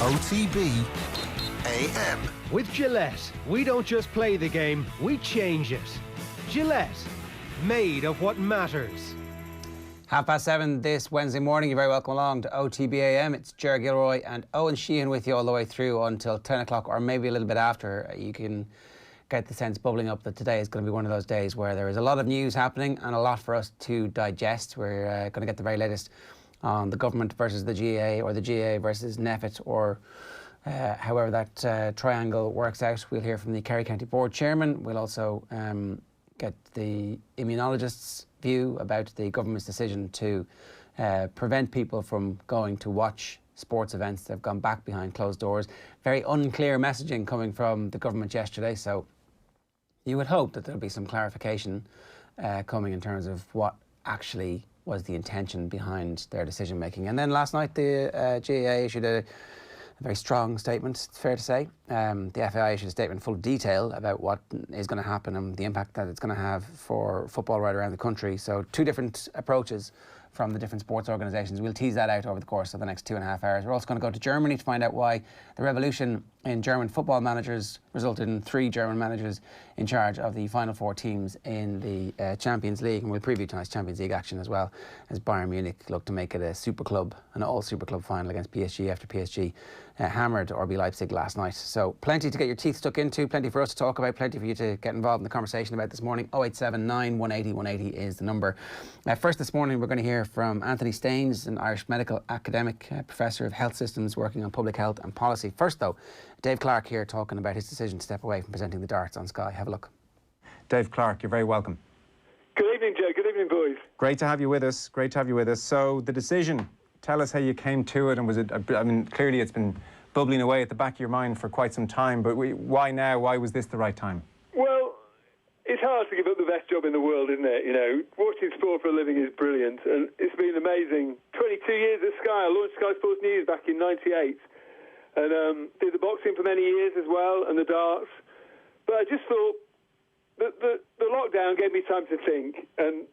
OTB AM. With Gillette, we don't just play the game, we change it. Gillette, made of what matters. 7:30 this Wednesday morning. You're very welcome along to OTB AM. It's Ger Gilroy and Owen Sheehan with you all the way through until 10 o'clock or maybe a little bit after. You can get the sense bubbling up that today is going to be one of those days where there is a lot of news happening and a lot for us to digest. We're going to get the very latest on the government versus the GAA, or the GAA versus NEFIT, or however that triangle works out. We'll hear from the Kerry County Board Chairman. We'll also get the immunologist's view about the government's decision to prevent people from going to watch sports events that have gone back behind closed doors. Very unclear messaging coming from the government yesterday, so you would hope that there'll be some clarification coming in terms of what actually was the intention behind their decision making. And then last night the GAA issued a very strong statement, it's fair to say. The FAI issued a statement full of detail about what is going to happen and the impact that it's going to have for football right around the country. So two different approaches from the different sports organisations. We'll tease that out over the course of the next 2.5 hours. We're also going to go to Germany to find out why the revolution in German football managers resulted in 3 German managers in charge of the final 4 teams in the Champions League. And we'll preview tonight's Champions League action as well, as Bayern Munich look to make it a super club, an all super club final against PSG after PSG hammered RB Leipzig last night. So plenty to get your teeth stuck into, plenty for us to talk about, plenty for you to get involved in the conversation about this morning. 0879 180 180 is the number. First this morning we're going to hear from Anthony Staines, an Irish medical academic, Professor of Health Systems working on public health and policy. First though, Dave Clark here talking about his decision to step away from presenting the darts on Sky. Have a look. Dave Clark, you're very welcome. Good evening, Joe. Good evening, boys. Great to have you with us. Great to have you with us. So the decision, tell us how you came to it, and was it, I mean, clearly it's been bubbling away at the back of your mind for quite some time, but why now? Why was this the right time? Well, it's hard to give up the best job in the world, isn't it? You know, watching sport for a living is brilliant, and it's been amazing. 22 years at Sky. I launched Sky Sports News back in '98, and did the boxing for many years as well, and the darts. But I just thought that the lockdown gave me time to think, and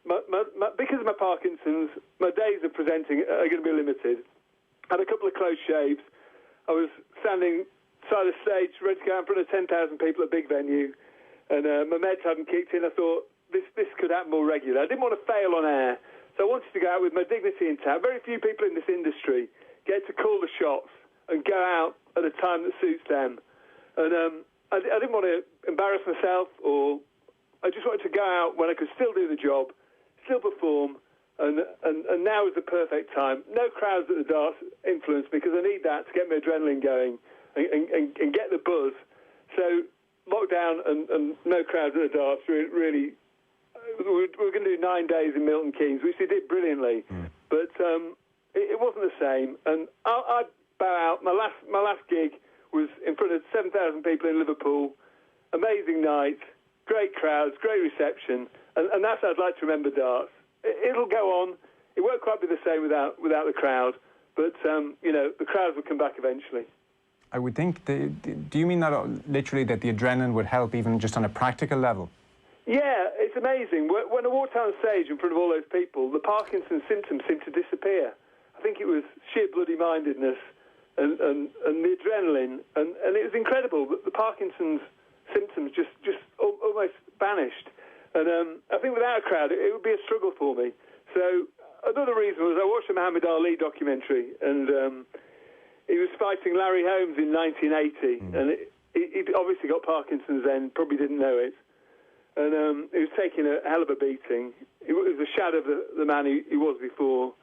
because of my Parkinson's, my days of presenting are going to be limited. I had a couple of close shaves. I was standing side of the stage, ready to go in front of 10,000 people at a big venue, and my meds hadn't kicked in. I thought this could happen more regularly. I didn't want to fail on air, so I wanted to go out with my dignity intact. Very few people in this industry get to call the shots and go out at a time that suits them. And I didn't want to embarrass myself, or I just wanted to go out when I could still do the job, still perform, and now is the perfect time. No crowds at the darts influence, because I need that to get my adrenaline going and get the buzz. So lockdown and no crowds at the darts really we're going to do 9 days in Milton Keynes, which they did brilliantly, but it wasn't the same. And I bow out. My last gig was in front of 7,000 people in Liverpool. Amazing night, great crowds, great reception, and that's how I'd like to remember darts. It'll go on. It won't quite be the same without the crowd, but you know, the crowds will come back eventually. I would think. Do you mean that literally, that the adrenaline would help even just on a practical level? Yeah, it's amazing. When I walked on stage in front of all those people, the Parkinson symptoms seemed to disappear. I think it was sheer bloody-mindedness and the adrenaline, and it was incredible. The Parkinson's symptoms just almost vanished. And I think without a crowd, it would be a struggle for me. So another reason was I watched the Muhammad Ali documentary, and he was fighting Larry Holmes in 1980, and he obviously got Parkinson's then, probably didn't know it. And he was taking a hell of a beating. It was a shadow of the man he was before.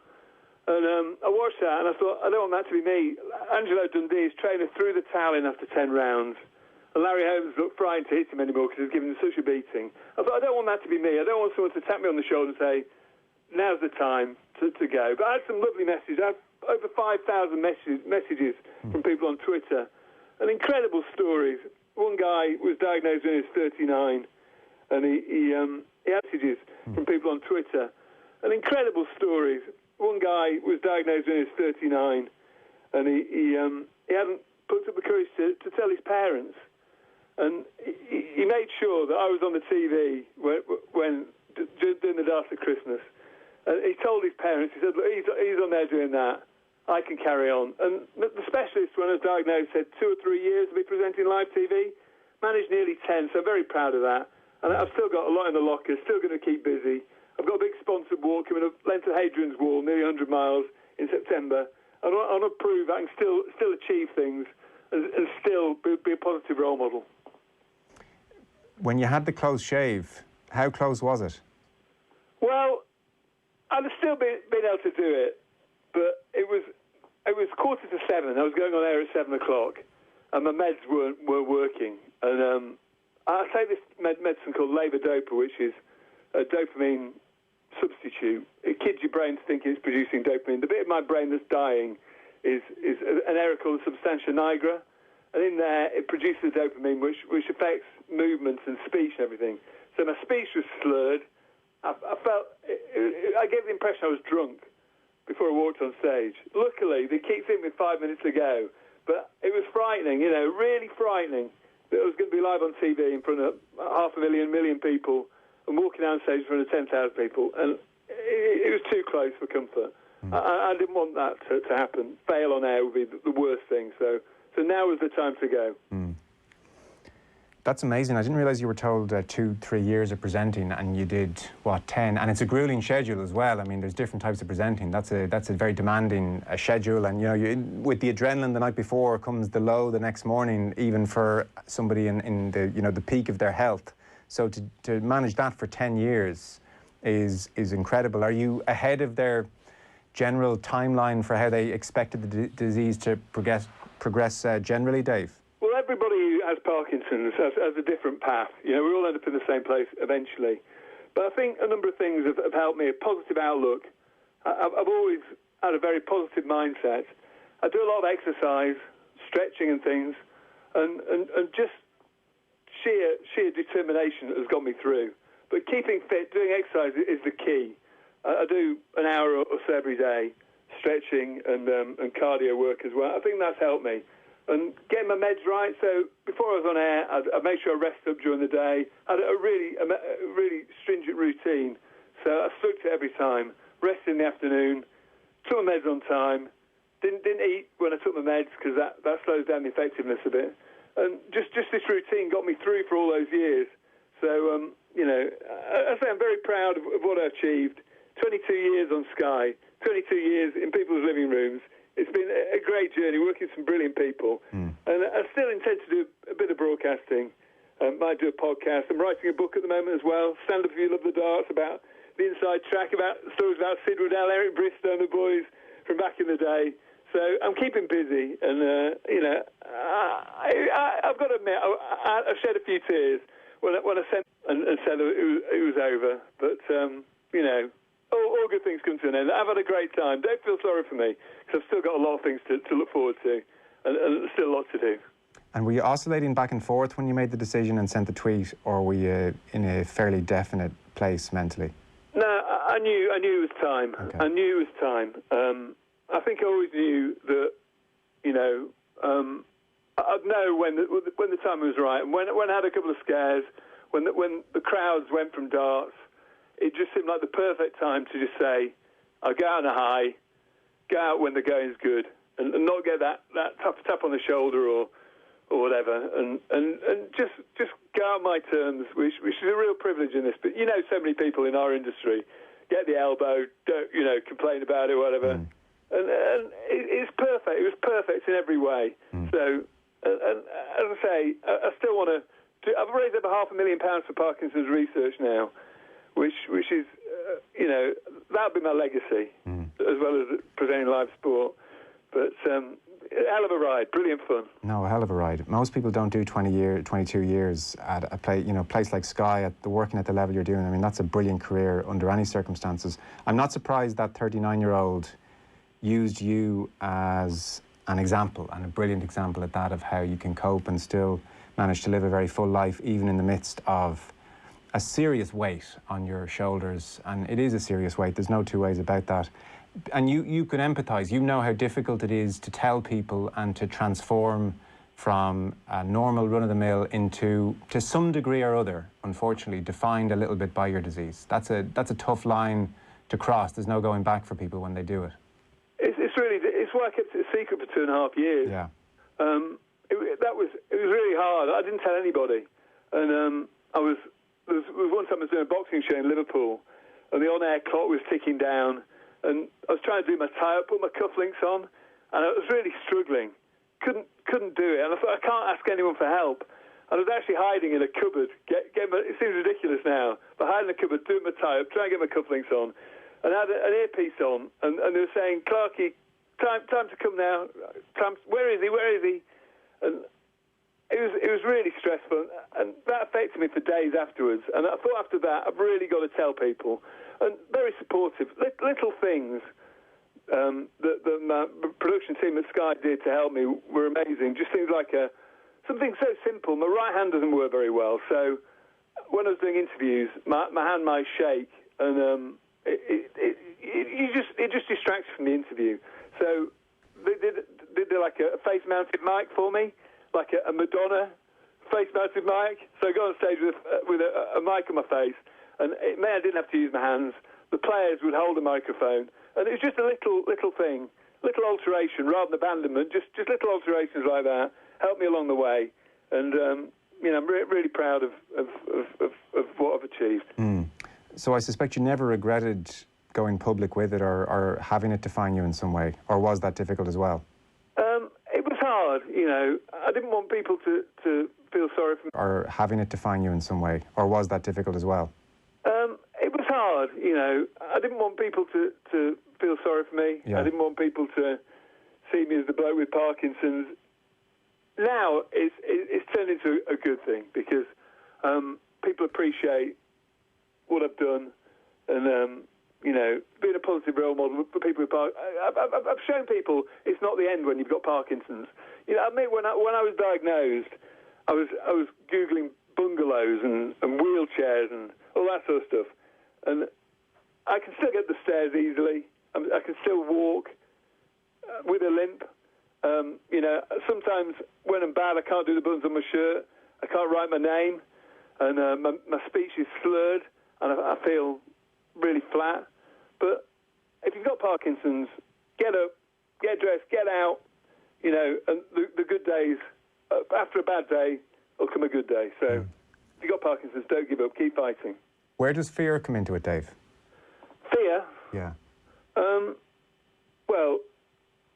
And I watched that, and I thought, I don't want that to be me. Angelo Dundee's trainer threw the towel in after 10 rounds. And Larry Holmes looked frightened to hit him anymore because he was giving him such a beating. I thought, I don't want that to be me. I don't want someone to tap me on the shoulder and say, now's the time to go. But I had some lovely messages. I had over 5,000 messages from people on Twitter. And incredible stories. One guy was diagnosed when he was 39. And he had messages from people on Twitter. And incredible stories. One guy was diagnosed when he was 39. And he hadn't put up the courage to tell his parents. And he made sure that I was on the TV when doing the darts at Christmas. He told his parents, he said, look, he's on there doing that. I can carry on. And the specialists when I was diagnosed, said 2 or 3 years to be presenting live TV. Managed nearly 10, so I'm very proud of that. And I've still got a lot in the locker, still going to keep busy. I've got a big sponsored walk coming up, length of Hadrian's Wall, nearly 100 miles in September. I want to prove I can still achieve things and still be a positive role model. When you had the close shave, how close was it? Well, I'd have still been able to do it, but it was 6:45. I was going on air at 7 o'clock, and my meds weren't working. And I take this medicine called levodopa, which is a dopamine substitute. It kids your brain to think it's producing dopamine. The bit of my brain that's dying is an area called the substantia nigra, and in there it produces dopamine, which affects movements and speech and everything. So my speech was slurred. I get the impression I was drunk before I walked on stage. Luckily, they kicked in with 5 minutes to go, but it was frightening, really frightening that I was going to be live on TV in front of 500,000 people and walking down stage in front of 10,000 people, and it was too close for comfort. I didn't want that to happen. Fail on air would be the worst thing, so now was the time to go. That's amazing. I didn't realise you were told 2-3 years of presenting, and you did, 10? And it's a gruelling schedule as well. I mean, there's different types of presenting. That's a very demanding schedule, and with the adrenaline the night before comes the low the next morning, even for somebody in the the peak of their health. So to manage that for 10 years is incredible. Are you ahead of their general timeline for how they expected the disease to progress generally, Dave? Well, everybody who has Parkinson's has a different path. We all end up in the same place eventually. But I think a number of things have helped me. A positive outlook. I've always had a very positive mindset. I do a lot of exercise, stretching and things, and just sheer determination has got me through. But keeping fit, doing exercise is the key. I do an hour or so every day, stretching and cardio work as well. I think that's helped me. And getting my meds right. So before I was on air, I'd make sure I rested up during the day. I had a really stringent routine. So I stuck to it every time. Rested in the afternoon, took my meds on time, didn't eat when I took my meds because that slows down the effectiveness a bit. And just this routine got me through for all those years. So, I say I'm very proud of what I achieved. 22 years on Sky, 22 years in people's living rooms. It's been a great journey, working with some brilliant people. And I still intend to do a bit of broadcasting. Might do a podcast. I'm writing a book at the moment as well, Stand Up If You Love the Darts, about the inside track, about stories about Sid Riddell, Eric Bristow and the boys from back in the day. So I'm keeping busy. And, I've got to admit, I shed a few tears when I sent and said it was over. But, all good things come to an end. I've had a great time. Don't feel sorry for me, because I've still got a lot of things to look forward to, and still a lot to do. And were you oscillating back and forth when you made the decision and sent the tweet, or were you in a fairly definite place mentally? No, I knew it was time. Okay. I knew it was time. I think I always knew that, I'd know when the time was right. And when I had a couple of scares, when the crowds went from darts, it just seemed like the perfect time to just say, I'll go out on a high, go out when the going's good, and not get that tap on the shoulder or whatever, and just go out on my terms, which is a real privilege in this. But so many people in our industry get the elbow, don't complain about it, whatever. And it's perfect. It was perfect in every way. So, and as I say, I still want to. I've raised over £500,000 for Parkinson's research now, which is, that'll be my legacy, as well as presenting live sport. But hell of a ride, brilliant fun. No, a hell of a ride. Most people don't do 22 years at a place like Sky, working at the level you're doing. I mean, that's a brilliant career under any circumstances. I'm not surprised that 39-year-old used you as an example, and a brilliant example at that, of how you can cope and still manage to live a very full life, even in the midst of a serious weight on your shoulders. And it is a serious weight, there's no two ways about that. And you can empathise. You know how difficult it is to tell people and to transform from a normal run-of-the-mill into, to some degree or other, unfortunately, defined a little bit by your disease. That's a tough line to cross. There's no going back for people when they do it. It's why I kept it a secret for 2.5 years. Yeah. it was really hard. I didn't tell anybody, and there was one time I was doing a boxing show in Liverpool, and the on-air clock was ticking down, and I was trying to do my tie-up, put my cufflinks on, and I was really struggling. Couldn't do it, and I thought, I can't ask anyone for help. And I was actually hiding in a cupboard. It seems ridiculous now, but hiding in a cupboard, doing my tie-up, trying to get my cufflinks on, and I had an earpiece on, and they were saying, "Clarky, time to come now. Where is he? Where is he?" And it was really stressful, and that affected me for days afterwards. And I thought after that, I've really got to tell people, and very supportive, little things that my production team at Sky did to help me were amazing. Just things like something so simple. My right hand doesn't work very well, so when I was doing interviews, my hand might shake, and it just distracts from the interview. So they did like a face-mounted mic for me, like a Madonna face-mounted mic. So I go on stage with a mic on my face, and it meant I didn't have to use my hands. The players would hold a microphone, and it was just a little thing, little alteration rather than abandonment. Just little alterations like that helped me along the way, and I'm really proud of what I've achieved. So I suspect you never regretted going public with it, or having it define you in some way, or was that difficult as well? It was hard, I didn't want people to feel sorry for me. Or having it define you in some way, or was that difficult as well? It was hard, I didn't want people to feel sorry for me. Yeah. I didn't want people to see me as the bloke with Parkinson's. Now it's turned into a good thing, because people appreciate what I've done, and being a positive role model for people with Parkinson's. I've shown people it's not the end when you've got Parkinson's. I admit when I was diagnosed, I was googling bungalows and wheelchairs and all that sort of stuff, and I can still get the stairs easily. I can still walk with a limp. Sometimes when I'm bad, I can't do the buttons on my shirt. I can't write my name, and my speech is slurred, and I feel really flat. But if you've got Parkinson's, get up, get dressed, get out, and the good days, after a bad day, will come a good day. So if you've got Parkinson's, don't give up, keep fighting. Where does fear come into it, Dave? Fear? Yeah. Well,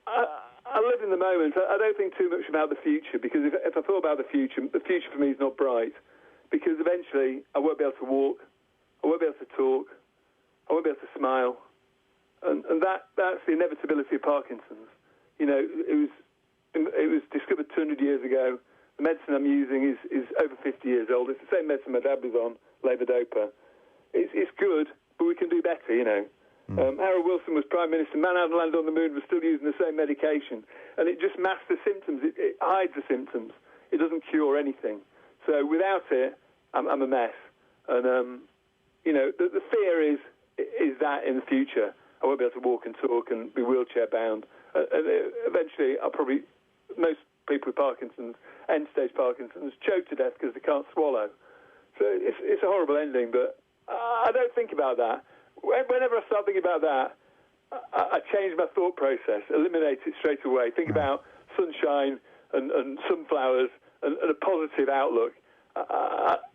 I live in the moment. I don't think too much about the future, because if I thought about the future for me is not bright, because eventually I won't be able to walk, I won't be able to talk, I won't be able to smile, and that's the inevitability of Parkinson's. It was discovered 200 years ago. The medicine I'm using is over 50 years old. It's the same medicine my dad was on, levodopa. It's good, but we can do better, Harold Wilson was Prime Minister. Man out and land on the moon was still using the same medication, and it just masks the symptoms. It hides the symptoms. It doesn't cure anything. So without it, I'm a mess. And the fear is that in the future I won't be able to walk and talk and be wheelchair bound. And eventually, most people with Parkinson's, end-stage Parkinson's, choke to death because they can't swallow. So it's a horrible ending, but I don't think about that. Whenever I start thinking about that, I change my thought process, eliminate it straight away. Think about sunshine and sunflowers and a positive outlook.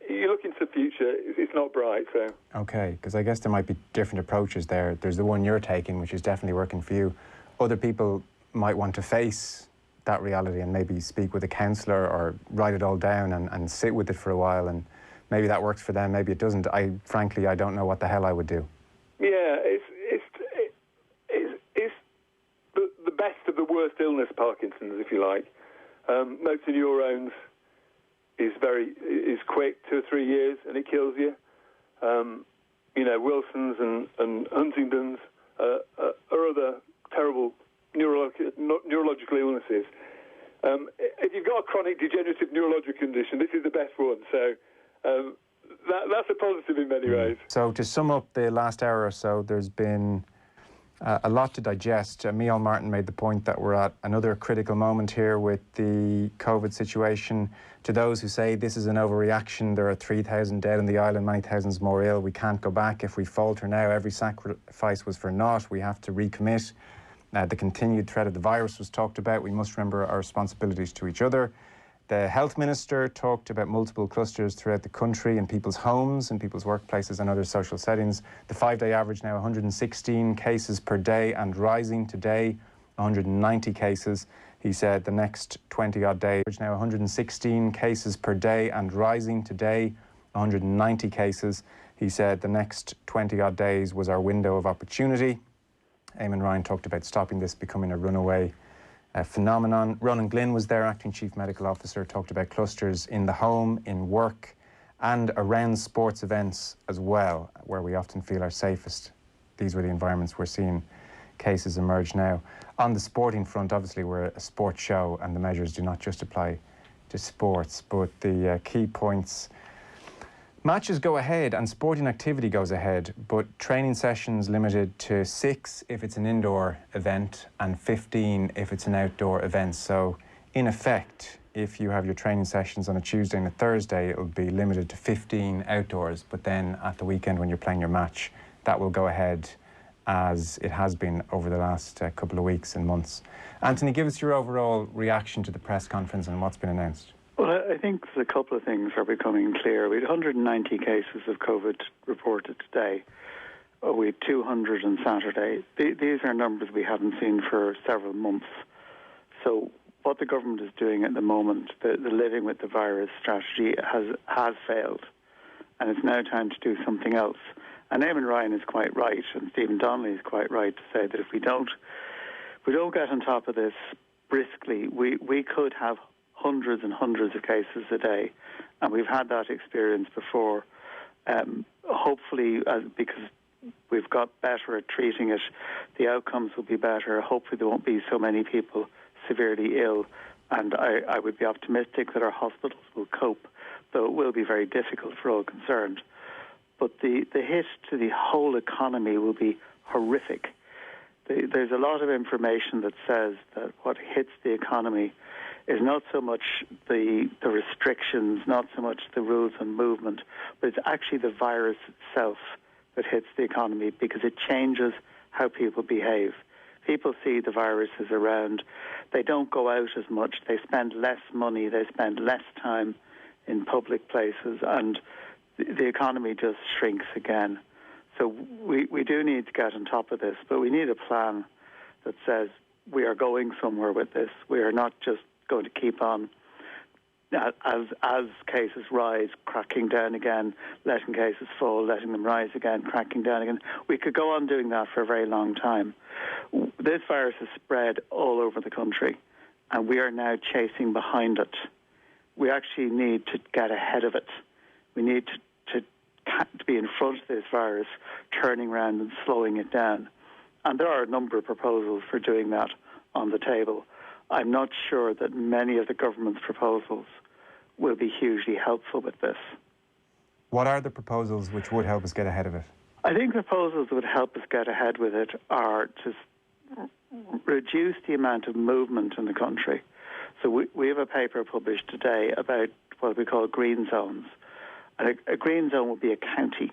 You look into the future, it's not bright. So Okay, because I guess there might be different approaches there. There's the one you're taking, which is definitely working for you. Other people might want to face that reality and maybe speak with a counsellor or write it all down and sit with it for a while, and maybe that works for them, maybe it doesn't. Frankly, I don't know what the hell I would do. Yeah, it's the best of the worst illness, Parkinson's, if you like. Motor neurones is quick, 2 or 3 years, and it kills you. Wilson's and Huntington's are other terrible neurological illnesses. If you've got a chronic degenerative neurological condition, this is the best one. So that's a positive in many ways. So to sum up the last hour or so, there's been a lot to digest. Micheál Martin made the point that we're at another critical moment here with the COVID situation. To those who say this is an overreaction, there are 3,000 dead on the island, many thousands more ill. We can't go back. If we falter now, every sacrifice was for naught. We have to recommit. The continued threat of the virus was talked about. We must remember our responsibilities to each other. The health minister talked about multiple clusters throughout the country in people's homes, in people's workplaces and other social settings. The 5-day average now 116 cases per day and rising. Today, 190 cases. He said the next 20-odd days, now 116 cases per day and rising. Today, 190 cases. He said the next 20-odd days was our window of opportunity. Eamon Ryan talked about stopping this becoming a runaway phenomenon. Ronan Glynn was there, acting Chief Medical Officer, talked about clusters in the home, in work and around sports events as well, where we often feel our safest. These were the environments we're seeing cases emerge now. On the sporting front, obviously we're a sports show and the measures do not just apply to sports, but the key points: matches go ahead and sporting activity goes ahead, but training sessions limited to 6 if it's an indoor event and 15 if it's an outdoor event. So in effect, if you have your training sessions on a Tuesday and a Thursday, it'll be limited to 15 outdoors, but then at the weekend when you're playing your match, that will go ahead as it has been over the last couple of weeks and months. Anthony, give us your overall reaction to the press conference and what's been announced. Well, I think there's a couple of things are becoming clear. We had 190 cases of COVID reported today. We had 200 on Saturday. These are numbers we haven't seen for several months. So what the government is doing at the moment, the living with the virus strategy has failed. And it's now time to do something else. And Eamon Ryan is quite right, and Stephen Donnelly is quite right to say that if we don't get on top of this briskly, we could have hundreds and hundreds of cases a day, and we've had that experience before. Hopefully, because we've got better at treating it, the outcomes will be better. Hopefully there won't be so many people severely ill, and I would be optimistic that our hospitals will cope, though it will be very difficult for all concerned. But the hit to the whole economy will be horrific. There's a lot of information that says that what hits the economy is not so much the restrictions, not so much the rules on movement, but it's actually the virus itself that hits the economy because it changes how people behave. People see the virus is around. They don't go out as much. They spend less money. They spend less time in public places, and the economy just shrinks again. So we do need to get on top of this, but we need a plan that says we are going somewhere with this. We are not just going to keep on, as cases rise, cracking down again, letting cases fall, letting them rise again, cracking down again. We could go on doing that for a very long time. This virus has spread all over the country, and we are now chasing behind it. We actually need to get ahead of it. We need to be in front of this virus, turning around and slowing it down. And there are a number of proposals for doing that on the table. I'm not sure that many of the government's proposals will be hugely helpful with this. What are the proposals which would help us get ahead of it? I think the proposals that would help us get ahead with it are to reduce the amount of movement in the country. So we have a paper published today about what we call green zones. And a green zone would be a county.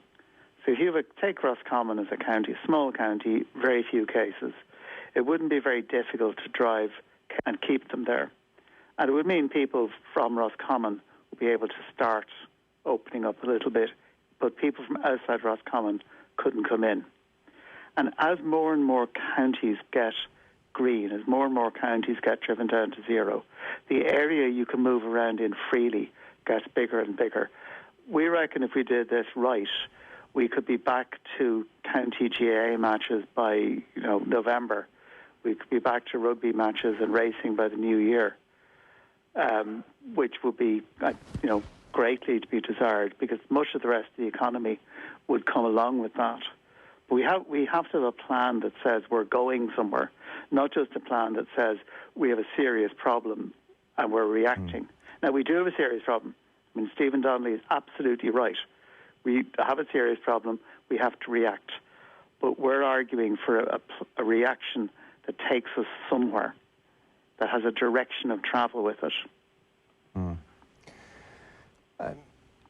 So if you take Roscommon as a county, a small county, very few cases, it wouldn't be very difficult to drive and keep them there. And it would mean people from Roscommon would be able to start opening up a little bit, but people from outside Roscommon couldn't come in. And as more and more counties get green, as more and more counties get driven down to zero, the area you can move around in freely gets bigger and bigger. We reckon if we did this right, we could be back to county GAA matches by November. We could be back to rugby matches and racing by the new year, which would be greatly to be desired because much of the rest of the economy would come along with that. But we have to have a plan that says we're going somewhere, not just a plan that says we have a serious problem and we're reacting. Now, we do have a serious problem. I mean, Stephen Donnelly is absolutely right. We have a serious problem. We have to react. But we're arguing for a reaction that takes us somewhere, that has a direction of travel with it.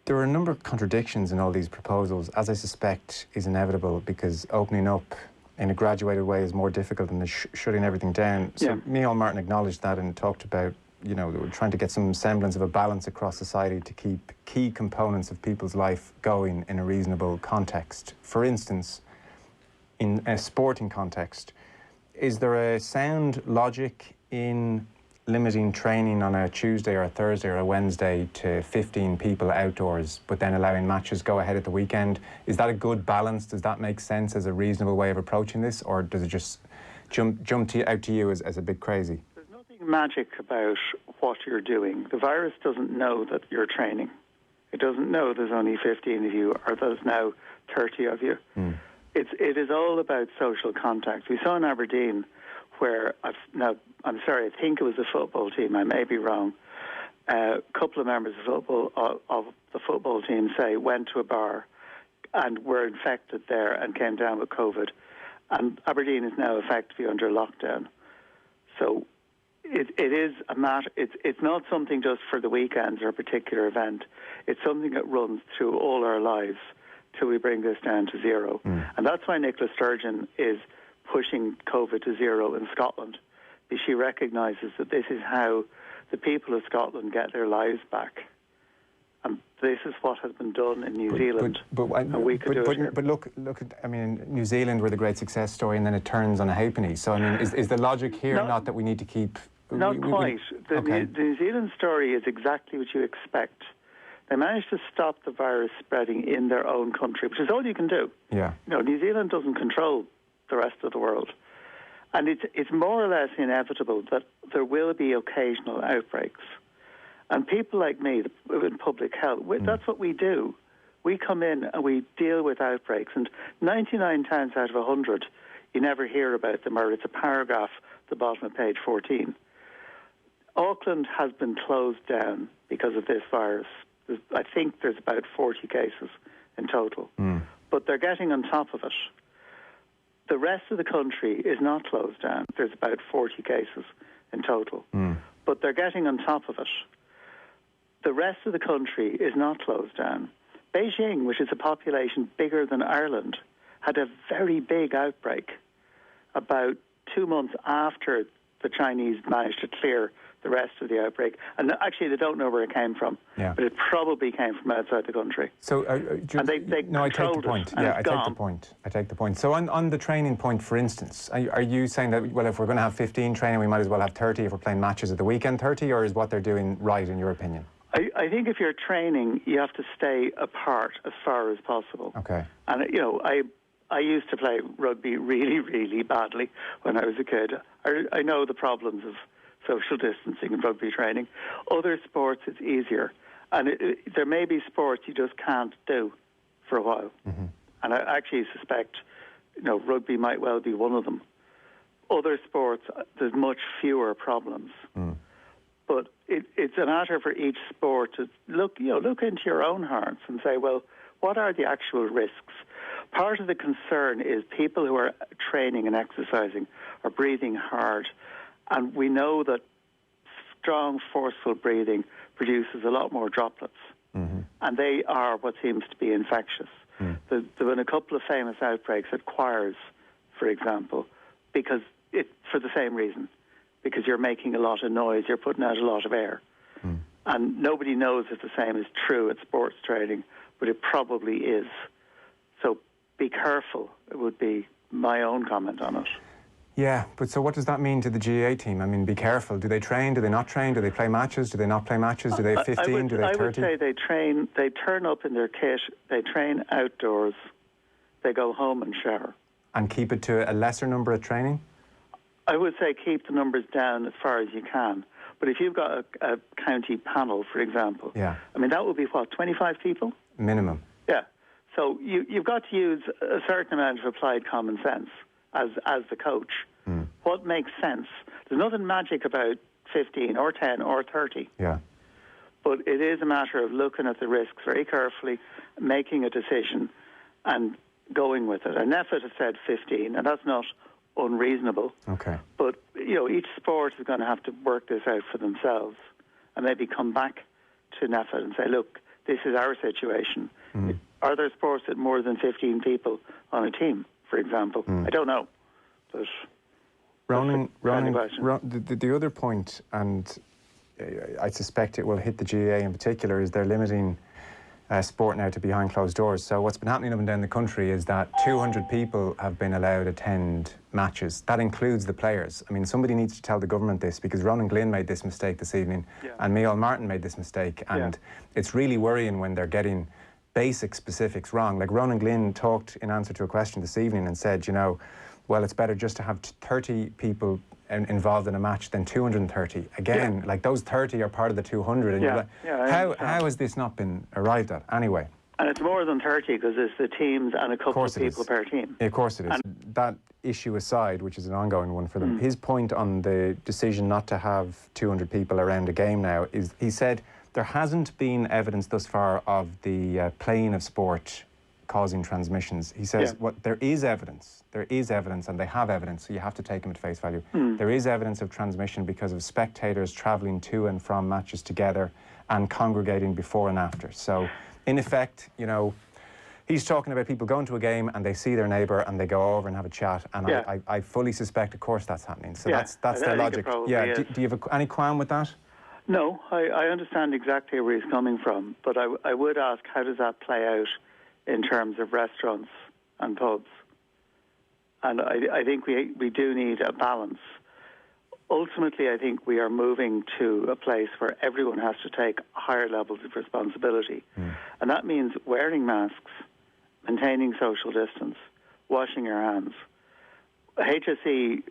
There are a number of contradictions in all these proposals, as I suspect is inevitable, because opening up in a graduated way is more difficult than the shutting everything down. So Neil Martin acknowledged that and talked about, you know, we're trying to get some semblance of a balance across society to keep key components of people's life going in a reasonable context. For instance, in a sporting context, is there a sound logic in limiting training on a Tuesday or a Thursday or a Wednesday to 15 people outdoors, but then allowing matches go ahead at the weekend? Is that a good balance? Does that make sense as a reasonable way of approaching this, or does it just jump out to you as a bit crazy? There's nothing magic about what you're doing. The virus doesn't know that you're training. It doesn't know there's only 15 of you or there's now 30 of you. It is all about social contact. We saw in Aberdeen where, I'm sorry, I think it was a football team, I may be wrong, a couple of members of the football team, say, went to a bar and were infected there and came down with COVID. And Aberdeen is now effectively under lockdown. So it is a matter, it's not something just for the weekends or a particular event. It's something that runs through all our lives till we bring this down to zero. And that's why Nicola Sturgeon is pushing COVID to zero in Scotland, because she recognises that this is how the people of Scotland get their lives back. And this is what has been done in New Zealand. But look at, I mean, New Zealand were the great success story, and then it turns on a halfpenny. So, I mean, is the logic here not that we need to keep... Not quite. The New Zealand story is exactly what you expect. They managed to stop the virus spreading in their own country, which is all you can do. Yeah. You know, New Zealand doesn't control the rest of the world. And it's more or less inevitable that there will be occasional outbreaks. And people like me in public health, that's what we do. We come in and we deal with outbreaks. And 99 times out of 100, you never hear about them, or it's a paragraph at the bottom of page 14. Auckland has been closed down because of this virus. I think there's about 40 cases in total. But they're getting on top of it. The rest of the country is not closed down. There's about 40 cases in total. But they're getting on top of it. The rest of the country is not closed down. Beijing, which is a population bigger than Ireland, had a very big outbreak about 2 months after the Chinese managed to clear the rest of the outbreak. And actually, they don't know where it came from, but it probably came from outside the country. So, I take the point. I take the point. So on the training point, for instance, are you saying that, well, if we're going to have 15 training, we might as well have 30 if we're playing matches at the weekend, 30, or is what they're doing right, in your opinion? I think if you're training, you have to stay apart as far as possible. Okay. And, you know, I used to play rugby really, really badly when I was a kid. I know the problems of social distancing and rugby training. Other sports, it's easier. And there may be sports you just can't do for a while. And I actually suspect, you know, rugby might well be one of them. Other sports, there's much fewer problems. But it's a matter for each sport to look into your own hearts and say, well, what are the actual risks? Part of the concern is people who are training and exercising are breathing hard. And we know that strong, forceful breathing produces a lot more droplets. And they are what seems to be infectious. There have been a couple of famous outbreaks at choirs, for example, for the same reason. Because you're making a lot of noise, you're putting out a lot of air. And nobody knows if the same is true at sports training, but it probably is. So be careful, it would be my own comment on it. Yeah, but so what does that mean to the GAA team? I mean, be careful. Do they train? Do they not train? Do they play matches? Do they not play matches? Do they have 15? Do they have 30? I would say they train, they turn up in their kit, they train outdoors, they go home and shower. And keep it to a lesser number at training? I would say keep the numbers down as far as you can. But if you've got a county panel, for example, I mean, that would be, 25 people? Minimum. Yeah. So you've got to use a certain amount of applied common sense as the coach. What makes sense? There's nothing magic about 15 or 10 or 30. Yeah. But it is a matter of looking at the risks very carefully, making a decision, and going with it. And NEFIT has said 15, and that's not unreasonable. Okay. But, you know, each sport is going to have to work this out for themselves and maybe come back to NEFIT and say, look, this is our situation. Are there sports with more than 15 people on a team, for example? I don't know. But the other point, and I suspect it will hit the GAA in particular, is they're limiting sport now to behind closed doors. So what's been happening up and down the country is that 200 people have been allowed to attend matches. That includes the players. I mean, somebody needs to tell the government this, because Ronan Glynn made this mistake this evening, and Micheál Martin made this mistake, and it's really worrying when they're getting basic specifics wrong. Like Ronan Glynn talked in answer to a question this evening and said, you know, well, it's better just to have 30 people involved in a match than 230. Again, like those 30 are part of the 200. And you're like, how has this not been arrived at? Anyway. And it's more than 30 because it's the teams and a couple of people per team. Yeah, of course it is. That issue aside, which is an ongoing one for them, his point on the decision not to have 200 people around a game now is, he said, there hasn't been evidence thus far of the playing of sport causing transmissions. He says, there is evidence, and they have evidence, so you have to take them at face value. There is evidence of transmission because of spectators travelling to and from matches together and congregating before and after. So, in effect, you know, he's talking about people going to a game and they see their neighbour and they go over and have a chat, and I fully suspect, of course, that's happening. So that's their logic. Do you have any qualm with that? No, I understand exactly where he's coming from, but I would ask, how does that play out in terms of restaurants and pubs? And I think we do need a balance. Ultimately, I think we are moving to a place where everyone has to take higher levels of responsibility. And that means wearing masks, maintaining social distance, washing your hands. HSE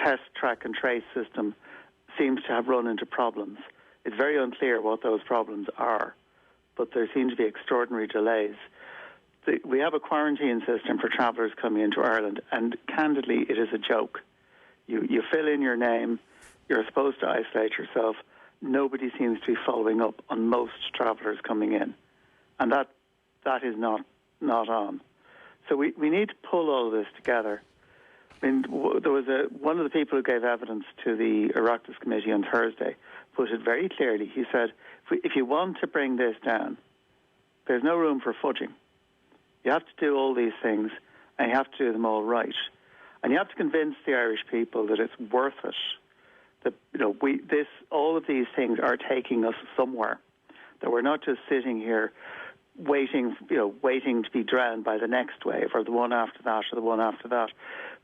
test, track and trace system seems to have run into problems. It's very unclear what those problems are, but there seem to be extraordinary delays. We have a quarantine system for travellers coming into Ireland, and candidly, it is a joke. You fill in your name, you're supposed to isolate yourself. Nobody seems to be following up on most travellers coming in, and that is not on. So we need to pull all of this together. I mean, there was one of the people who gave evidence to the Oireachtas Committee on Thursday put it very clearly. He said, if you want to bring this down, there's no room for fudging. You have to do all these things, and you have to do them all right. And you have to convince the Irish people that it's worth it. That, you know, all of these things are taking us somewhere. That we're not just sitting here waiting to be drowned by the next wave, or the one after that, or the one after that.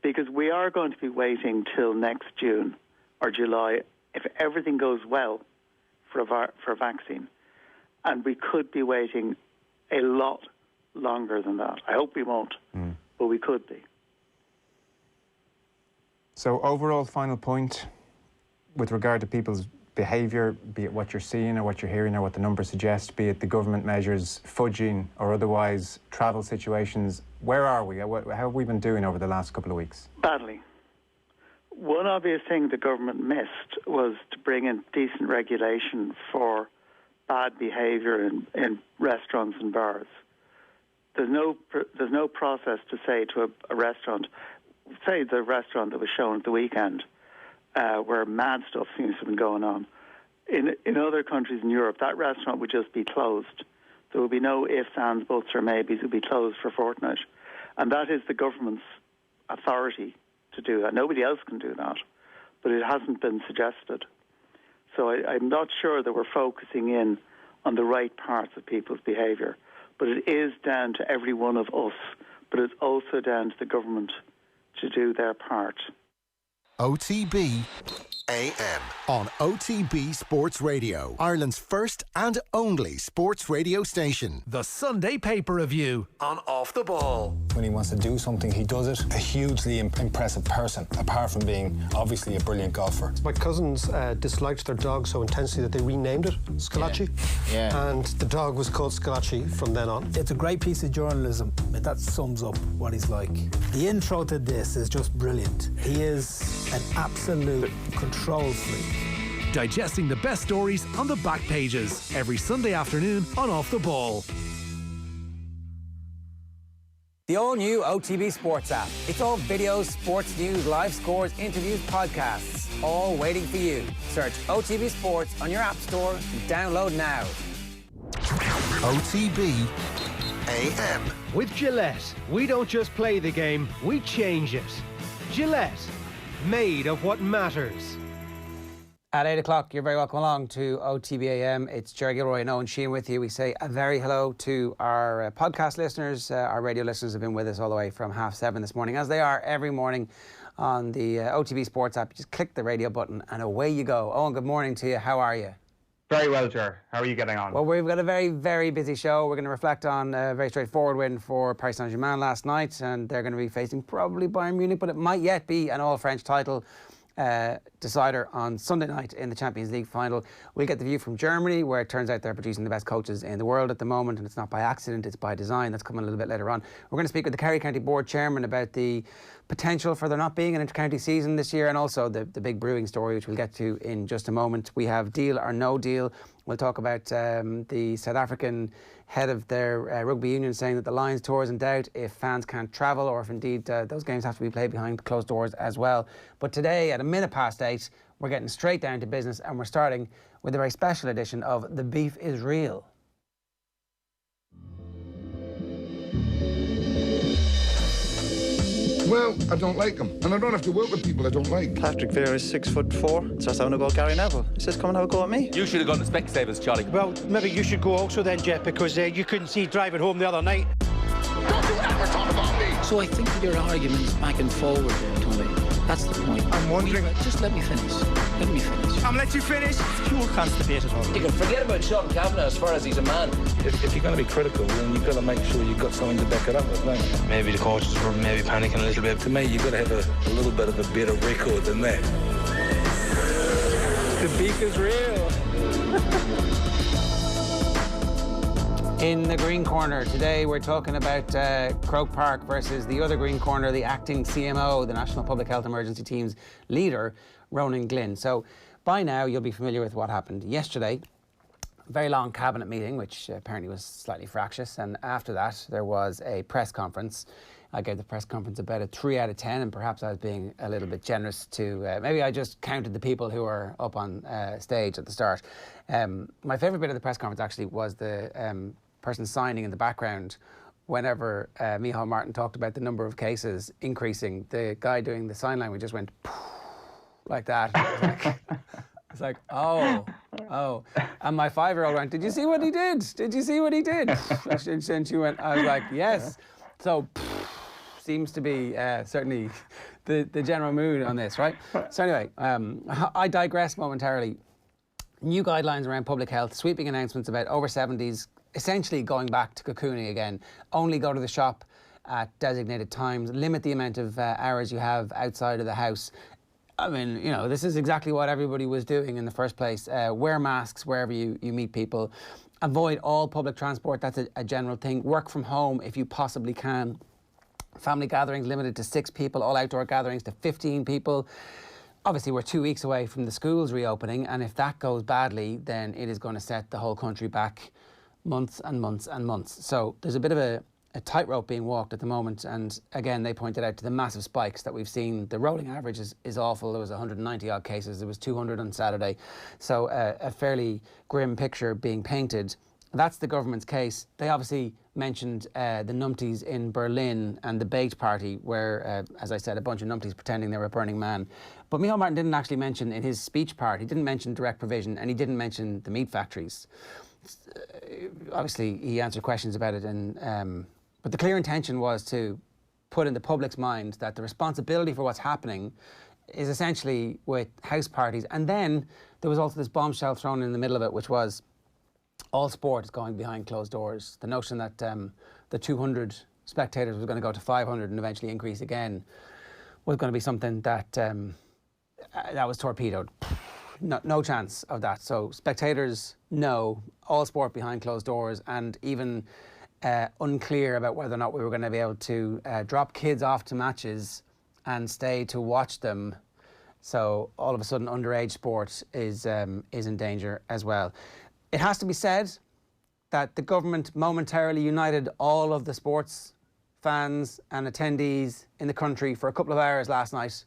Because we are going to be waiting till next June or July, if everything goes well, for a vaccine. And we could be waiting a lot longer than that. I hope we won't, but we could be. So overall, final point with regard to people's behaviour, be it what you're seeing or what you're hearing or what the numbers suggest, be it the government measures, fudging or otherwise, travel situations, where are we? How have we been doing over the last couple of weeks? Badly. One obvious thing the government missed was to bring in decent regulation for bad behaviour in restaurants and bars. There's no process to say to a restaurant, say the restaurant that was shown at the weekend, where mad stuff seems to have been going on. In other countries in Europe, that restaurant would just be closed. There would be no ifs, ands, buts or maybes. It would be closed for a fortnight. And that is the government's authority to do that. Nobody else can do that, but it hasn't been suggested. So I'm not sure that we're focusing in on the right parts of people's behaviour. But it is down to every one of us, but it's also down to the government to do their part. OTB AM on OTB Sports Radio, Ireland's first and only sports radio station. The Sunday Paper Review on Off the Ball. When he wants to do something, he does it. A hugely impressive person, apart from being obviously a brilliant golfer. My cousins disliked their dog so intensely that they renamed it Scalacci. Yeah. And the dog was called Scalacci from then on. It's a great piece of journalism. That sums up what he's like. The intro to this is just brilliant. He is an absolute control freak. Digesting the best stories on the back pages every Sunday afternoon on Off the Ball. The all-new OTB Sports app. It's all videos, sports news, live scores, interviews, podcasts, all waiting for you. Search OTB Sports on your app store and download now. OTB AM. With Gillette, we don't just play the game, we change it. Gillette, made of what matters. At 8 o'clock, you're very welcome along to OTB AM. It's Jerry Gilroy and Owen Sheehan with you. We say a very hello to our podcast listeners. Our radio listeners have been with us all the way from 7:30 this morning, as they are every morning on the OTB Sports app. You just click the radio button and away you go. Owen, good morning to you. How are you? Very well, Ger. How are you getting on? Well, we've got a very, very busy show. We're going to reflect on a very straightforward win for Paris Saint-Germain last night, and they're going to be facing probably Bayern Munich, but it might yet be an all-French title decider on Sunday night in the Champions League final. We'll get the view from Germany, where it turns out they're producing the best coaches in the world at the moment, and it's not by accident, it's by design. That's coming a little bit later on. We're going to speak with the Kerry County Board Chairman about the potential for there not being an inter-county season this year, and also the big brewing story, which we'll get to in just a moment. We have deal or no deal. We'll talk about the South African head of their rugby union saying that the Lions tour is in doubt if fans can't travel, or if indeed those games have to be played behind closed doors as well. But today, at 8:01, we're getting straight down to business, and we're starting with a very special edition of The Beef is Real. Well, I don't like him, and I don't have to work with people I don't like. Patrick Vieira is 6'4", starts having a go at Gary Neville. He says, come and have a go at me. You should have gone to Specsavers, Charlie. Well, maybe you should go also then, Jeff, because you couldn't see driving home the other night. Don't you ever talk about me! So I think your arguments back and forward there, Tony. That's the point. I'm wondering... Just let me finish. Let me finish. I'm let you finish. It's pure constipated. You can forget about Sean Kavanagh as far as he's a man. If you're going to be critical, then you've got to make sure you've got something to back it up with, don't you? Maybe the coaches were maybe panicking a little bit. To me, you've got to have a little bit of a better record than that. The beef is real. In the green corner today, we're talking about Croke Park versus the other green corner, the acting CMO, the National Public Health Emergency Team's leader, Ronan Glynn. So by now, you'll be familiar with what happened yesterday. A very long cabinet meeting, which apparently was slightly fractious. And after that, there was a press conference. I gave the press conference about a 3 out of 10, and perhaps I was being a little bit generous to... maybe I just counted the people who were up on stage at the start. My favourite bit of the press conference, actually, was the... person signing in the background whenever Micheál Martin talked about the number of cases increasing. The guy doing the sign language just went like that. It's like, oh. And my 5-year-old went, did you see what he did? Did you see what he did? And she went, I was like, yes. So seems to be certainly the general mood on this, right? So anyway, I digress momentarily. New guidelines around public health, sweeping announcements about over 70s, essentially going back to cocooning again. Only go to the shop at designated times, limit the amount of hours you have outside of the house. I mean, you know, this is exactly what everybody was doing in the first place. Wear masks wherever you meet people. Avoid all public transport, that's a general thing. Work from home if you possibly can. Family gatherings limited to 6 people, all outdoor gatherings to 15 people. Obviously, we're 2 weeks away from the schools reopening, and if that goes badly, then it is going to set the whole country back months and months and months. So there's a bit of a tightrope being walked at the moment, and again they pointed out to the massive spikes that we've seen. The rolling average is awful. There was 190 odd cases, there was 200 on Saturday, so a fairly grim picture being painted. That's the government's case. They obviously mentioned the numpties in Berlin and the baked party where, as I said, a bunch of numpties pretending they were Burning Man. But Micheál Martin didn't actually mention in his speech part, he didn't mention direct provision, and he didn't mention the meat factories. Obviously, he answered questions about it, but the clear intention was to put in the public's mind that the responsibility for what's happening is essentially with house parties. And then there was also this bombshell thrown in the middle of it, which was all sport is going behind closed doors. The notion that the 200 spectators was going to go to 500 and eventually increase again was going to be something that that was torpedoed. No chance of that. So spectators, no. All sport behind closed doors, and even unclear about whether or not we were going to be able to drop kids off to matches and stay to watch them. So all of a sudden, underage sport is in danger as well. It has to be said that the government momentarily united all of the sports fans and attendees in the country for a couple of hours last night,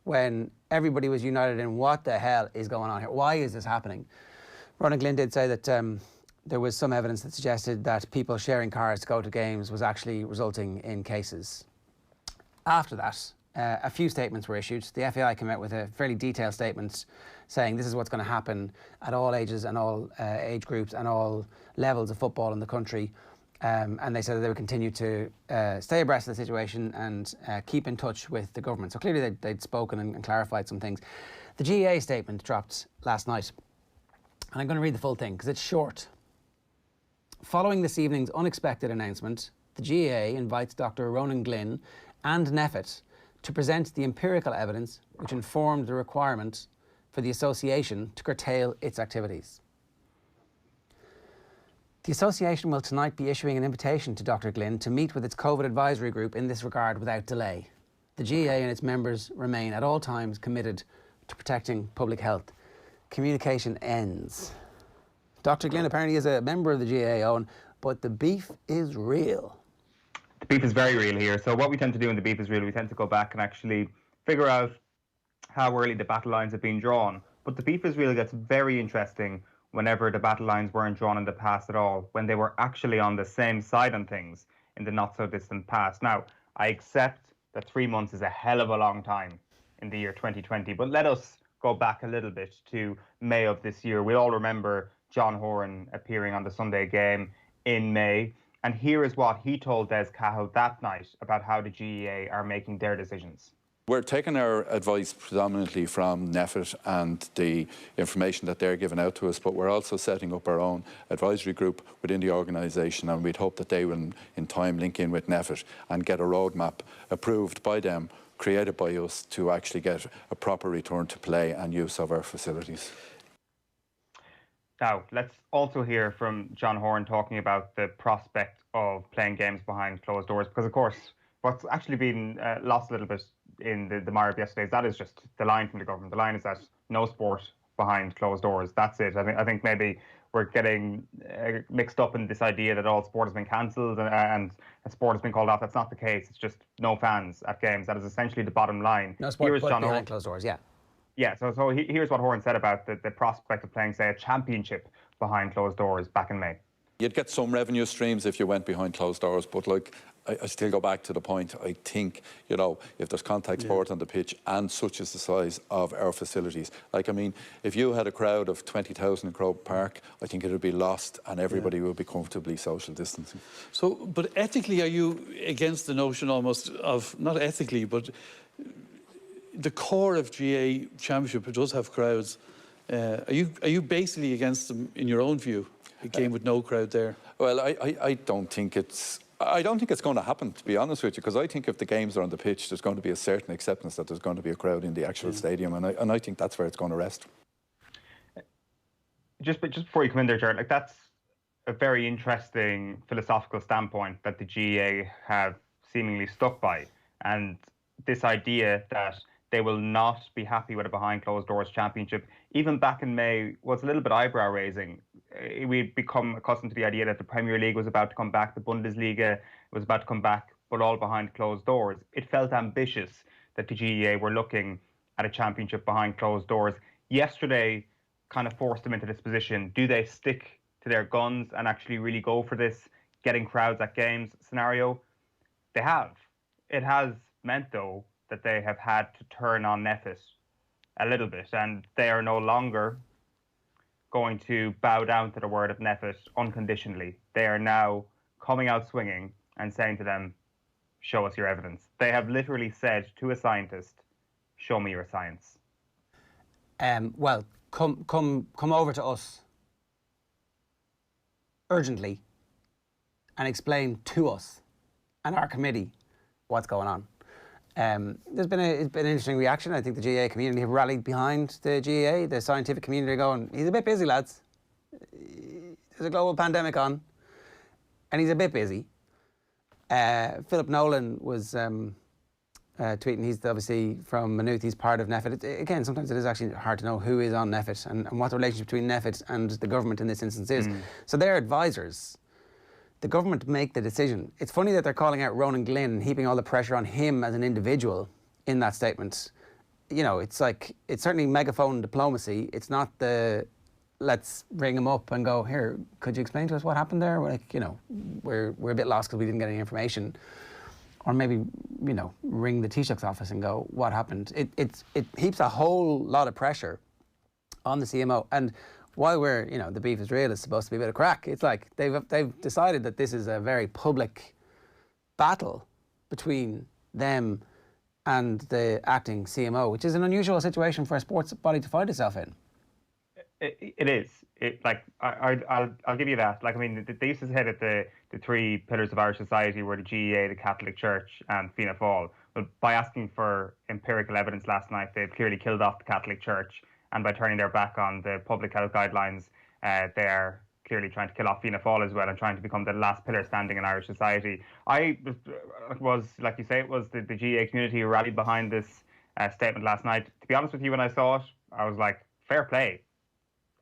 when everybody was united in what the hell is going on here? Why is this happening? Ronan Glynn did say that there was some evidence that suggested that people sharing cars to go to games was actually resulting in cases. After that, a few statements were issued. The FAI came out with a fairly detailed statement saying this is what's going to happen at all ages and all age groups and all levels of football in the country. And they said that they would continue to stay abreast of the situation and keep in touch with the government. So clearly they'd spoken and clarified some things. The GAA statement dropped last night. And I'm going to read the full thing because it's short. Following this evening's unexpected announcement, the GAA invites Dr. Ronan Glynn and NPHET to present the empirical evidence which informed the requirement for the association to curtail its activities. The association will tonight be issuing an invitation to Dr. Glynn to meet with its COVID advisory group in this regard without delay. The GAA and its members remain at all times committed to protecting public health. Communication ends. Dr. Glynn apparently is a member of the GAA, Owen, but the beef is real. The beef is very real here. So what we tend to do in the beef is real, we tend to go back and actually figure out how early the battle lines have been drawn. But the beef is real gets very interesting whenever the battle lines weren't drawn in the past at all, when they were actually on the same side on things in the not so distant past. Now, I accept that 3 months is a hell of a long time in the year 2020, but let us go back a little bit to May of this year. We all remember John Horan appearing on the Sunday game in May, and here is what he told Des Cahill that night about how the GAA are making their decisions. We're taking our advice predominantly from NPHET and the information that they're giving out to us, but we're also setting up our own advisory group within the organisation, and we'd hope that they will in time link in with NPHET and get a roadmap approved by them, created by us, to actually get a proper return to play and use of our facilities. Now, let's also hear from John Horan talking about the prospect of playing games behind closed doors, because of course what's actually been lost a little bit in the mire of yesterday is that is just the line from the government. The line is that no sport behind closed doors. That's it. I think maybe we're getting mixed up in this idea that all sport has been cancelled and sport has been called off. That's not the case. It's just no fans at games. That is essentially the bottom line. No sport behind closed doors, yeah. Yeah, so here's what Horan said about the prospect of playing, say, a championship behind closed doors back in May. You'd get some revenue streams if you went behind closed doors, but like, I still go back to the point, I think, you know, if there's contact sport on the pitch and such is the size of our facilities, like, I mean, if you had a crowd of 20,000 in Croke Park, I think it would be lost and everybody would be comfortably social distancing. So, but ethically, are you against the notion almost of, not ethically, but the core of GA Championship, it does have crowds. Are you basically against them in your own view? A game with no crowd there? Well, I don't think it's going to happen, to be honest with you, because I think if the games are on the pitch, there's going to be a certain acceptance that there's going to be a crowd in the actual stadium, and I think that's where it's going to rest. Just before you come in there, Jared, like, that's a very interesting philosophical standpoint that the GAA have seemingly stuck by, and this idea that they will not be happy with a behind closed doors championship, even back in May, was a little bit eyebrow raising. We'd become accustomed to the idea that the Premier League was about to come back, the Bundesliga was about to come back, but all behind closed doors. It felt ambitious that the GAA were looking at a championship behind closed doors. Yesterday kind of forced them into this position. Do they stick to their guns and actually really go for this getting crowds at games scenario? They have. It has meant, though, that they have had to turn on NPHET a little bit, and they are no longer going to bow down to the word of NPHET unconditionally. They are now coming out swinging and saying to them, show us your evidence. They have literally said to a scientist, show me your science. Well, come over to us urgently and explain to us and our committee what's going on. It's been an interesting reaction. I think the GAA community have rallied behind the GAA. The scientific community are going, he's a bit busy, lads. There's a global pandemic on, and he's a bit busy. Philip Nolan was tweeting, he's obviously from Maynooth, he's part of NPHET. Again, sometimes it is actually hard to know who is on NPHET and what the relationship between NPHET and the government in this instance is. So they're advisors. The government make the decision. It's funny that they're calling out Ronan Glynn and heaping all the pressure on him as an individual in that statement. You know, it's like, it's certainly megaphone diplomacy. It's not the, let's ring him up and go, here, could you explain to us what happened there? We're like, you know, we're a bit lost because we didn't get any information. or maybe, you know, ring the Taoiseach's office and go, what happened? It heaps a whole lot of pressure on the CMO. And while we're, you know, the beef is real, it's supposed to be a bit of crack. It's like they've decided that this is a very public battle between them and the acting CMO, which is an unusual situation for a sports body to find itself in. It is. I'll give you that. Like, I mean, they used to say that the three pillars of Irish society were the GEA, the Catholic Church, and Fianna Fáil. But by asking for empirical evidence last night, they've clearly killed off the Catholic Church, and by turning their back on the public health guidelines, they're clearly trying to kill off Fianna Fáil as well and trying to become the last pillar standing in Irish society. I was, like you say, it was the GEA community who rallied behind this statement last night. To be honest with you, when I saw it, I was like, fair play.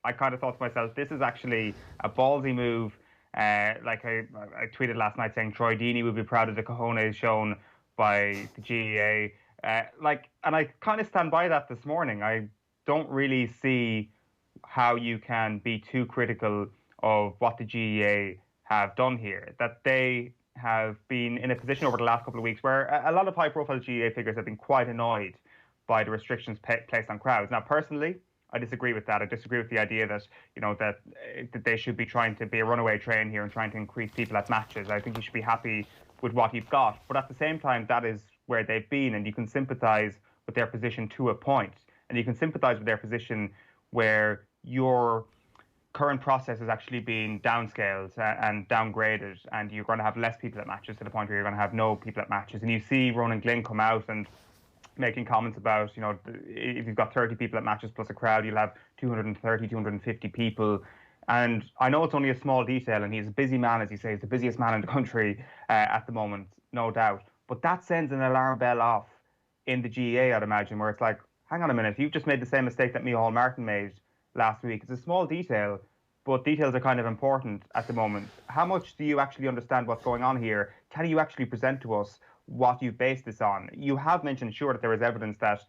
I kind of thought to myself, this is actually a ballsy move. Like I tweeted last night saying Troy Deeney would be proud of the cojones shown by the GEA. And I kind of stand by that this morning. I don't really see how you can be too critical of what the GEA have done here. That they have been in a position over the last couple of weeks where a lot of high-profile GEA figures have been quite annoyed by the restrictions placed on crowds. Now, personally, I disagree with that. I disagree with the idea that, you know, that they should be trying to be a runaway train here and trying to increase people at matches. I think you should be happy with what you've got. But at the same time, that is where they've been, and you can sympathise with their position to a point. And you can sympathise with their position where your current process is actually being downscaled and downgraded, and you're going to have less people at matches to the point where you're going to have no people at matches. And you see Ronan Glynn come out and making comments about, you know, if you've got 30 people at matches plus a crowd, you'll have 230, 250 people. And I know it's only a small detail, and he's a busy man, as he says, the busiest man in the country at the moment, no doubt. But that sends an alarm bell off in the GEA, I'd imagine, where it's like, hang on a minute, you've just made the same mistake that Micheál Martin made last week. It's a small detail, but details are kind of important at the moment. How much do you actually understand what's going on here? Can you actually present to us what you base this on? You have mentioned, sure, that there is evidence that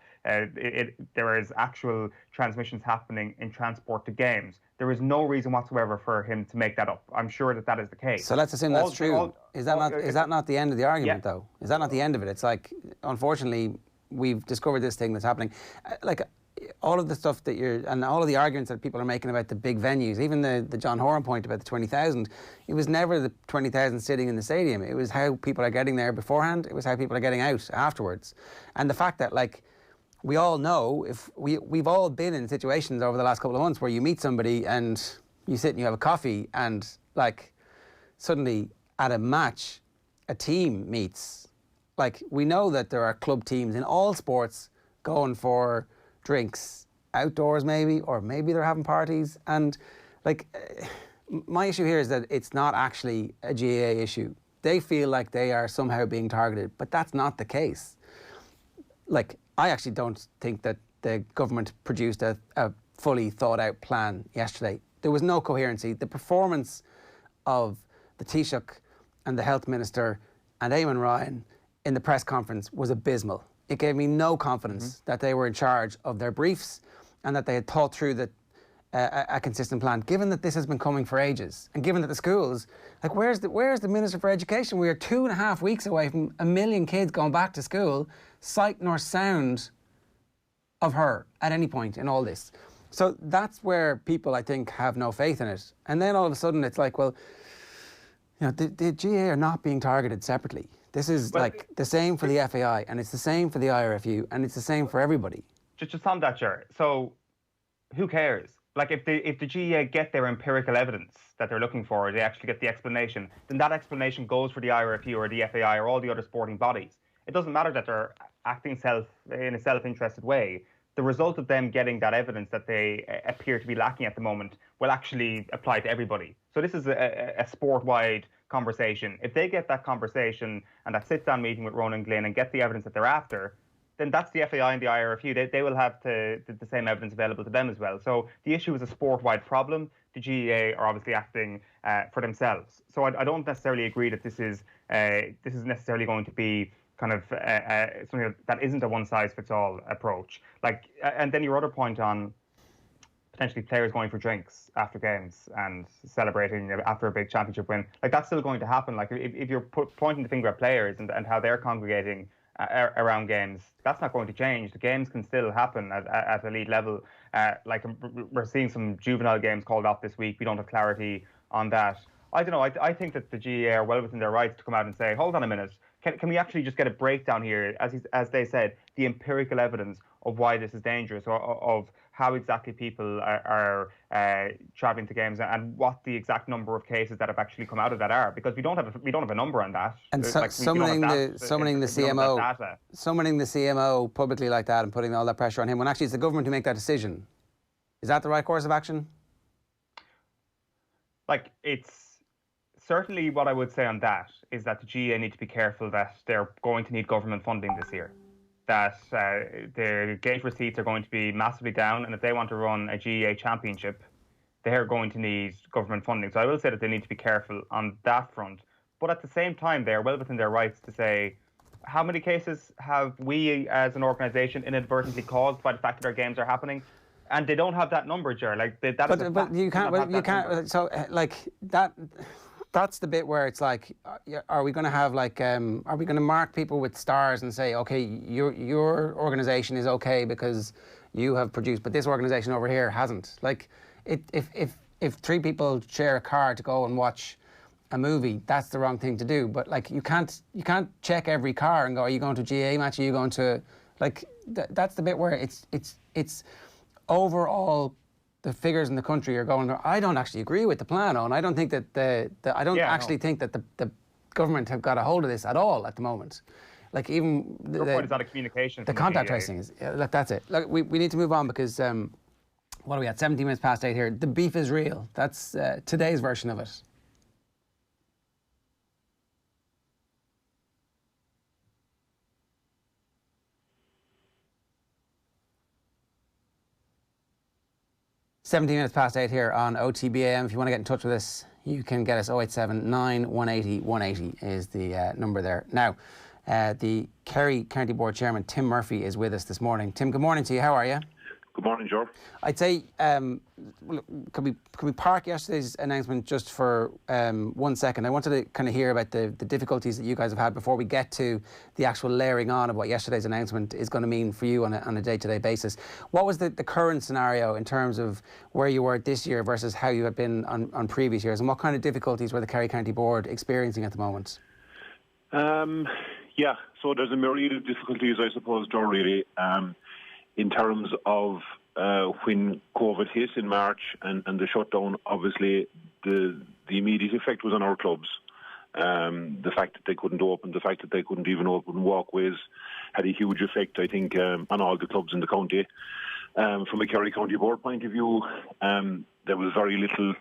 there is actual transmissions happening in transport to games. There is no reason whatsoever for him to make that up. I'm sure that that is the case. So let's assume that's true. Is that not the end of the argument, though? Is that not the end of it? It's like, unfortunately, we've discovered this thing that's happening. All of the stuff that and all of the arguments that people are making about the big venues, even the John Horan point about the 20,000, it was never the 20,000 sitting in the stadium. It was how people are getting there beforehand. It was how people are getting out afterwards. And the fact that, like, we all know, if we've all been in situations over the last couple of months where you meet somebody and you sit and you have a coffee, and, like, suddenly at a match, a team meets. Like, we know that there are club teams in all sports going for drinks outdoors, maybe, or maybe they're having parties. And, like, my issue here is that it's not actually a GAA issue. They feel like they are somehow being targeted, but that's not the case. Like, I actually don't think that the government produced a fully thought out plan yesterday. There was no coherency. The performance of the Taoiseach and the Health Minister and Eamon Ryan in the press conference was abysmal. It gave me no confidence that they were in charge of their briefs and that they had thought through a consistent plan, given that this has been coming for ages, and given that the schools, like, where's the Minister for Education? We are 2.5 weeks away from 1 million kids going back to school, sight nor sound of her at any point in all this. So that's where people, I think, have no faith in it. And then all of a sudden it's like, well, you know, the GA are not being targeted separately. This is like the same for the FAI, and it's the same for the IRFU, and it's the same for everybody. Just on that, Ger. So who cares? Like, if the GEA get their empirical evidence that they're looking for, or they actually get the explanation, then that explanation goes for the IRFU or the FAI or all the other sporting bodies. It doesn't matter that they're acting in a self-interested way. The result of them getting that evidence that they appear to be lacking at the moment will actually apply to everybody. So this is a sport-wide conversation. If they get that conversation and that sit-down meeting with Ronan Glynn and get the evidence that they're after, then that's the FAI and the IRFU. They will have the same evidence available to them as well. So the issue is a sport-wide problem. The GEA are obviously acting for themselves. So I don't necessarily agree that this is necessarily going to be kind of something that isn't a one-size-fits-all approach. Like, and then your other point on potentially players going for drinks after games and celebrating after a big championship win. Like, that's still going to happen. Like, if you're pointing the finger at players and how they're congregating around games, that's not going to change. The games can still happen at elite level. Like, we're seeing some juvenile games called off this week. We don't have clarity on that. I don't know. I think that the GAA are well within their rights to come out and say, hold on a minute, can we actually just get a breakdown here, as they said, the empirical evidence of why this is dangerous, or of how exactly people are travelling to games, and what the exact number of cases that have actually come out of that are, because we don't have a number on that. And summoning the CMO publicly like that and putting all that pressure on him, when actually it's the government who make that decision. Is that the right course of action? Like, it's certainly what I would say on that is that the GAA need to be careful that they're going to need government funding this year. That their gate receipts are going to be massively down, and if they want to run a GAA championship, they're going to need government funding. So I will say that they need to be careful on that front. But at the same time, they're well within their rights to say, how many cases have we as an organisation inadvertently caused by the fact that our games are happening? And they don't have that number, Ger. Like, but you can't. So, like that. That's the bit where it's like, are we going to have like, are we going to mark people with stars and say, okay, your organisation is okay because you have produced, but this organisation over here hasn't? Like, if three people share a car to go and watch a movie, that's the wrong thing to do. But like, you can't check every car and go, are you going to a GAA match? Are you going to, like, that's the bit where it's overall. The figures in the country are going. I don't actually agree with the plan, and I don't think that think that the government have got a hold of this at all at the moment. Like, even your point is out of communication. The contact tracing is. Look, that's it. Look, we need to move on because what are we at? 17 minutes past 8 here. The beef is real. That's today's version of it. Seventeen minutes past 8 here on OTB AM. If you want to get in touch with us, you can get us 0879 180 180 is the number there. Now, the Kerry County Board Chairman, Tim Murphy, is with us this morning. Tim, good morning to you. How are you? Good morning, Joe. I'd say, could we park yesterday's announcement just for 1 second? I wanted to kind of hear about the difficulties that you guys have had before we get to the actual layering on of what yesterday's announcement is going to mean for you on a day-to-day basis. What was the current scenario in terms of where you were this year versus how you had been on previous years, and what kind of difficulties were the Kerry County Board experiencing at the moment? Yeah, so there's a myriad of difficulties, I suppose, Joe, really. In terms of when COVID hit in March and the shutdown, obviously the immediate effect was on our clubs. The fact that they couldn't open, the fact that they couldn't even open walkways had a huge effect, I think, on all the clubs in the county. From a Kerry County Board point of view, there was very little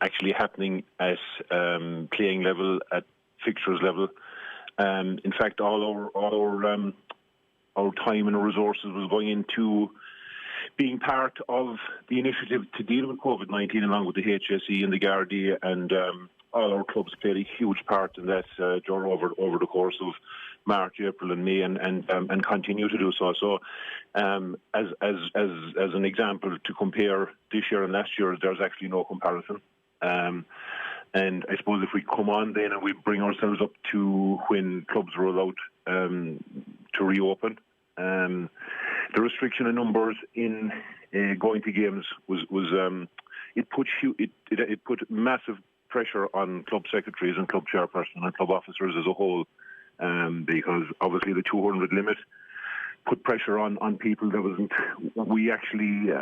actually happening at playing level, at fixtures level. In fact, all our time and resources was going into being part of the initiative to deal with COVID-19 along with the HSE and the Gardaí, and all our clubs played a huge part in that, over the course of March, April and May, and continue to do so. So as an example to compare this year and last year, there's actually no comparison. And I suppose if we come on then and we bring ourselves up to when clubs were allowed to reopen, the restriction of numbers in going to games was it put massive pressure on club secretaries and club chairpersons and club officers as a whole, because obviously the 200 limit put pressure on people that wasn't. We actually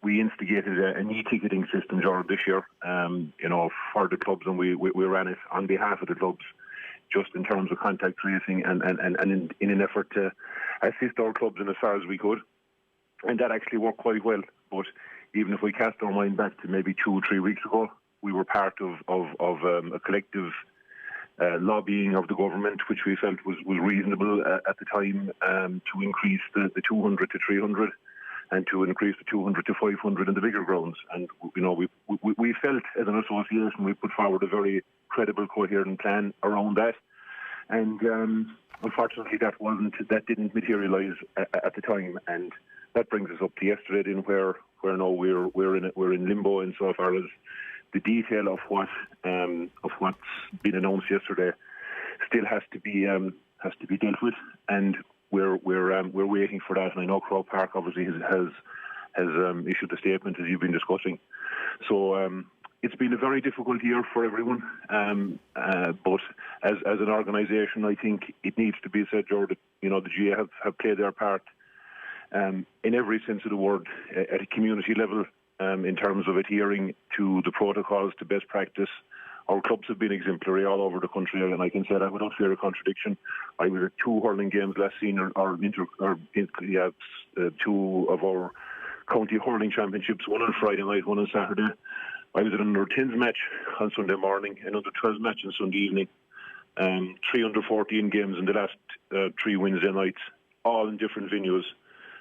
we instigated an e-ticketing system this year, for the clubs, and we ran it on behalf of the clubs, just in terms of contact tracing and in an effort to assist our clubs in as far as we could. And that actually worked quite well. But even if we cast our mind back to maybe 2 or 3 weeks ago, we were part of a collective lobbying of the government, which we felt was reasonable at the time, to increase the 200 to 300 and to increase the 200 to 500 in the bigger grounds. And, we felt as an association we put forward a very credible, coherent plan around that. And unfortunately that didn't materialise at the time. And that brings us up to yesterday, then where now we're in limbo insofar as the detail of what's been announced yesterday still has to be dealt with, and we're waiting for that. And I know Croke Park obviously has issued a statement, as you've been discussing. So it's been a very difficult year for everyone. But as an organisation, I think it needs to be said, George, that the GA have played their part in every sense of the word at a community level in terms of adhering to the protocols, to best practice. Our clubs have been exemplary all over the country, and I can say that without fear of contradiction. I was at 2 hurling games last season, two of our county hurling championships, one on Friday night, one on Saturday. I was at an under-10s match on Sunday morning, an under-12s match on Sunday evening, 3 under-14 games in the last 3 Wednesday nights, all in different venues.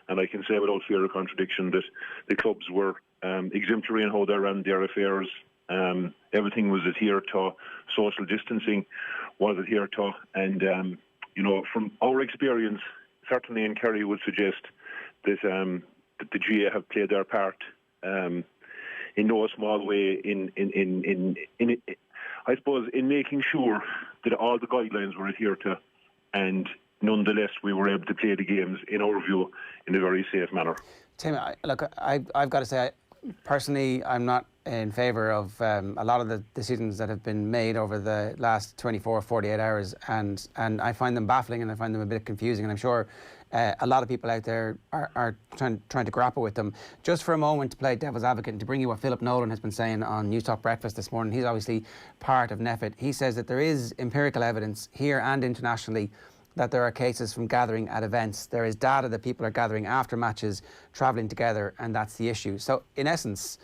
And I can say without fear of contradiction that the clubs were exemplary in how they ran their affairs. Everything was adhered to. Social distancing was adhered to. And, from our experience, certainly in Kerry would suggest that the GA have played their part in no small way in I suppose, in making sure that all the guidelines were adhered to, and nonetheless we were able to play the games, in our view, in a very safe manner. Tim, I've got to say, personally, I'm not in favour of a lot of the decisions that have been made over the last 24, 48 hours, and I find them baffling, and I find them a bit confusing, and I'm sure a lot of people out there are trying to grapple with them. Just for a moment, to play devil's advocate and to bring you what Philip Nolan has been saying on News Talk Breakfast this morning. He's obviously part of NEFIT. He says that there is empirical evidence here and internationally that there are cases from gathering at events. There is data that people are gathering after matches, travelling together, and that's the issue. So in essence,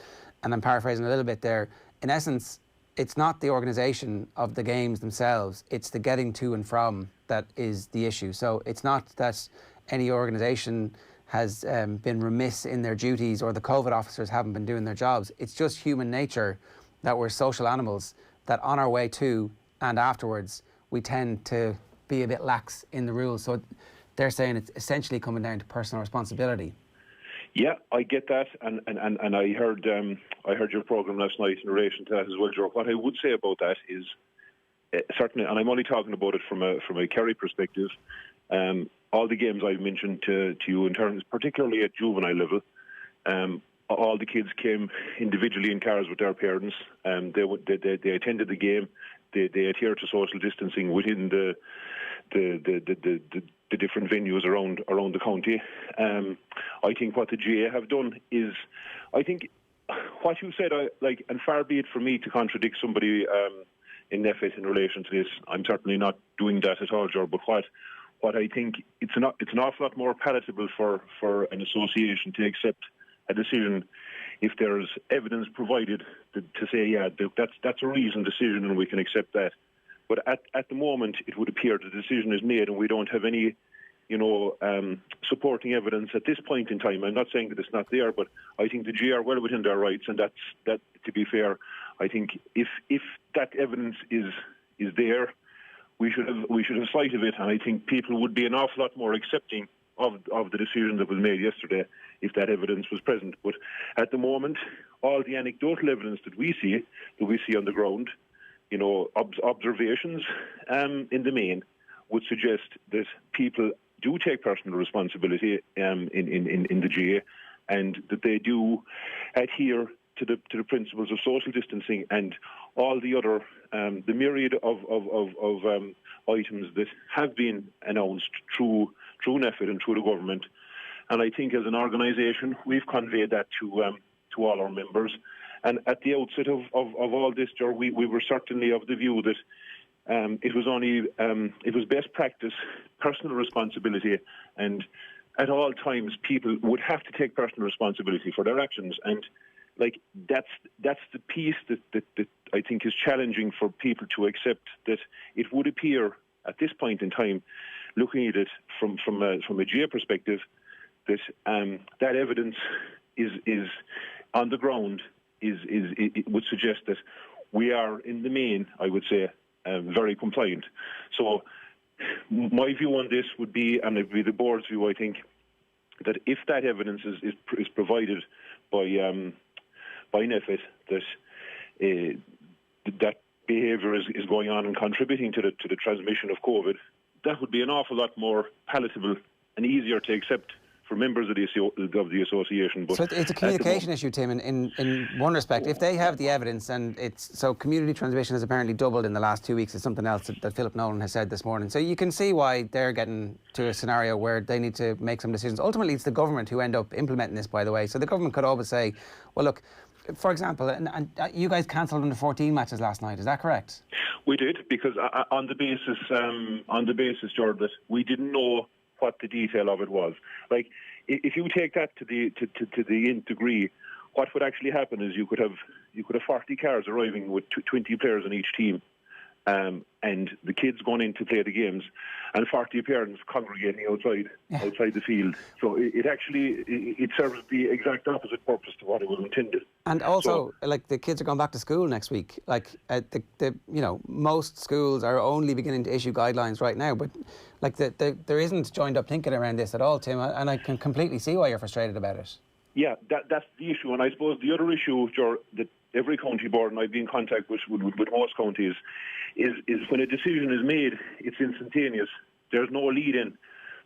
and I'm paraphrasing a little bit there, in essence, it's not the organisation of the games themselves, it's the getting to and from that is the issue. So it's not that any organisation has been remiss in their duties or the COVID officers haven't been doing their jobs. It's just human nature that we're social animals, that on our way to and afterwards, we tend to be a bit lax in the rules. So they're saying it's essentially coming down to personal responsibility. Yeah, I get that, and I heard your programme last night in relation to that as well, Joe. What I would say about that is certainly, and I'm only talking about it from a Kerry perspective. All the games I've mentioned to you, in terms, particularly at juvenile level, all the kids came individually in cars with their parents. They attended the game. They adhere to social distancing within the different venues around the county. I think what the GA have done is, I think what you said, and far be it for me to contradict somebody in NEFIT in relation to this. I'm certainly not doing that at all, Joe. But what I think it's an awful lot more palatable for an association to accept a decision if there's evidence provided to say, yeah, that's a reasoned decision and we can accept that. But at the moment, it would appear the decision is made and we don't have any, supporting evidence at this point in time. I'm not saying that it's not there, but I think the GA are well within their rights, and that. To be fair, I think if that evidence is there, we should have sight of it, and I think people would be an awful lot more accepting of the decision that was made yesterday if that evidence was present. But at the moment, all the anecdotal evidence that we see on the ground, observations in the main, would suggest that people do take personal responsibility in the GA, and that they do adhere to the principles of social distancing and all the other the myriad of items that have been announced through NEFIT and through the government. And I think as an organisation, we've conveyed that to all our members. And at the outset of all this, George, we were certainly of the view that it was best practice, personal responsibility, and at all times people would have to take personal responsibility for their actions. And that's the piece that I think is challenging for people to accept, that it would appear at this point in time, looking at it from a GA perspective, that that evidence is on the ground it would suggest that we are in the main, I would say, very compliant. So my view on this would be, and it would be the board's view, I think, that if that evidence is provided by NEFIT, that behaviour is going on and contributing to the transmission of COVID, that would be an awful lot more palatable and easier to accept for members of the association. But so it's a communication issue, Tim, in one respect. If they have the evidence, and so community transmission has apparently doubled in the last 2 weeks, is something else that Philip Nolan has said this morning. So you can see why they're getting to a scenario where they need to make some decisions. Ultimately, it's the government who end up implementing this, by the way. So the government could always say, well, look, for example, and you guys cancelled under 14 matches last night, is that correct? We did, because on the basis, George, that we didn't know what the detail of it was. Like, if you take that to the nth degree, what would actually happen is you could have 40 cars arriving with 20 players on each team, and the kids going in to play the games, and 40 parents congregating outside the field. So it serves the exact opposite purpose to what it was intended. And also, like, the kids are going back to school next week. Like, most schools are only beginning to issue guidelines right now, but like there isn't joined up thinking around this at all, Tim, and I can completely see why you're frustrated about it. Yeah, that's the issue, and I suppose the other issue, George, that every county board, and I've been in contact with most counties, is when a decision is made, it's instantaneous. There's no lead in.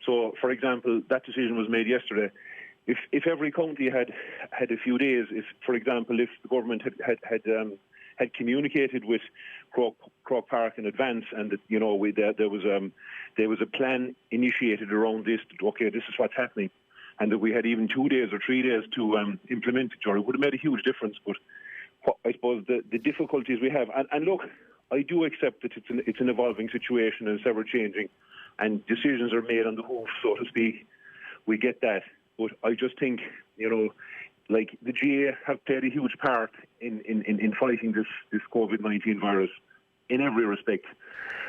So, for example, that decision was made yesterday. If every county had a few days, if the government had communicated with Croke Park in advance, and that, there was a plan initiated around this. Okay, this is what's happening, and that we had even 2 days or 3 days to implement it, it would have made a huge difference. But I suppose the difficulties we have, and look, I do accept that it's an evolving situation and it's ever changing, and decisions are made on the hoof, so to speak. We get that, but I just think, like, the GA have played a huge part in fighting this COVID-19 virus in every respect,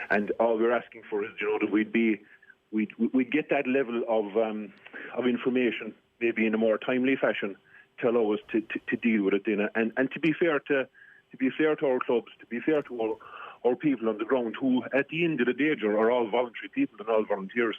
and all we're asking for is, that we'd get that level of information, maybe in a more timely fashion, to allow us to deal with it then, and to be fair to our clubs, to be fair to our people on the ground, who at the end of the day are all voluntary people and all volunteers.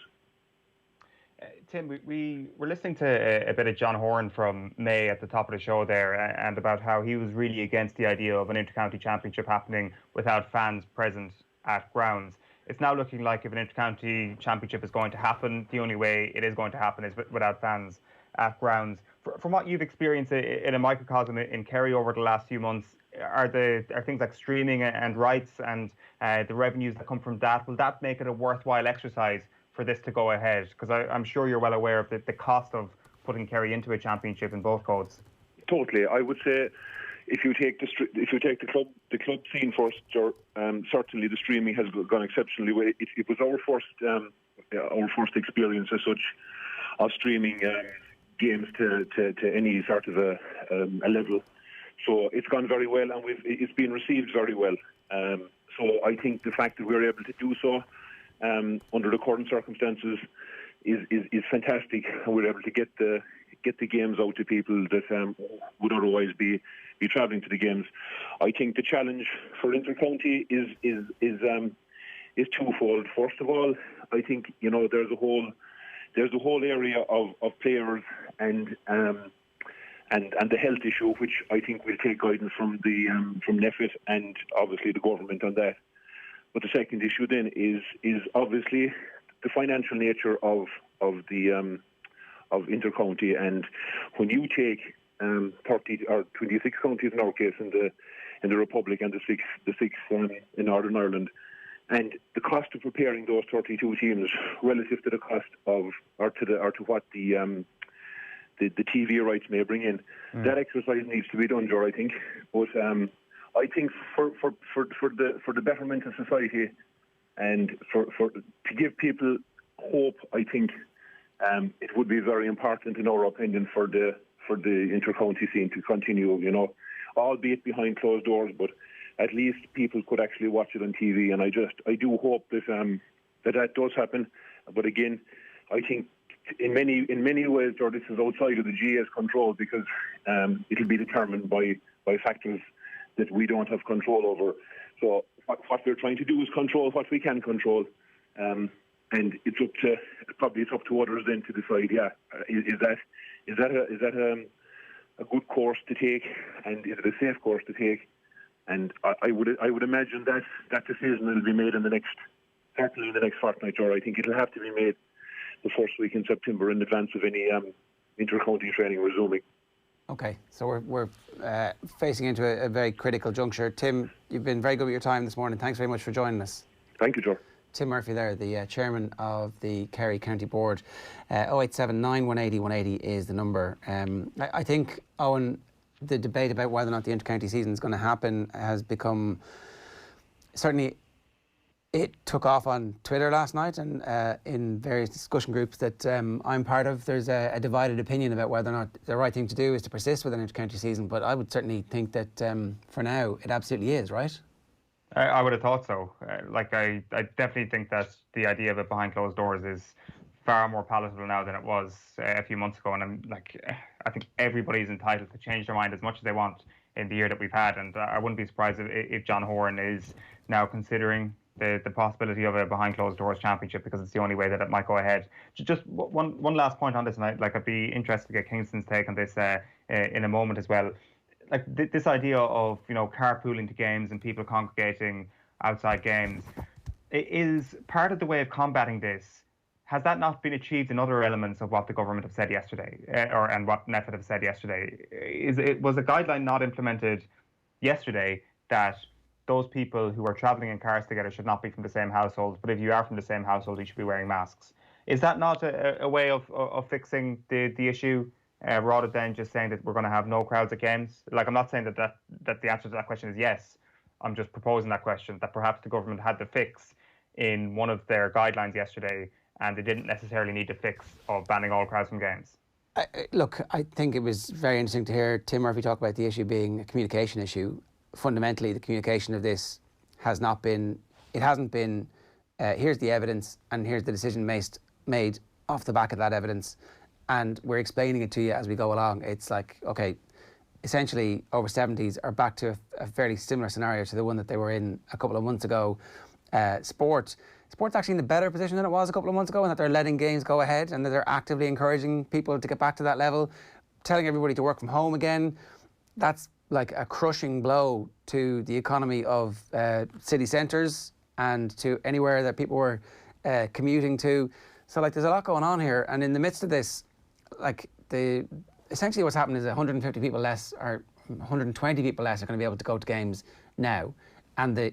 Tim, we were listening to a bit of John Horan from May at the top of the show there, and about how he was really against the idea of an inter-county championship happening without fans present at grounds. It's now looking like if an inter-county championship is going to happen, the only way it is going to happen is without fans at grounds. From what you've experienced in a microcosm in Kerry over the last few months, are things like streaming and rights and the revenues that come from that, will that make it a worthwhile exercise for this to go ahead? Because I'm sure you're well aware of the cost of putting Kerry into a championship in both codes. Totally. I would say if you take the club scene first, certainly the streaming has gone exceptionally well. It was our first experience as such of streaming games to any sort of a level. So it's gone very well, and it's been received very well. So I think the fact that we're able to do so under the current circumstances is fantastic, and we're able to get the games out to people that would otherwise be travelling to the games. I think the challenge for Intercounty is twofold. First of all, I think there's a whole area of players and the health issue, which I think will take guidance from NEFIT and obviously the government on that. But the second issue then is obviously the financial nature of Intercounty, and when you take 30 or 26 counties in our case in the Republic and the six in Northern Ireland, and the cost of preparing those 32 teams relative to the cost of to what the TV rights may bring in, that exercise needs to be done, Joe, I think. But I think for the betterment of society and to give people hope, I think it would be very important, in our opinion, for the intercounty scene to continue, albeit behind closed doors, but at least people could actually watch it on TV. And I do hope that that does happen. But again, I think in many ways, George, this is outside of the GA's control, because it'll be determined by factors that we don't have control over. So what we're trying to do is control what we can control. and it's up to others then to decide. Yeah, is that a good course to take, and is it a safe course to take? And I would imagine that decision will be made certainly in the next fortnight, or I think it'll have to be made the first week in September in advance of any inter-county training resuming. Okay, so we're facing into a very critical juncture. Tim, you've been very good with your time this morning. Thanks very much for joining us. Thank you, Joe. Tim Murphy there, the chairman of the Kerry County Board. 0879 180 180 is the number. I think, Owen, the debate about whether or not the inter-county season is going to happen has become, certainly it took off on Twitter last night, and in various discussion groups that I'm part of, there's a divided opinion about whether or not the right thing to do is to persist with an inter-county season. But I would certainly think that for now it absolutely is, right? I would have thought so. I definitely think that the idea of it behind closed doors is far more palatable now than it was a few months ago. And I think everybody's entitled to change their mind as much as they want in the year that we've had. And I wouldn't be surprised if John Horan is now considering the possibility of a behind closed doors championship, because it's the only way that it might go ahead. Just one last point on this, and I'd be interested to get Kingston's take on this in a moment as well. This idea of carpooling to games and people congregating outside games is part of the way of combating this. Has that not been achieved in other elements of what the government have said yesterday, and what NEFIT have said yesterday? Was a guideline not implemented yesterday that those people who are travelling in cars together should not be from the same household, but if you are from the same household, you should be wearing masks? Is that not a way of fixing the issue, rather than just saying that we're going to have no crowds at games? I'm not saying that the answer to that question is yes. I'm just proposing that question, that perhaps the government had the fix in one of their guidelines yesterday, and they didn't necessarily need the fix of banning all crowds from games. Look, I think it was very interesting to hear Tim Murphy talk about the issue being a communication issue. Fundamentally, the communication of this hasn't been, here's the evidence and here's the decision made off the back of that evidence, and we're explaining it to you as we go along. It's like, okay, essentially over 70s are back to a fairly similar scenario to the one that they were in a couple of months ago. Sport's actually in a better position than it was a couple of months ago, in that they're letting games go ahead and that they're actively encouraging people to get back to that level, telling everybody to work from home again. That's like a crushing blow to the economy of city centres and to anywhere that people were commuting to. So there's a lot going on here, and in the midst of this, essentially what's happened is 150 people less or 120 people less are going to be able to go to games now, and the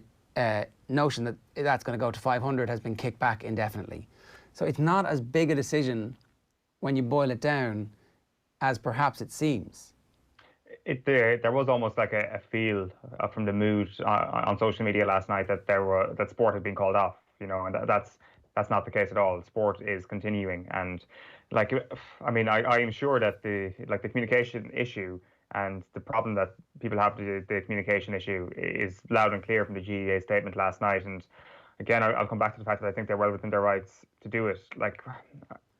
notion that that's going to go to 500 has been kicked back indefinitely. So it's not as big a decision when you boil it down as perhaps it seems. There was almost like a feel from the mood on social media last night that sport had been called off, and that's not the case at all. Sport is continuing, and I am sure that the communication issue and the problem that people have with the communication issue is loud and clear from the GEA statement last night. And again, I'll come back to the fact that I think they're well within their rights to do it.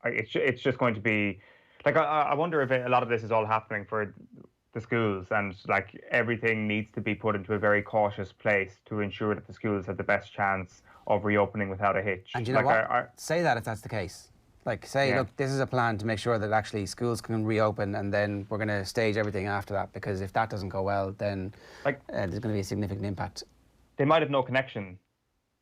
It's just going to be I wonder if a lot of this is all happening for the schools, and everything needs to be put into a very cautious place to ensure that the schools have the best chance of reopening without a hitch. And you know what? Say that if that's the case. Look, this is a plan to make sure that actually schools can reopen, and then we're going to stage everything after that, because if that doesn't go well, then there's going to be a significant impact. They might have no connection,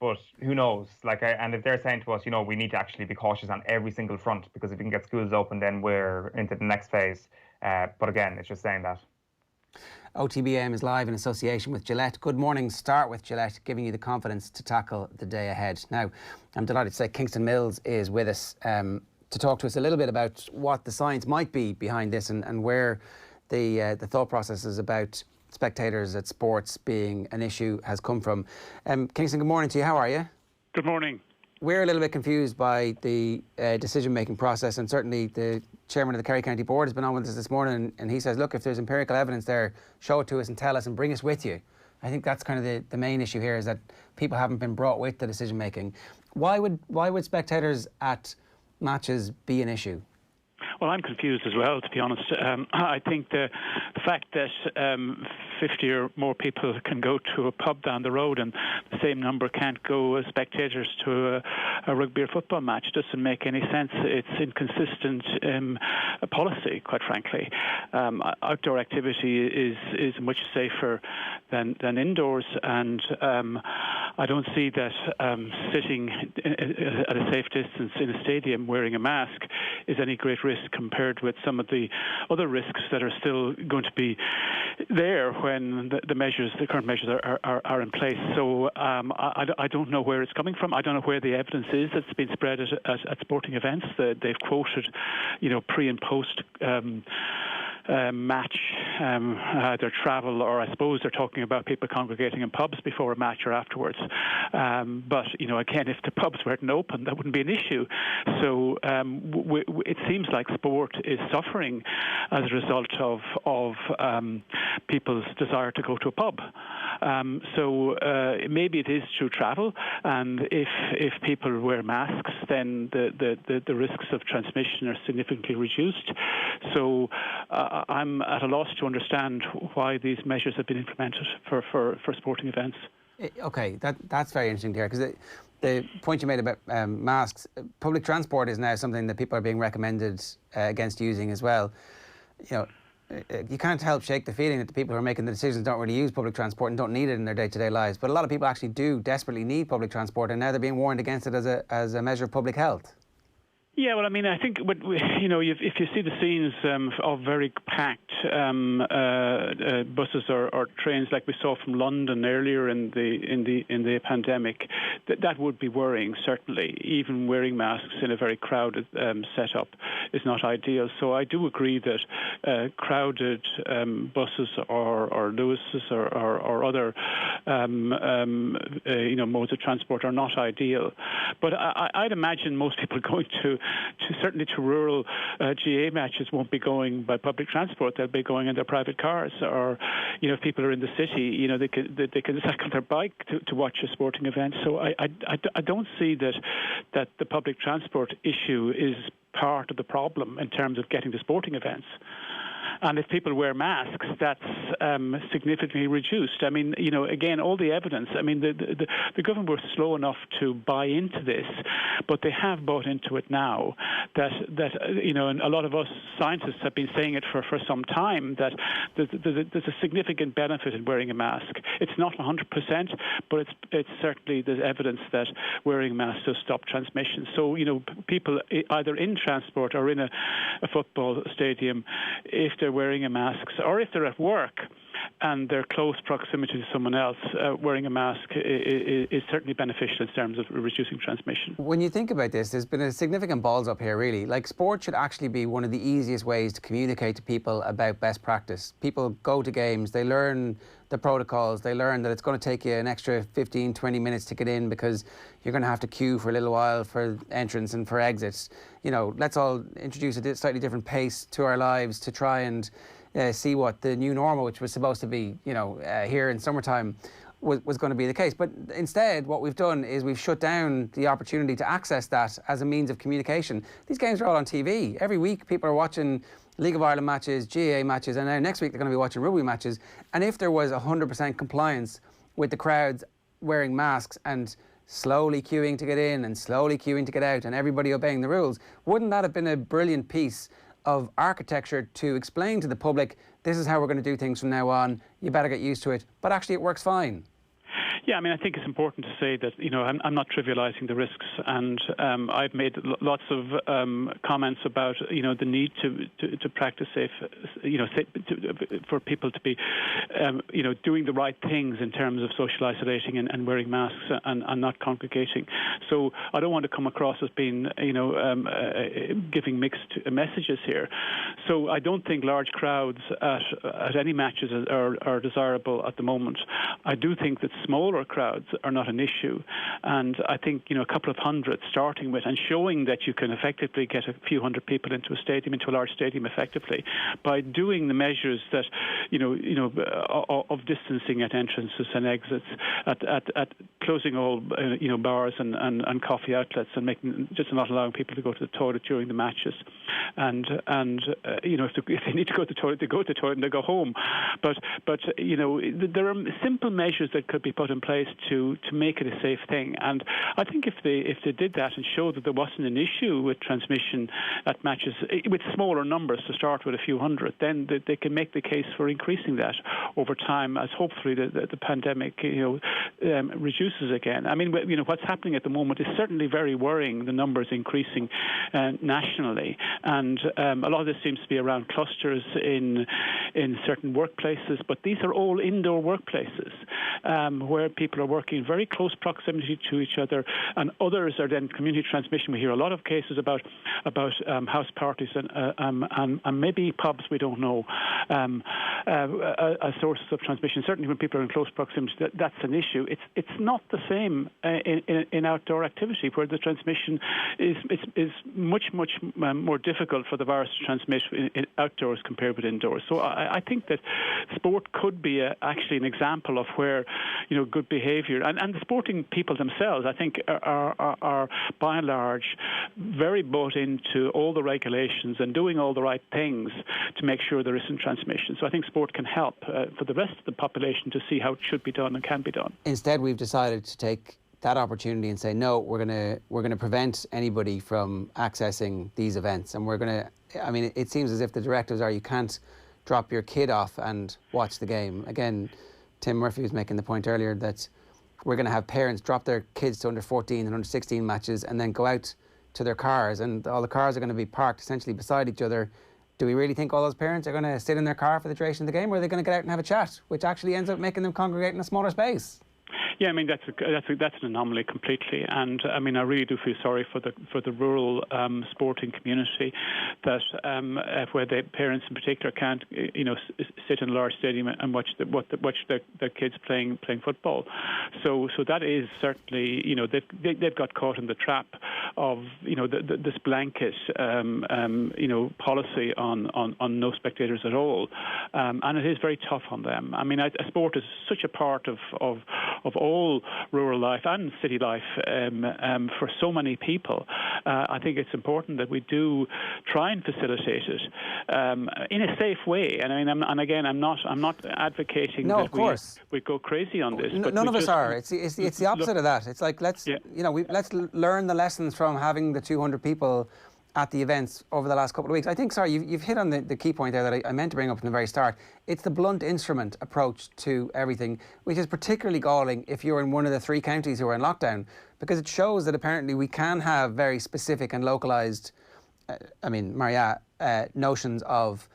but who knows? And if they're saying to us, we need to actually be cautious on every single front, because if we can get schools open, then we're into the next phase. But again, it's just saying that. OTBAM is live in association with Gillette. Good morning. Start with Gillette, giving you the confidence to tackle the day ahead. Now, I'm delighted to say Kingston Mills is with us to talk to us a little bit about what the science might be behind this, and where the thought processes about spectators at sports being an issue has come from. Kingston, good morning to you. How are you? Good morning. We're a little bit confused by the decision-making process, and certainly the chairman of the Kerry County Board has been on with us this morning, and he says, look, if there's empirical evidence there, show it to us and tell us and bring us with you. I think that's kind of the main issue here, is that people haven't been brought with the decision-making. Why would spectators at matches be an issue? Well, I'm confused as well, to be honest. I think the the fact that 50 or more people can go to a pub down the road and the same number can't go as spectators to a rugby or football match doesn't make any sense. It's inconsistent policy, quite frankly. Outdoor activity is much safer than indoors, and I don't see that sitting at a safe distance in a stadium wearing a mask is any great risk compared with some of the other risks that are still going to be there when the current measures are in place. So I don't know where it's coming from. I don't know where the evidence is that's been spread at sporting events. They've quoted, pre and post match, either travel, or I suppose they're talking about people congregating in pubs before a match or afterwards. But again, if the pubs weren't open, that wouldn't be an issue. So it seems like sport is suffering as a result of people's desire to go to a pub. So maybe it is through travel, and if people wear masks, then the risks of transmission are significantly reduced. So I'm at a loss to understand why these measures have been implemented for sporting events. Okay, that's very interesting to hear, because the point you made about masks, public transport is now something that people are being recommended against using as well. You can't help shake the feeling that the people who are making the decisions don't really use public transport and don't need it in their day-to-day lives. But a lot of people actually do desperately need public transport, and now they're being warned against it as a measure of public health. Yeah, well, I mean, I think if you see the scenes of very packed buses or trains like we saw from London earlier in the pandemic, that would be worrying. Certainly, even wearing masks in a very crowded setup is not ideal. So I do agree that crowded buses or Lewis's or other modes of transport are not ideal. But I'd imagine most people going certainly to rural GA matches won't be going by public transport. They'll be going in their private cars, or if people are in the city, they can cycle their bike to watch a sporting event. So I don't see that the public transport issue is part of the problem in terms of getting to sporting events. And if people wear masks, that's significantly reduced. I mean, again, all the evidence. I mean, the government were slow enough to buy into this, but they have bought into it now. That and a lot of us scientists have been saying it for some time, that there's a significant benefit in wearing a mask. It's not 100%, but it's certainly there's evidence that wearing a mask does stop transmission. So people either in transport or in a football stadium, if they're wearing a mask, or if they're at work and they're close proximity to someone else, wearing a mask is certainly beneficial in terms of reducing transmission. When you think about this, there's been a significant balls up here, really. Like, sport should actually be one of the easiest ways to communicate to people about best practice. People go to games, they learn the protocols, they learn that it's going to take you an extra 15, 20 minutes to get in because you're going to have to queue for a little while for entrance and for exits. Let's all introduce a slightly different pace to our lives to try and see what the new normal, which was supposed to be, here in summertime, was going to be the case. But instead, what we've done is we've shut down the opportunity to access that as a means of communication. These games are all on TV. Every week, people are watching League of Ireland matches, GAA matches, and now next week they're going to be watching rugby matches. And if there was 100% compliance with the crowds wearing masks and slowly queuing to get in and slowly queuing to get out and everybody obeying the rules, wouldn't that have been a brilliant piece of architecture to explain to the public, this is how we're going to do things from now on, you better get used to it, but actually it works fine? Yeah, I mean, I think it's important to say that, I'm not trivializing the risks, and I've made lots of comments about, the need to practice safe, for people to be, doing the right things in terms of social isolating and wearing masks and not congregating. So I don't want to come across as being, giving mixed messages here. So I don't think large crowds at any matches are desirable at the moment. I do think that smaller crowds are not an issue, and I think a couple of hundred starting with and showing that you can effectively get a few hundred people into a large stadium effectively by doing the measures that of distancing at entrances and exits at closing all bars and coffee outlets and just not allowing people to go to the toilet during the matches, and if they need to go to the toilet, they go to the toilet and they go home. But there are simple measures that could be put in place to make it a safe thing. And I think if they did that and showed that there wasn't an issue with transmission at matches with smaller numbers to start with, a few hundred, then they can make the case for increasing that over time as hopefully the pandemic reduces again. I mean, what's happening at the moment is certainly very worrying. The numbers increasing nationally, and a lot of this seems to be around clusters in certain workplaces. But these are all indoor workplaces where people are working in very close proximity to each other, and others are then community transmission. We hear a lot of cases about house parties and maybe pubs. We don't know as sources of transmission. Certainly, when people are in close proximity, that's an issue. It's not the same in outdoor activity, where the transmission is much more difficult for the virus to transmit in outdoors compared with indoors. So I think that sport could be actually an example of where good behaviour, and the sporting people themselves, I think, are by and large very bought into all the regulations and doing all the right things to make sure there isn't transmission. So I think sport can help for the rest of the population to see how it should be done and can be done. Instead, we've decided to take that opportunity and say, no, we're going to prevent anybody from accessing these events, and we're going to. I mean, it seems as if the directives are you can't drop your kid off and watch the game. Again, Tim Murphy was making the point earlier that we're going to have parents drop their kids to under 14 and under 16 matches and then go out to their cars, and all the cars are going to be parked essentially beside each other. Do we really think all those parents are going to sit in their car for the duration of the game, or are they going to get out and have a chat, which actually ends up making them congregate in a smaller space? Yeah, I mean that's an anomaly completely, and I mean I really do feel sorry for the rural sporting community that where the parents in particular can't sit in a large stadium and watch their kids playing football. So that is certainly they've got caught in the trap of this blanket policy on no spectators at all, and it is very tough on them. I mean, sport is such a part of all rural life and city life for so many people. I think it's important that we do try and facilitate it in a safe way. And I mean, I'm not advocating that we go crazy on this. But none of us are. It's the opposite of that. It's like let's learn the lessons from having the 200 people at the events over the last couple of weeks. I think, sorry, you've hit on the key point there that I meant to bring up from the very start. It's the blunt instrument approach to everything, which is particularly galling if you're in one of the 3 counties who are in lockdown, because it shows that apparently we can have very specific and localised, notions of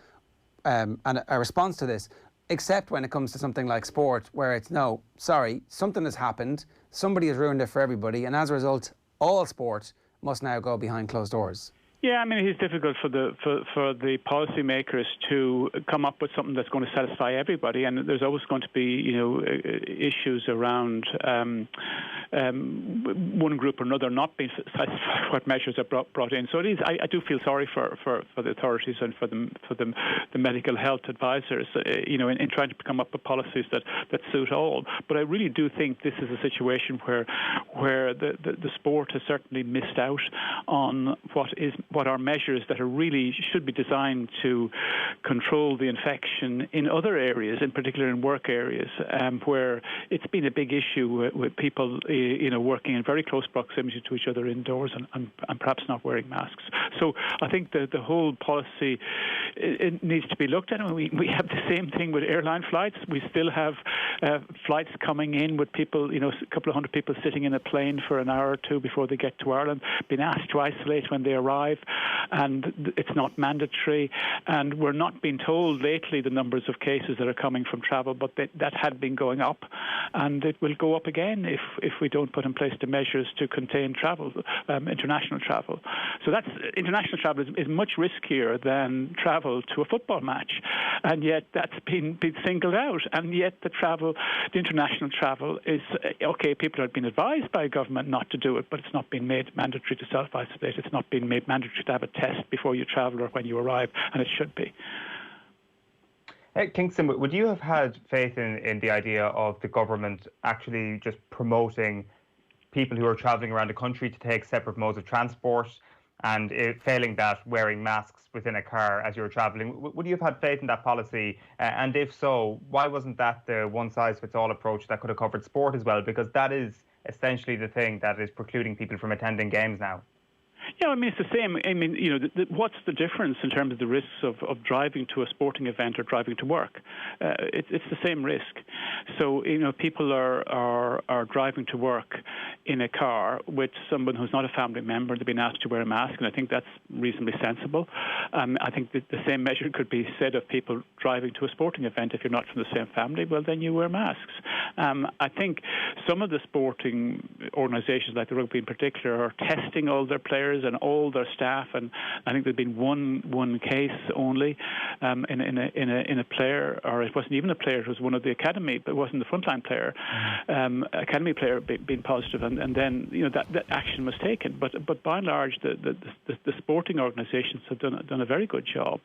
and a response to this, except when it comes to something like sport, where it's, no, sorry, something has happened, somebody has ruined it for everybody, and as a result, all sport must now go behind closed doors. Yeah, I mean, it's difficult for the policymakers to come up with something that's going to satisfy everybody, and there's always going to be, issues around one group or another not being satisfied what measures are brought in. So it is. I do feel sorry for the authorities and for the medical health advisors, in trying to come up with policies that suit all. But I really do think this is a situation where the sport has certainly missed out on what are measures that are really should be designed to control the infection in other areas, in particular in work areas, where it's been a big issue with people, working in very close proximity to each other indoors and perhaps not wearing masks. So I think the whole policy it needs to be looked at. We have the same thing with airline flights. We still have flights coming in with people, a couple of hundred people sitting in a plane for an hour or two before they get to Ireland, being asked to isolate when they arrive, and it's not mandatory. And we're not being told lately the numbers of cases that are coming from travel, but that had been going up, and it will go up again if we don't put in place the measures to contain travel, international travel. So international travel is much riskier than travel to a football match, and yet that's been singled out. And yet the international travel is okay. People have been advised by government not to do it, but it's not been made mandatory to self-isolate. It's not been made mandatory to have a test before you travel or when you arrive, and it should be. Kingston, would you have had faith in the idea of the government actually just promoting people who are travelling around the country to take separate modes of transport, and failing that, wearing masks within a car as you're travelling? Would you have had faith in that policy? And if so, why wasn't that the one-size-fits-all approach that could have covered sport as well? Because that is essentially the thing that is precluding people from attending games now. Yeah, I mean, it's the same. I mean, you know, what's the difference in terms of the risks of driving to a sporting event or driving to work? It's the same risk. So, you know, people are driving to work in a car with someone who's not a family member. They've been asked to wear a mask, and I think that's reasonably sensible. I think that the same measure could be said of people driving to a sporting event. If you're not from the same family, well, then you wear masks. I think some of the sporting organisations, like the Rugby in particular, are testing all their players and all their staff, and I think there's been one case only in a player, or it wasn't even a player, it was one of the academy, but it wasn't the frontline player, academy player being positive, and then, you know, that action was taken. But by and large, the sporting organisations have done a very good job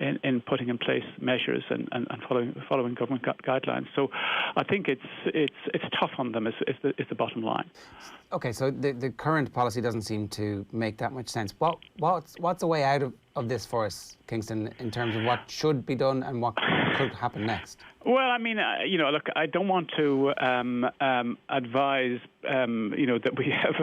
in putting in place measures and following government guidelines. So I think it's tough on them is the bottom line. Okay, so the current policy doesn't seem to make that much sense. What's the way out of this for us, Kingston, in terms of what should be done and what could happen next? Well, I mean, you know, look, I don't want to advise, you know, that we have,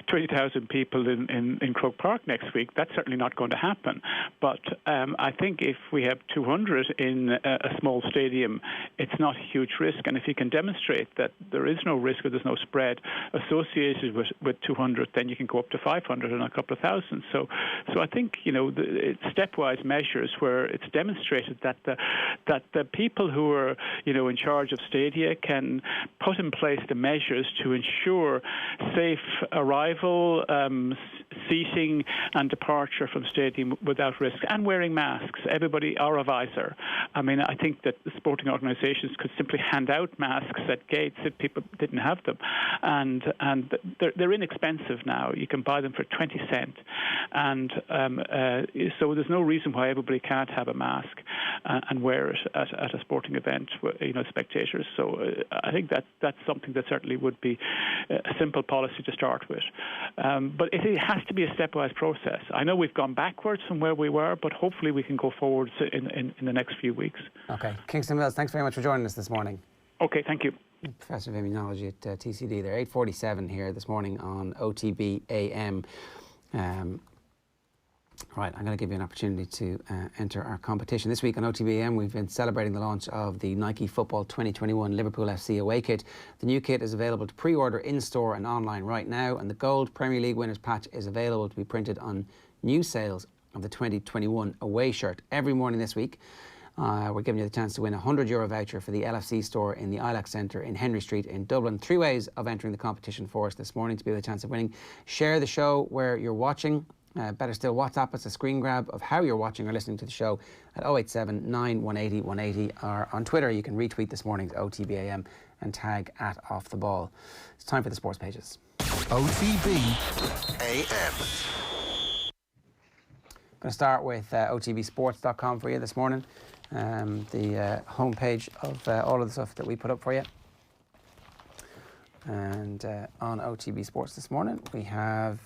20,000 people in Croke Park next week. That's certainly not going to happen. But I think if we have 200 in a small stadium, it's not a huge risk. And if you can demonstrate that there is no risk or there's no spread associated with 200, then you can go up to 500 and a couple of thousand. So I think, you know, it's stepwise measures where it's demonstrated that the people who are, you know, in charge of stadia can put in place the measures to ensure safe arrival, seating and departure from stadium without risk, and wearing masks, everybody, or a visor. I mean, I think that the sporting organisations could simply hand out masks at gates if people didn't have them, and they're inexpensive now. You can buy them for 20 cents, and so there's no reason why everybody can't have a mask and wear it at a sporting event, you know, spectators. So I think that's something that certainly would be a simple policy to start with. But it has to be a stepwise process. I know we've gone backwards from where we were, but hopefully we can go forward in the next few weeks. Okay. Kingston Mills, thanks very much for joining us this morning. Okay, thank you. Professor of Immunology at TCD there. 8:47 here this morning on OTB AM. Right, I'm going to give you an opportunity to enter our competition. This week on OTBAM, we've been celebrating the launch of the Nike Football 2021 Liverpool FC away kit. The new kit is available to pre-order in-store and online right now, and the Gold Premier League winners patch is available to be printed on new sales of the 2021 away shirt. Every morning this week, we're giving you the chance to win a €100 voucher for the LFC store in the ILAC Centre in Henry Street in Dublin. 3 ways of entering the competition for us this morning to be with a chance of winning. Share the show where you're watching. Better still, WhatsApp us a screen grab of how you're watching or listening to the show at 087 918 180, or on Twitter you can retweet this morning's OTBAM and tag @OffTheBall. It's time for the sports pages. OTB AM. I'm going to start with otbsports.com for you this morning. The homepage of all of the stuff that we put up for you. And on OTB Sports this morning, we have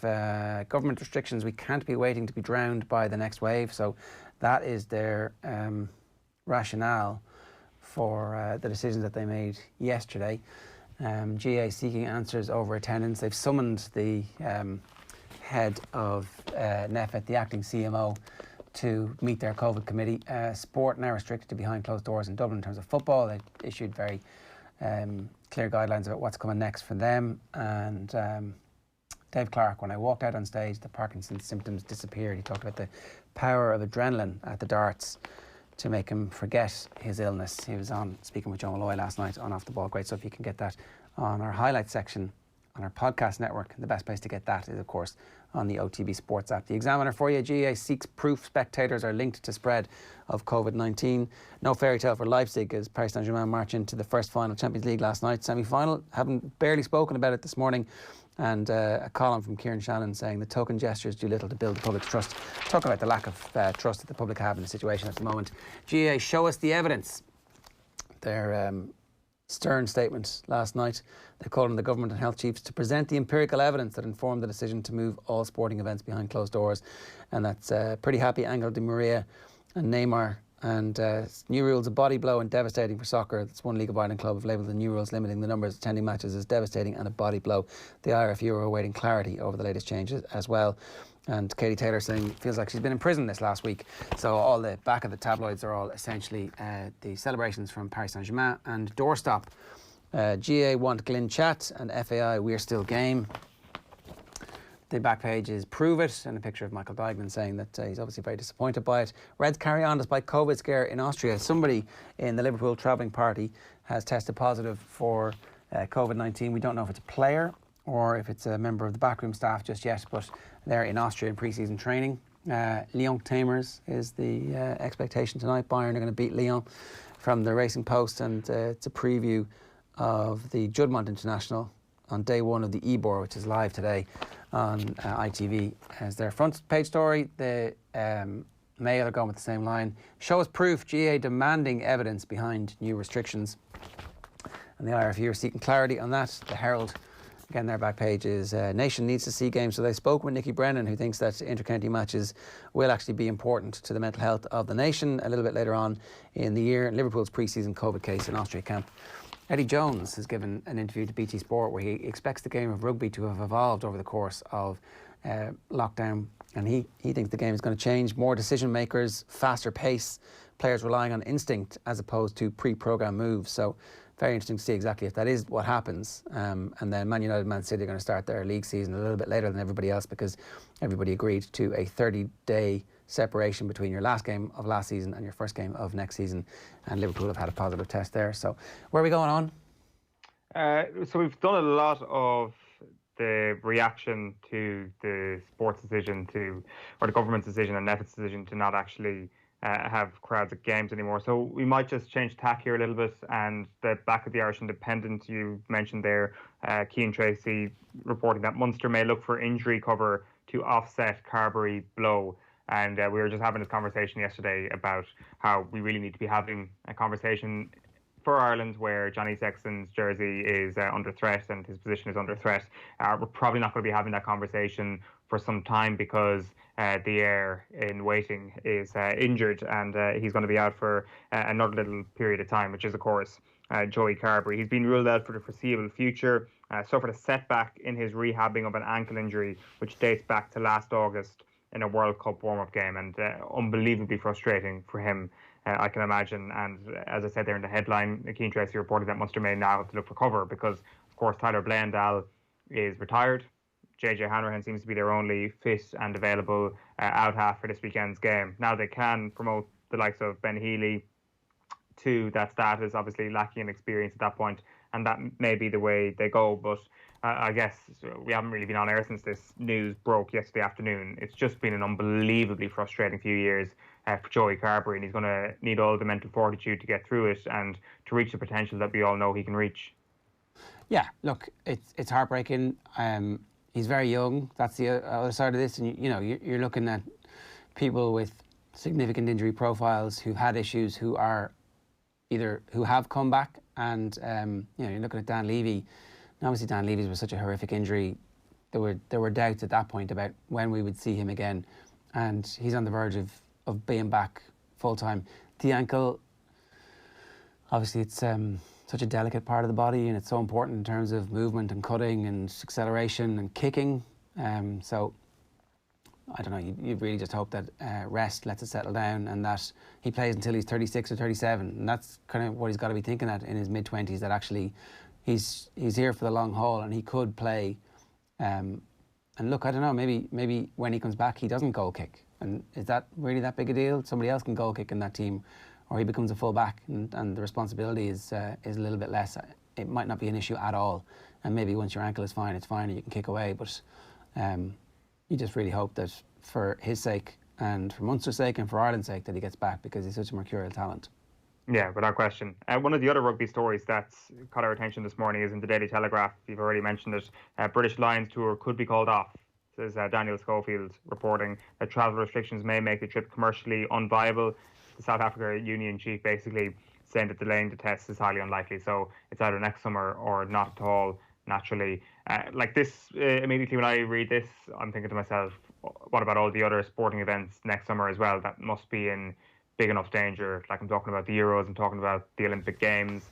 government restrictions. We can't be waiting to be drowned by the next wave. So that is their rationale for the decisions that they made yesterday. GA seeking answers over attendance. They've summoned the head of NEFIT, the acting CMO, to meet their COVID committee. Sport now restricted to behind closed doors in Dublin in terms of football. They issued very clear guidelines about what's coming next for them. And Dave Clark, when I walked out on stage, the Parkinson's symptoms disappeared. He talked about the power of adrenaline at the darts to make him forget his illness. He was on speaking with Joe Malloy last night on Off the Ball. Great stuff. You can get that on our highlights section on our podcast network. The best place to get that is, of course, on the OTB Sports app. The Examiner for you. GA seeks proof spectators are linked to spread of COVID-19. No fairy tale for Leipzig as Paris Saint-Germain march into the first final Champions League last night. Semi-final. Haven't barely spoken about it this morning and a column from Kieran Shannon saying the token gestures do little to build the public's trust. Talking about the lack of trust that the public have in the situation at the moment. GAA, show us the evidence. Their stern statement last night. They called on the government and health chiefs to present the empirical evidence that informed the decision to move all sporting events behind closed doors. And that's pretty happy Angel Di Maria and Neymar. And new rules, a body blow and devastating for soccer. That's one League of Ireland club have labelled the new rules limiting the numbers of attending matches as devastating and a body blow. The IRFU are awaiting clarity over the latest changes as well. And Katie Taylor saying feels like she's been in prison this last week. So all the back of the tabloids are all essentially the celebrations from Paris Saint-Germain and doorstop. GA want Glyn Chat and FAI we're still game. The back page is Prove It and a picture of Michael Dijkman saying that he's obviously very disappointed by it. Reds carry on despite COVID scare in Austria. Somebody in the Liverpool travelling party has tested positive for COVID-19. We don't know if it's a player or if it's a member of the backroom staff just yet, but they're in Austria in pre-season training. Lyon Tamers is the expectation tonight. Bayern are going to beat Lyon from the Racing Post, and it's a preview of the Juddmonte International on day one of the Ebor, which is live today on ITV as their front page story. The Mail are going with the same line. Show us proof, GA demanding evidence behind new restrictions. And the IRFU are seeking clarity on that. The Herald, again, their back page is Nation needs to see games. So they spoke with Nicky Brennan, who thinks that inter-county matches will actually be important to the mental health of the nation. A little bit later on in the year, Liverpool's pre-season COVID case in Austria camp. Eddie Jones has given an interview to BT Sport where he expects the game of rugby to have evolved over the course of lockdown, and he thinks the game is going to change. More decision makers, faster pace, players relying on instinct as opposed to pre-programmed moves. So very interesting to see exactly if that is what happens. And then Man United, Man City are going to start their league season a little bit later than everybody else because everybody agreed to a 30-day separation between your last game of last season and your first game of next season, and Liverpool have had a positive test there. So where are we going on? So we've done a lot of the reaction to the sports decision or the government's decision and Netflix's decision to not actually have crowds at games anymore. So we might just change tack here a little bit. And the back of the Irish Independent, you mentioned there, Cian Tracy reporting that Munster may look for injury cover to offset Carbery blow. And we were just having this conversation yesterday about how we really need to be having a conversation for Ireland where Johnny Sexton's jersey is under threat and his position is under threat. We're probably not going to be having that conversation for some time because the heir in waiting is injured and he's going to be out for another little period of time, which is, of course, Joey Carbery. He's been ruled out for the foreseeable future, suffered a setback in his rehabbing of an ankle injury, which dates back to last August in a World Cup warm-up game, and unbelievably frustrating for him, I can imagine. And as I said there in the headline, Cian Tracy reported that Munster may now have to look for cover because, of course, Tyler Blendal is retired. JJ Hanrahan seems to be their only fit and available out half for this weekend's game. Now they can promote the likes of Ben Healy to that status, obviously lacking in experience at that point, and that may be the way they go, but I guess we haven't really been on air since this news broke yesterday afternoon. It's just been an unbelievably frustrating few years for Joey Carbery, and he's going to need all the mental fortitude to get through it and to reach the potential that we all know he can reach. Yeah, look, it's heartbreaking. He's very young. That's the other side of this, and you're looking at people with significant injury profiles who've had issues, who have come back, and you're looking at Dan Levy. Obviously, Dan Levy's was such a horrific injury. There were doubts at that point about when we would see him again, and he's on the verge of being back full time. The ankle, obviously, it's such a delicate part of the body, and it's so important in terms of movement and cutting and acceleration and kicking. So I don't know. You really just hope that rest lets it settle down, and that he plays until he's 36 or 37, and that's kind of what he's got to be thinking at in his mid-20s. That actually. He's here for the long haul, and he could play. And look, I don't know. Maybe when he comes back, he doesn't goal kick. And is that really that big a deal? Somebody else can goal kick in that team, or he becomes a full back, and the responsibility is a little bit less. It might not be an issue at all. And maybe once your ankle is fine, it's fine, and you can kick away. But you just really hope that for his sake, and for Munster's sake, and for Ireland's sake, that he gets back because he's such a mercurial talent. Yeah, without question. One of the other rugby stories that's caught our attention this morning is in the Daily Telegraph. You've already mentioned it. British Lions tour could be called off, says Daniel Schofield, reporting that travel restrictions may make the trip commercially unviable. The South Africa Union chief basically saying that delaying the test is highly unlikely. So it's either next summer or not at all, naturally. Like this, immediately when I read this, I'm thinking to myself, what about all the other sporting events next summer as well? That must be in big enough danger. Like I'm talking about the Euros, I'm talking about the Olympic Games,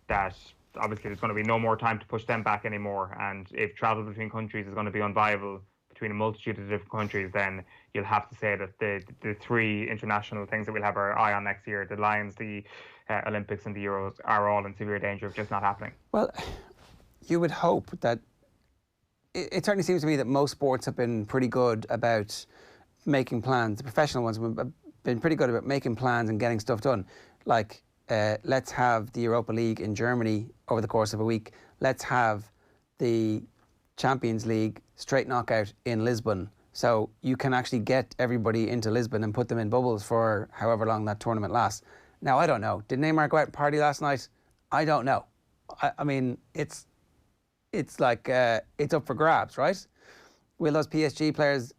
that obviously there's going to be no more time to push them back anymore. And if travel between countries is going to be unviable between a multitude of different countries, then you'll have to say that the three international things that we'll have our eye on next year, the Lions, the Olympics and the Euros, are all in severe danger of just not happening. Well, you would hope that it certainly seems to me that most sports have been pretty good about making plans. The professional ones have been pretty good about making plans and getting stuff done. Like, let's have the Europa League in Germany over the course of a week. Let's have the Champions League straight knockout in Lisbon. So you can actually get everybody into Lisbon and put them in bubbles for however long that tournament lasts. Now, I don't know. Did Neymar go out and party last night? I don't know. I mean, it's like, it's up for grabs, right? Will those PSG players,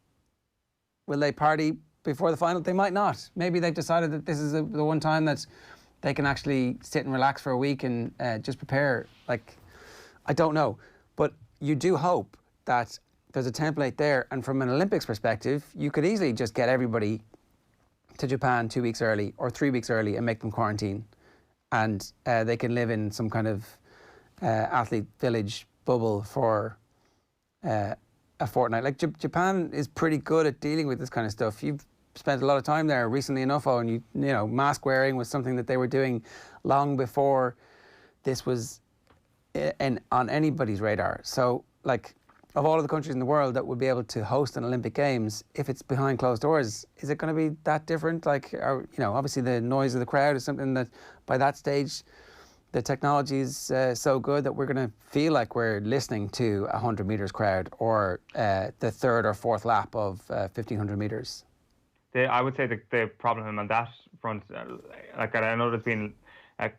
will they party before the final? They might not. Maybe they've decided that this is the one time that they can actually sit and relax for a week and just prepare. Like, I don't know. But you do hope that there's a template there. And from an Olympics perspective, you could easily just get everybody to Japan 2 weeks early or 3 weeks early and make them quarantine. And they can live in some kind of athlete village bubble for a fortnight. Like, Japan is pretty good at dealing with this kind of stuff. You've spent a lot of time there recently enough, and you know, mask wearing was something that they were doing long before this was on anybody's radar. So, like, of all of the countries in the world that would be able to host an Olympic Games, if it's behind closed doors, is it going to be that different? Like, you know, obviously the noise of the crowd is something that by that stage, the technology is so good that we're going to feel like we're listening to a 100 metres crowd or the third or fourth lap of 1,500 metres. I would say the problem on that front, like, I know there's been a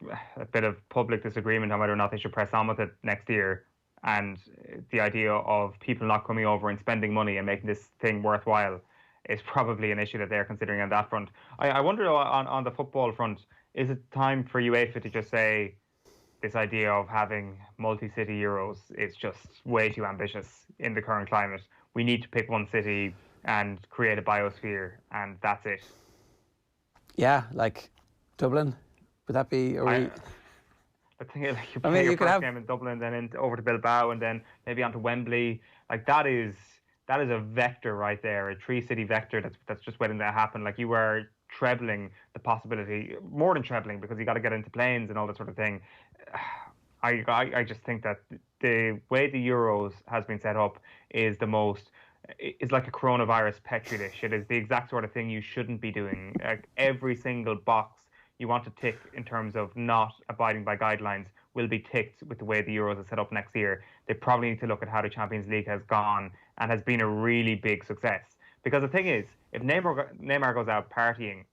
bit of public disagreement on whether or not they should press on with it next year. And the idea of people not coming over and spending money and making this thing worthwhile is probably an issue that they're considering on that front. I wonder on the football front, is it time for UEFA to just say this idea of having multi-city Euros is just way too ambitious in the current climate? We need to pick one city and create a biosphere, and that's it. Yeah, like Dublin, would that be? I think like you play your first game in Dublin, then over to Bilbao, and then maybe onto Wembley. Like, that is a vector right there, a 3-city vector that's just waiting to happen. Like, you are trebling the possibility, more than trebling, because you got to get into planes and all that sort of thing. I just think that the way the Euros has been set up is like a coronavirus petri dish. It is the exact sort of thing you shouldn't be doing. Like, every single box you want to tick in terms of not abiding by guidelines will be ticked with the way the Euros is set up next year. They probably need to look at how the Champions League has gone and has been a really big success. Because the thing is, if Neymar goes out partying,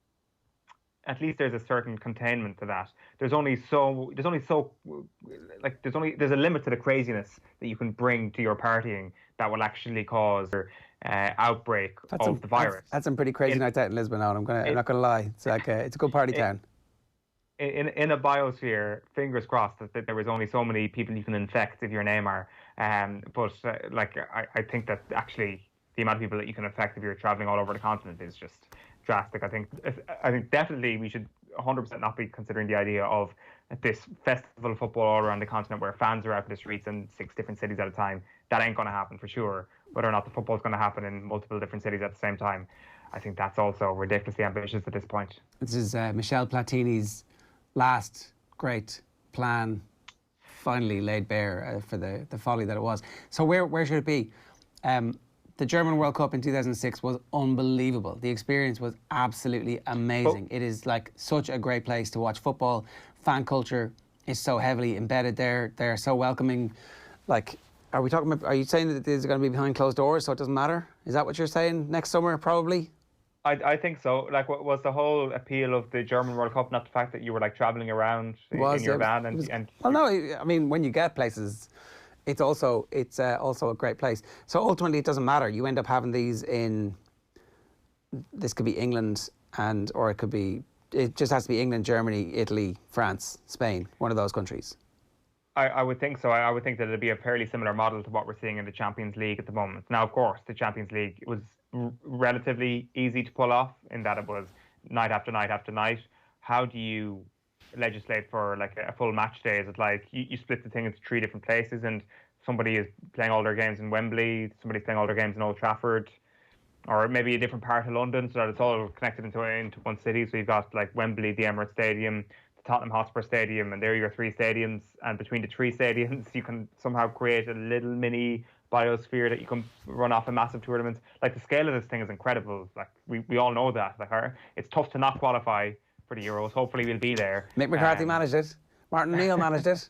at least there's a certain containment to that. There's a limit to the craziness that you can bring to your partying that will actually cause outbreak of the virus. That's some pretty crazy nights out in Lisbon now. I'm not gonna lie. It's like it's a good party town. In a biosphere, fingers crossed that there is only so many people you can infect if you're Neymar. But I think that actually the amount of people that you can affect if you're traveling all over the continent is just drastic. I think definitely we should 100% not be considering the idea of this festival of football all around the continent where fans are out in the streets in 6 different cities at a time. That ain't going to happen for sure. Whether or not the football is going to happen in multiple different cities at the same time, I think that's also ridiculously ambitious at this point. This is Michel Platini's last great plan, finally laid bare for the folly that it was. So where should it be? The German World Cup in 2006 was unbelievable. The experience was absolutely amazing. It is like such a great place to watch football. Fan culture is so heavily embedded there. They're so welcoming. Like, are you saying that this is going to be behind closed doors so it doesn't matter? Is that what you're saying? Next summer, probably? I think so. Like, what was the whole appeal of the German World Cup? Not the fact that you were like travelling around in your van and. Well, no, I mean, when you get places, it's also a great place. So ultimately, it doesn't matter. You end up having these in. This could be England, or it could be. It just has to be England, Germany, Italy, France, Spain. One of those countries. I would think so. I would think that it'd be a fairly similar model to what we're seeing in the Champions League at the moment. Now, of course, the Champions League was relatively easy to pull off in that it was night after night after night. How do you legislate for like a full match day? Is it like you split the thing into 3 different places and somebody is playing all their games in Wembley, somebody's playing all their games in Old Trafford, or maybe a different part of London so that it's all connected into one city? So you've got like Wembley, the Emirates Stadium, the Tottenham Hotspur Stadium, and there are your 3 stadiums. And between the 3 stadiums, you can somehow create a little mini biosphere that you can run off a massive tournament. Like, the scale of this thing is incredible. Like, we all know that. Like, it's tough to not qualify for the Euros. Hopefully we'll be there. Mick McCarthy managed it. Martin O'Neill managed it.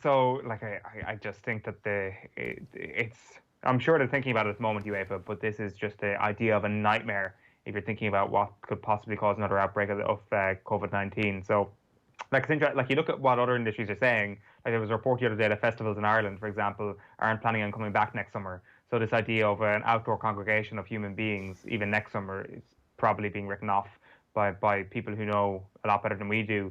So, like, I just think that it's. I'm sure they're thinking about it at the moment, UEFA, but this is just the idea of a nightmare if you're thinking about what could possibly cause another outbreak of COVID-19. So, like, it's interesting. Like, you look at what other industries are saying. Like, there was a report the other day that festivals in Ireland, for example, aren't planning on coming back next summer. So this idea of an outdoor congregation of human beings, even next summer, is probably being written off by people who know a lot better than we do.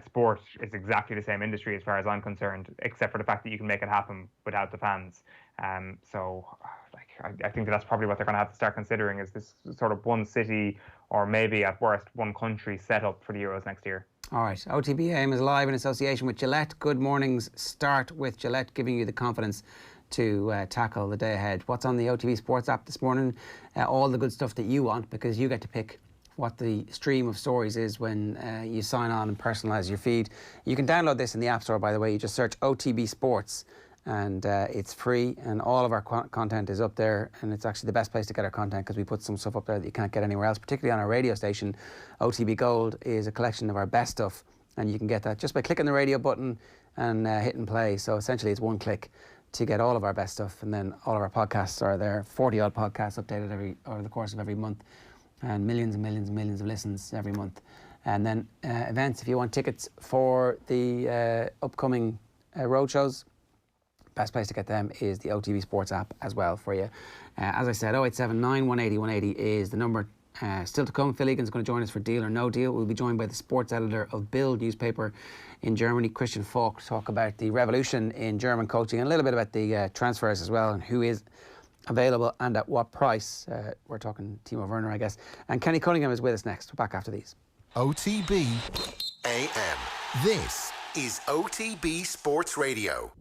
Sport is exactly the same industry as far as I'm concerned, except for the fact that you can make it happen without the fans. So, like, I think that's probably what they're going to have to start considering, is this sort of one city, or maybe at worst one country, set up for the Euros next year. All right, OTB AM is live in association with Gillette. Good mornings start with Gillette, giving you the confidence to tackle the day ahead. What's on the OTB Sports app this morning? All the good stuff that you want, because you get to pick what the stream of stories is when you sign on and personalise your feed. You can download this in the App Store, by the way. You just search OTB Sports, and it's free, and all of our content is up there, and it's actually the best place to get our content, because we put some stuff up there that you can't get anywhere else, particularly on our radio station. OTB Gold is a collection of our best stuff, and you can get that just by clicking the radio button and hitting play. So essentially it's one click to get all of our best stuff, and then all of our podcasts are there, 40 odd podcasts updated over the course of every month, and millions and millions and millions of listens every month. And then events, if you want tickets for the upcoming road shows, best place to get them is the OTB Sports app as well for you. As I said, 0879 180 180 is the number. Still to come, Phil Egan's going to join us for Deal or No Deal. We'll be joined by the sports editor of Bild newspaper in Germany, Christian Falk, to talk about the revolution in German coaching and a little bit about the transfers as well, and who is available and at what price. We're talking Timo Werner, I guess. And Kenny Cunningham is with us next. We're back after these. OTB AM. This is OTB Sports Radio.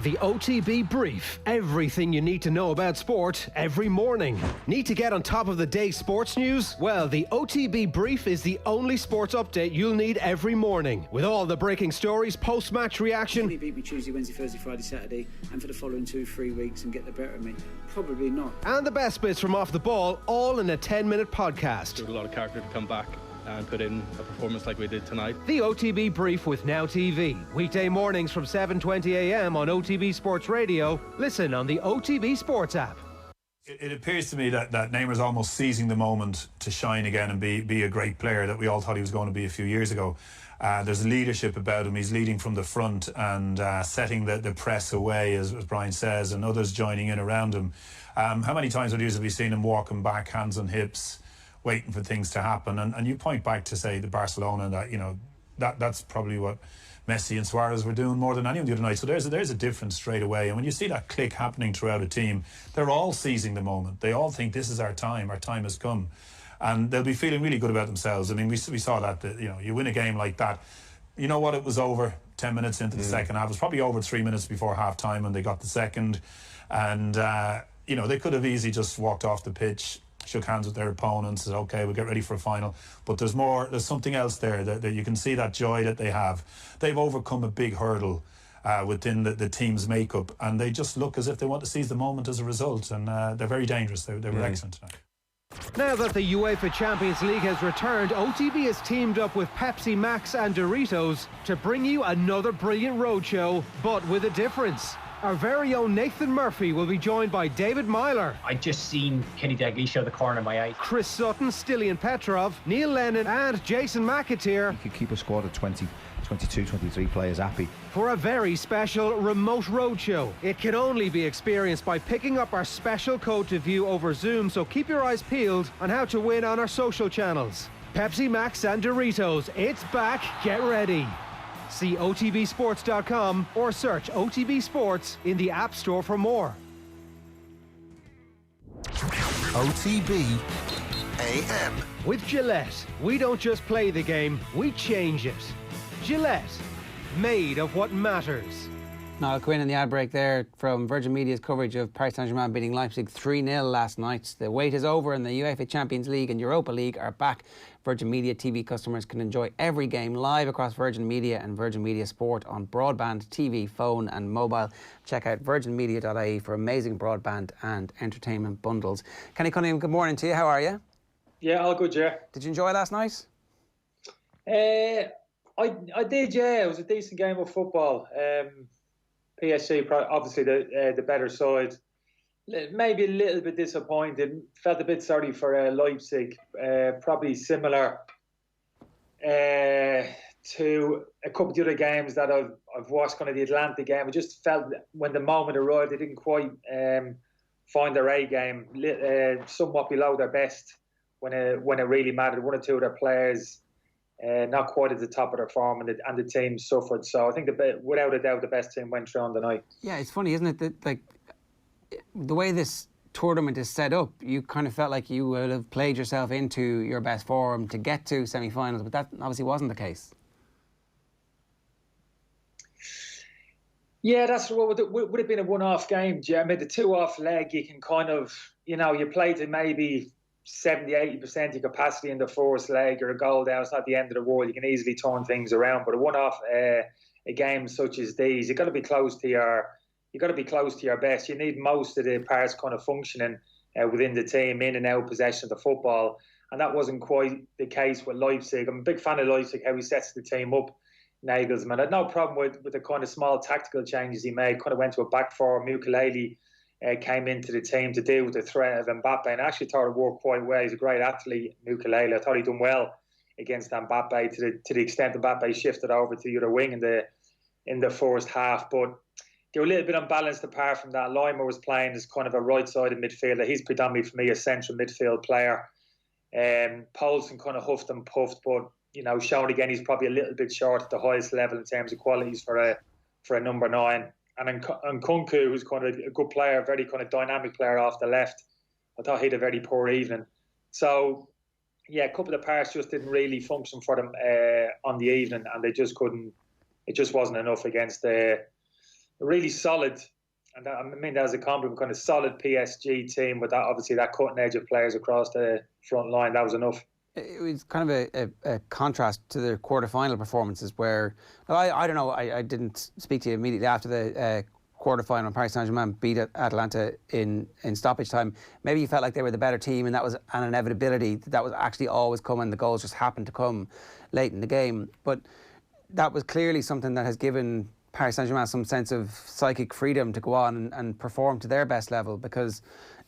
The OTB Brief. Everything you need to know about sport every morning. Need to get on top of the day's sports news? Well, the OTB Brief is the only sports update you'll need every morning. With all the breaking stories, post-match reaction. Will he beat me Tuesday, Wednesday, Thursday, Friday, Saturday, and for the following 2-3 weeks and get the better of me? Probably not. And the best bits from off the ball, all in a 10-minute podcast. There's a lot of character to come back and put in a performance like we did tonight. The OTB Brief with Now TV. Weekday mornings from 7:20 a.m. on OTB Sports Radio. Listen on the OTB Sports app. It appears to me that Neymar's almost seizing the moment to shine again and be a great player that we all thought he was going to be a few years ago. There's leadership about him. He's leading from the front and setting the press away, as Brian says, and others joining in around him. How many times have we seen him walking back, hands on hips, waiting for things to happen? And you point back to, say, the Barcelona, that, you know, that's probably what Messi and Suarez were doing more than anyone the other night. So there's a difference straight away. And when you see that click happening throughout a team, they're all seizing the moment. They all think this is our time has come. And they'll be feeling really good about themselves. I mean, we saw that, you know, you win a game like that, you know what, it was over 10 minutes into the second half. It was probably over 3 minutes before half-time when they got the second. And, you know, they could have easily just walked off the pitch, shook hands with their opponents, said, okay, we'll get ready for a final. But there's something else there that you can see, that joy that they have. They've overcome a big hurdle within the team's makeup, and they just look as if they want to seize the moment as a result, and they're very dangerous. They were excellent tonight. Now that the UEFA Champions League has returned, OTB has teamed up with Pepsi Max and Doritos to bring you another brilliant roadshow, but with a difference. Our very own Nathan Murphy will be joined by David Myler. I just seen Kenny Dalglish out the corner of my eye. Chris Sutton, Stilian Petrov, Neil Lennon and Jason McAteer. You could keep a squad of 20, 22, 23 players happy. For a very special remote roadshow. It can only be experienced by picking up our special code to view over Zoom, so keep your eyes peeled on how to win on our social channels. Pepsi Max and Doritos, it's back, get ready. See OTBsports.com or search OTB Sports in the App Store for more. OTB AM. With Gillette, we don't just play the game, we change it. Gillette, made of what matters. Niall Quinn in the ad break there from Virgin Media's coverage of Paris Saint-Germain beating Leipzig 3-0 last night. The wait is over and the UEFA Champions League and Europa League are back. Virgin Media TV customers can enjoy every game live across Virgin Media and Virgin Media Sport on broadband, TV, phone and mobile. Check out virginmedia.ie for amazing broadband and entertainment bundles. Kenny Cunningham, good morning to you. How are you? Yeah, all good, yeah. Did you enjoy last night? I did, yeah. It was a decent game of football. PSG, obviously the better side. Maybe a little bit disappointed. Felt a bit sorry for Leipzig. Probably similar to a couple of the other games that I've watched, kind of the Atlanta game. I just felt when the moment arrived, they didn't quite find their A game. Somewhat below their best when it really mattered. One or two of their players not quite at the top of their form, and the team suffered. So I think without a doubt the best team went through on the night. Yeah, it's funny, isn't it, that like the way this tournament is set up, you kind of felt like you would have played yourself into your best form to get to semi-finals, but that obviously wasn't the case. Yeah, that's what would have been a one-off game, Jim. The two-off leg, you can kind of, you play to maybe 70-80% of your capacity in the first leg, or a goal down. It's not the end of the world. You can easily turn things around. But a one-off a game such as these, you've got to be close to your best. You need most of the parts kind of functioning within the team, in and out possession of the football, and that wasn't quite the case with Leipzig. I'm a big fan of Leipzig, how he sets the team up. Nagelsmann, I had no problem with the kind of small tactical changes he made. Kind of went to a back four. Mukiele came into the team to deal with the threat of Mbappe, and I actually thought it worked quite well. He's a great athlete, Mukiele. I thought he'd done well against Mbappe to the extent Mbappe shifted over to the other wing in the first half. But they were a little bit unbalanced apart from that. Lyon was playing as kind of a right-sided midfielder. He's predominantly, for me, a central midfield player. Poulsen kind of huffed and puffed, but shown again he's probably a little bit short at the highest level in terms of qualities for a number 9. And Nkunku, who's kind of a good player, a very kind of dynamic player off the left, I thought he had a very poor evening. So, yeah, a couple of parts just didn't really function for them on the evening, and they just couldn't. It just wasn't enough against a really solid, and I mean that as a compliment, kind of solid PSG team with that, obviously that cutting edge of players across the front line. That was enough. It was kind of a contrast to the quarter-final performances where, I don't know, I didn't speak to you immediately after the quarter-final. Paris Saint-Germain beat Atalanta in stoppage time. Maybe you felt like they were the better team and that was an inevitability, that was actually always coming. The goals just happened to come late in the game. But that was clearly something that has given Paris Saint-Germain some sense of psychic freedom to go on and perform to their best level, because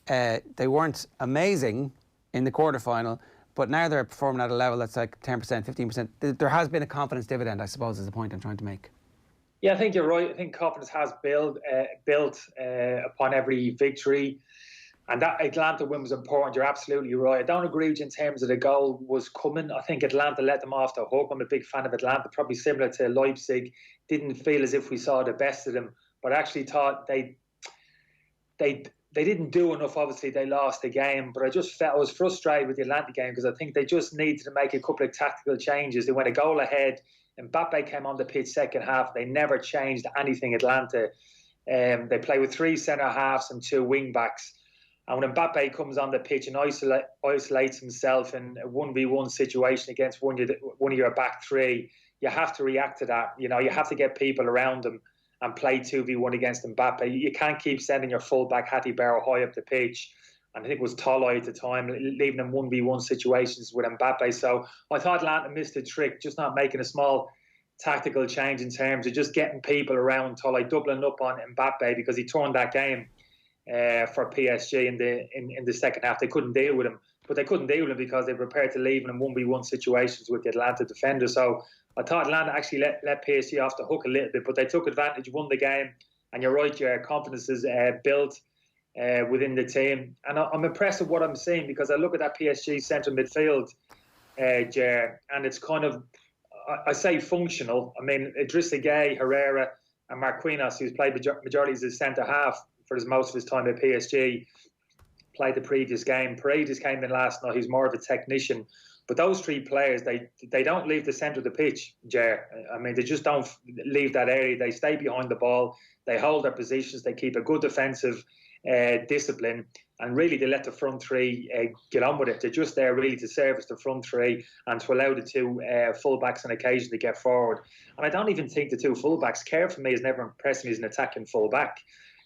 they weren't amazing in the quarter-final, but now they're performing at a level that's like 10%, 15%. There has been a confidence dividend, I suppose, is the point I'm trying to make. Yeah, I think you're right. I think confidence has built upon every victory. And that Atlanta win was important. You're absolutely right. I don't agree with you in terms of the goal was coming. I think Atlanta let them off the hook. I'm a big fan of Atlanta, probably similar to Leipzig. Didn't feel as if we saw the best of them, but I actually thought they didn't do enough. Obviously, they lost the game, but I was frustrated with the Atlanta game because I think they just needed to make a couple of tactical changes. They went a goal ahead, and Mbappe came on the pitch second half. They never changed anything, Atlanta. They play with 3 centre-halves and 2 wing-backs. And when Mbappe comes on the pitch and isolates himself in a 1v1 situation against one of your back 3, you have to react to that. You have to get people around him and play 2v1 against Mbappe. You can't keep sending your full-back Hattie Barrow high up the pitch. And I think it was Toloi at the time, leaving them 1v1 situations with Mbappe. So I thought Atlanta missed a trick, just not making a small tactical change in terms of just getting people around to like doubling up on Mbappe, because he turned that game for PSG in the second half. They couldn't deal with him, but they couldn't deal with him because they were prepared to leave him in 1v1 situations with the Atlanta defender. So I thought Atlanta actually let PSG off the hook a little bit, but they took advantage, won the game. And you're right, your confidence is built within the team. And I'm impressed with what I'm seeing, because I look at that PSG centre midfield, Ger, and it's kind of, I say functional. I mean, Idrissa Gueye, Herrera and Marquinhos, who's played majority as a centre-half for most of his time at PSG, played the previous game. Paredes came in last night, he's more of a technician. But those three players, they don't leave the centre of the pitch, Ger. I mean, they just don't leave that area. They stay behind the ball. They hold their positions. They keep a good defensive discipline. And really, they let the front three get on with it. They're just there really to service the front three and to allow the two fullbacks on occasion to get forward. And I don't even think the two fullbacks, Kerr for me has never impressed me as an attacking fullback.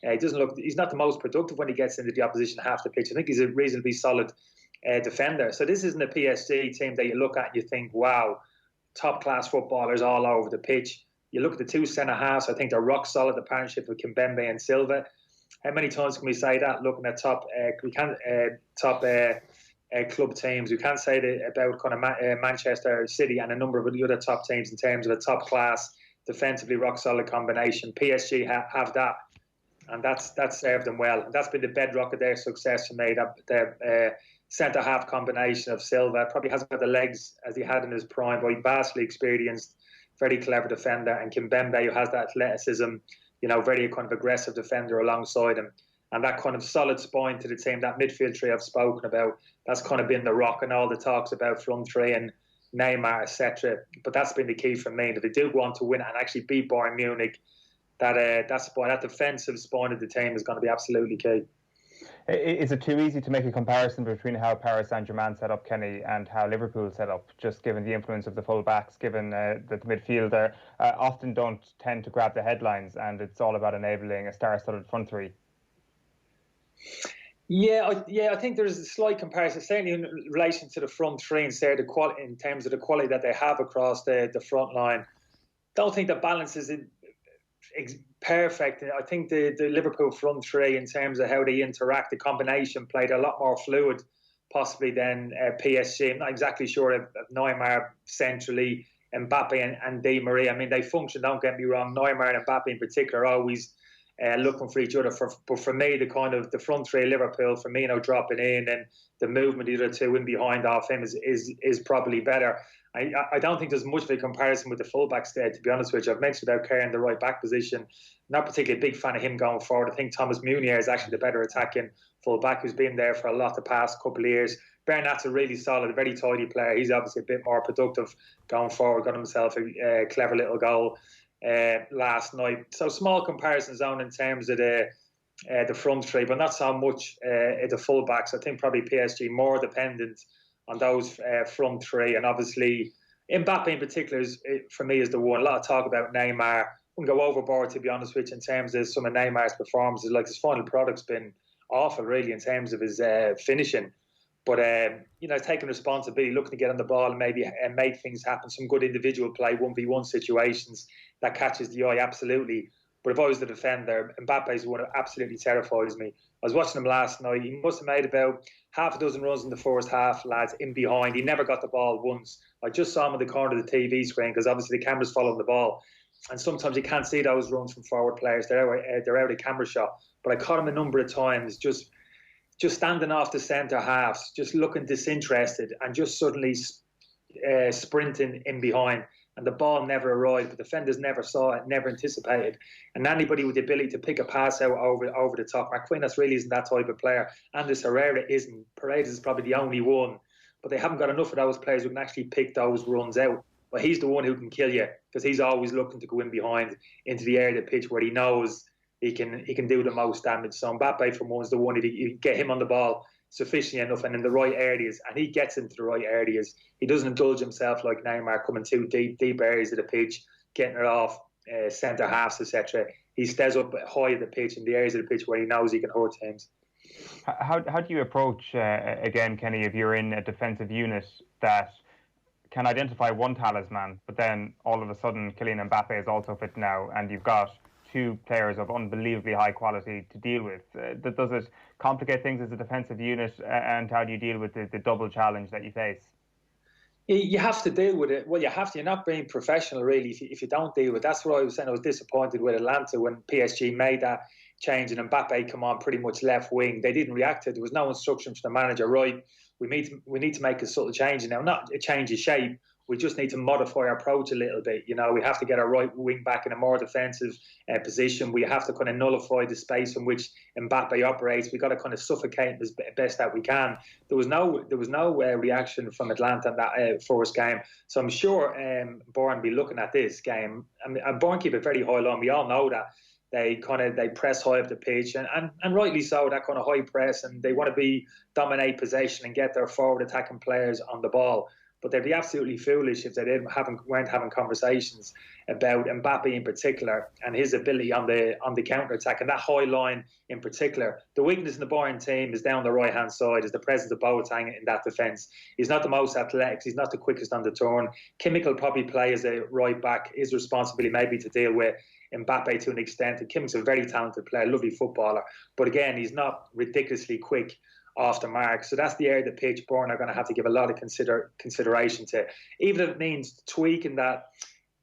He's not the most productive when he gets into the opposition half the pitch. I think he's a reasonably solid defender. So this isn't a PSG team that you look at and you think, wow, top class footballers all over the pitch. You look at the two centre halves, I think they're rock solid, the partnership with Kimpembe and Silva. How many times can we say that looking at top club teams? We can't say that about kind of Manchester City and a number of the other top teams in terms of a top class defensively rock solid combination. PSG have that, and that's served them well. And that's been the bedrock of their success for me. That their centre half combination of Silva probably hasn't got the legs as he had in his prime, but he's vastly experienced, very clever defender, and Kimpembe, who has that athleticism, very kind of aggressive defender alongside him. And that kind of solid spine to the team, that midfield three I've spoken about, that's kind of been the rock and all the talks about front three and Neymar, etc. But that's been the key for me. If they do want to win and actually beat Bayern Munich, that defensive spine of the team is going to be absolutely key. Is it too easy to make a comparison between how Paris Saint-Germain set up, Kenny, and how Liverpool set up, just given the influence of the full-backs, given that the midfielder often don't tend to grab the headlines, and it's all about enabling a star-studded front three? Yeah, I think there's a slight comparison, certainly in relation to the front three and say in terms of the quality that they have across the front line. Don't think the balance is perfect. I think the Liverpool front three, in terms of how they interact, the combination played a lot more fluid possibly than PSG. I'm not exactly sure of Neymar centrally, Mbappe and Di Maria. I mean, they function, don't get me wrong. Neymar and Mbappe in particular are always looking for each other. But for me, the front three of Liverpool, Firmino dropping in and the movement of the other two in behind off him is probably better. I don't think there's much of a comparison with the fullbacks there, to be honest with you. I've mentioned about Kerry in the right back position. Not particularly a big fan of him going forward. I think Thomas Meunier is actually the better attacking fullback, who's been there for a lot the past couple of years. Bernat's a really solid, very tidy player. He's obviously a bit more productive going forward. Got himself a clever little goal last night. So small comparison zone in terms of the front three, but not so much the fullbacks. I think probably PSG more dependent on those front three, and obviously Mbappe in particular for me is the one. A lot of talk about Neymar. Wouldn't go overboard, to be honest with you, in terms of some of Neymar's performances. Like, his final product's been awful really in terms of his finishing, but taking responsibility, looking to get on the ball and maybe make things happen, some good individual play, 1v1 situations that catches the eye, absolutely. But if I was the defender, Mbappe's one that absolutely terrifies me. I was watching him last night. He must have made about half a dozen runs in the first half, lads, in behind. He never got the ball once. I just saw him at the corner of the TV screen because obviously the camera's following the ball. And sometimes you can't see those runs from forward players. They're out of camera shot. But I caught him a number of times just standing off the centre halves, just looking disinterested and just suddenly sprinting in behind. And the ball never arrived. The defenders never saw it, never anticipated. And anybody with the ability to pick a pass out over the top, Marquinhos really isn't that type of player. Andres Herrera isn't. Paredes is probably the only one. But they haven't got enough of those players who can actually pick those runs out. But he's the one who can kill you, because he's always looking to go in behind into the area of the pitch where he knows he can do the most damage. So Mbappe, for one, is the one, if you get him on the ball sufficiently enough and in the right areas, and he gets into the right areas. He doesn't indulge himself like Neymar, coming too deep areas of the pitch, getting it off centre halves, etc. He stays up high of the pitch in the areas of the pitch where he knows he can hurt teams. How do you approach, again, Kenny, if you're in a defensive unit that can identify one talisman, but then all of a sudden Kylian Mbappe is also fit now, and you've got two players of unbelievably high quality to deal with. Does it complicate things as a defensive unit, and how do you deal with the double challenge that you face? You have to deal with it. Well, you have to. You're not being professional, really, if you don't deal with it. That's what I was saying. I was disappointed with Atlanta when PSG made that change and Mbappe come on pretty much left wing. They didn't react to it. There was no instruction from the manager, right, we need to make a subtle change now. Not a change of shape. We just need to modify our approach a little bit. You know, we have to get our right wing back in a more defensive position. We have to kind of nullify the space in which Mbappe operates. We've got to kind of suffocate him as best that we can. There was no reaction from Atlanta in that first game. So I'm sure Bayern will be looking at this game. And Bayern keep a very high line. We all know that. They press high up the pitch and rightly so, that kind of high press, and they want to dominate possession and get their forward attacking players on the ball. But they'd be absolutely foolish if they weren't having conversations about Mbappe in particular and his ability on the counter attack and that high line in particular. The weakness in the Bayern team is down the right hand side, is the presence of Boateng in that defence. He's not the most athletic, he's not the quickest on the turn. Kimmich will probably play as a right back. His responsibility maybe to deal with Mbappe to an extent. Kimmich's a very talented player, lovely footballer, but again, he's not ridiculously quick off the mark. So that's the area of the pitch Bayern are going to have to give a lot of consideration to. Even if it means tweaking that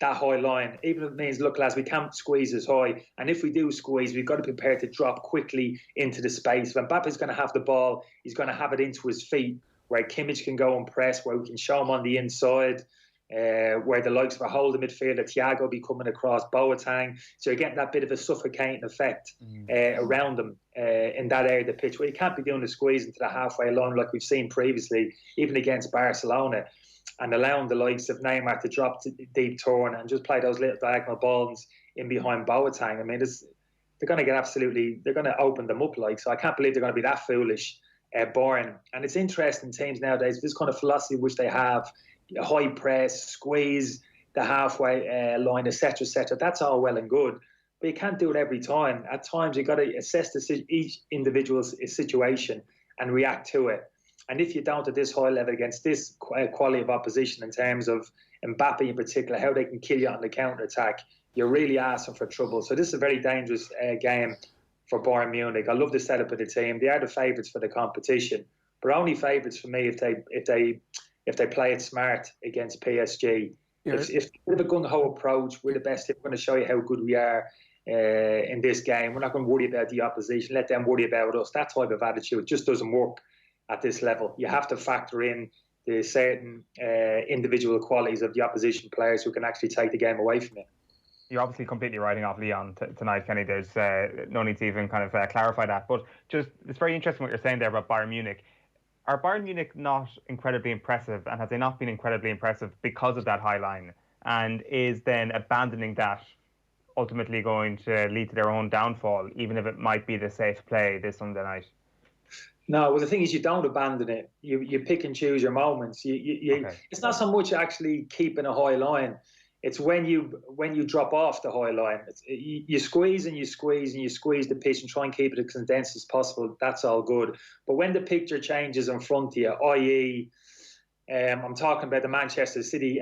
high line, even if it means, look, lads, we can't squeeze as high. And if we do squeeze, we've got to prepare to drop quickly into the space. If Mbappe's going to have the ball, he's going to have it into his feet, where Kimmich can go and press, where we can show him on the inside, where the likes of a holding midfielder, Thiago, be coming across, Boateng. So you're getting that bit of a suffocating effect around them in that area of the pitch, where you can't be doing the squeeze into the halfway line like we've seen previously, even against Barcelona, and allowing the likes of Neymar to drop to deep turn and just play those little diagonal balls in behind Boateng. I mean, they're going to open them up like. So I can't believe they're going to be that foolish, Bayern. And it's interesting, teams nowadays, this kind of philosophy which they have, a high press, squeeze the halfway line, etc., etc. That's all well and good, but you can't do it every time. At times, you've got to assess each individual's situation and react to it. And if you don't at this high level against this quality of opposition in terms of Mbappe in particular, how they can kill you on the counter-attack, you're really asking for trouble. So this is a very dangerous game for Bayern Munich. I love the setup of the team. They are the favourites for the competition, but only favourites for me if they play it smart against PSG. If we have a gung-ho approach, we're the best. We're going to show you how good we are in this game. We're not going to worry about the opposition. Let them worry about us. That type of attitude just doesn't work at this level. You have to factor in the certain individual qualities of the opposition players who can actually take the game away from you. You're obviously completely writing off Lyon tonight, Kenny. There's no need to even kind of clarify that. But just, it's very interesting what you're saying there about Bayern Munich. Are Bayern Munich not incredibly impressive, and have they not been incredibly impressive because of that high line? And is then abandoning that ultimately going to lead to their own downfall, even if it might be the safe play this Sunday night? No, well, the thing is, you don't abandon it. You pick and choose your moments. Okay. It's not so much actually keeping a high line. It's when you drop off the high line. You squeeze and you squeeze and you squeeze the pitch and try and keep it as condensed as possible. That's all good. But when the picture changes in front of you, i.e., I'm talking about the Manchester City